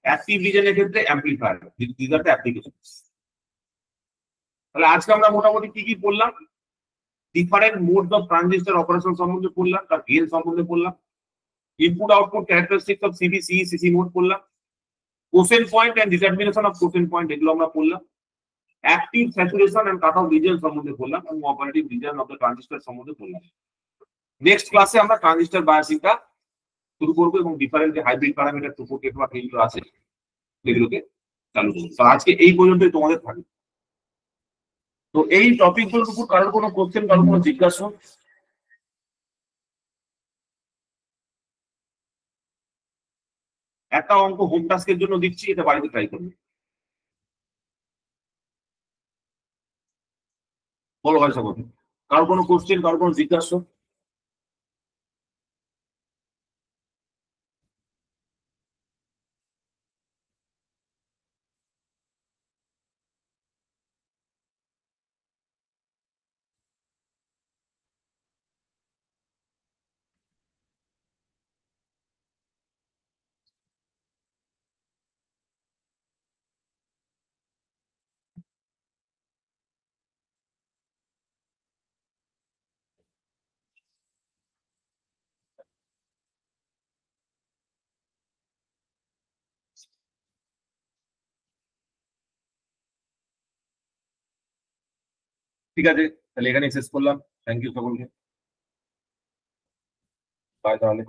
অ্যাক্টিভ রিজনের ক্ষেত্রে amplifier. This are the applications. তাহলে আজকে আমরা মোটামুটি কি কি পড়লাম, different modes of transistor operation সম্বন্ধে পড়লাম, তার গেইন সম্বন্ধে পড়লাম, input output characteristics of CB, CE, CC mode পড়লাম, quiescent point and determination of quiescent point এগুলো আমরা পড়লাম। Active saturation and cut off region সম্বন্ধে বললাম এবং operative region of the transistor সম্বন্ধে বললাম। নেক্সট ক্লাসে আমরা ট্রানজিস্টর বায়াসিংটা শুরু করবো এবং ডিফারেন্ট যে হাইব্রিড প্যারামিটার টুপোট নেটওয়ার্ক এইগুলো আছে এগুলোকে চালু করবো। তো আজকে এই পর্যন্তই তোমাদের থাকবে। তো এই টপিকগুলোর উপর কারোর কোনো কোশ্চেন, কারোর কোনো জিজ্ঞাসা? একটা অঙ্ক হোম টাস্কের জন্য দিচ্ছি, এটা বাড়িতে ট্রাই করবে। বলো ভাই সকল, কারোর কোনো কোশ্চেন, কারোর কোনো জিজ্ঞাসা? ঠিক আছে, তাহলে এখানে শেষ করলাম। থ্যাংক ইউ সকলকে, বাই তাহলে।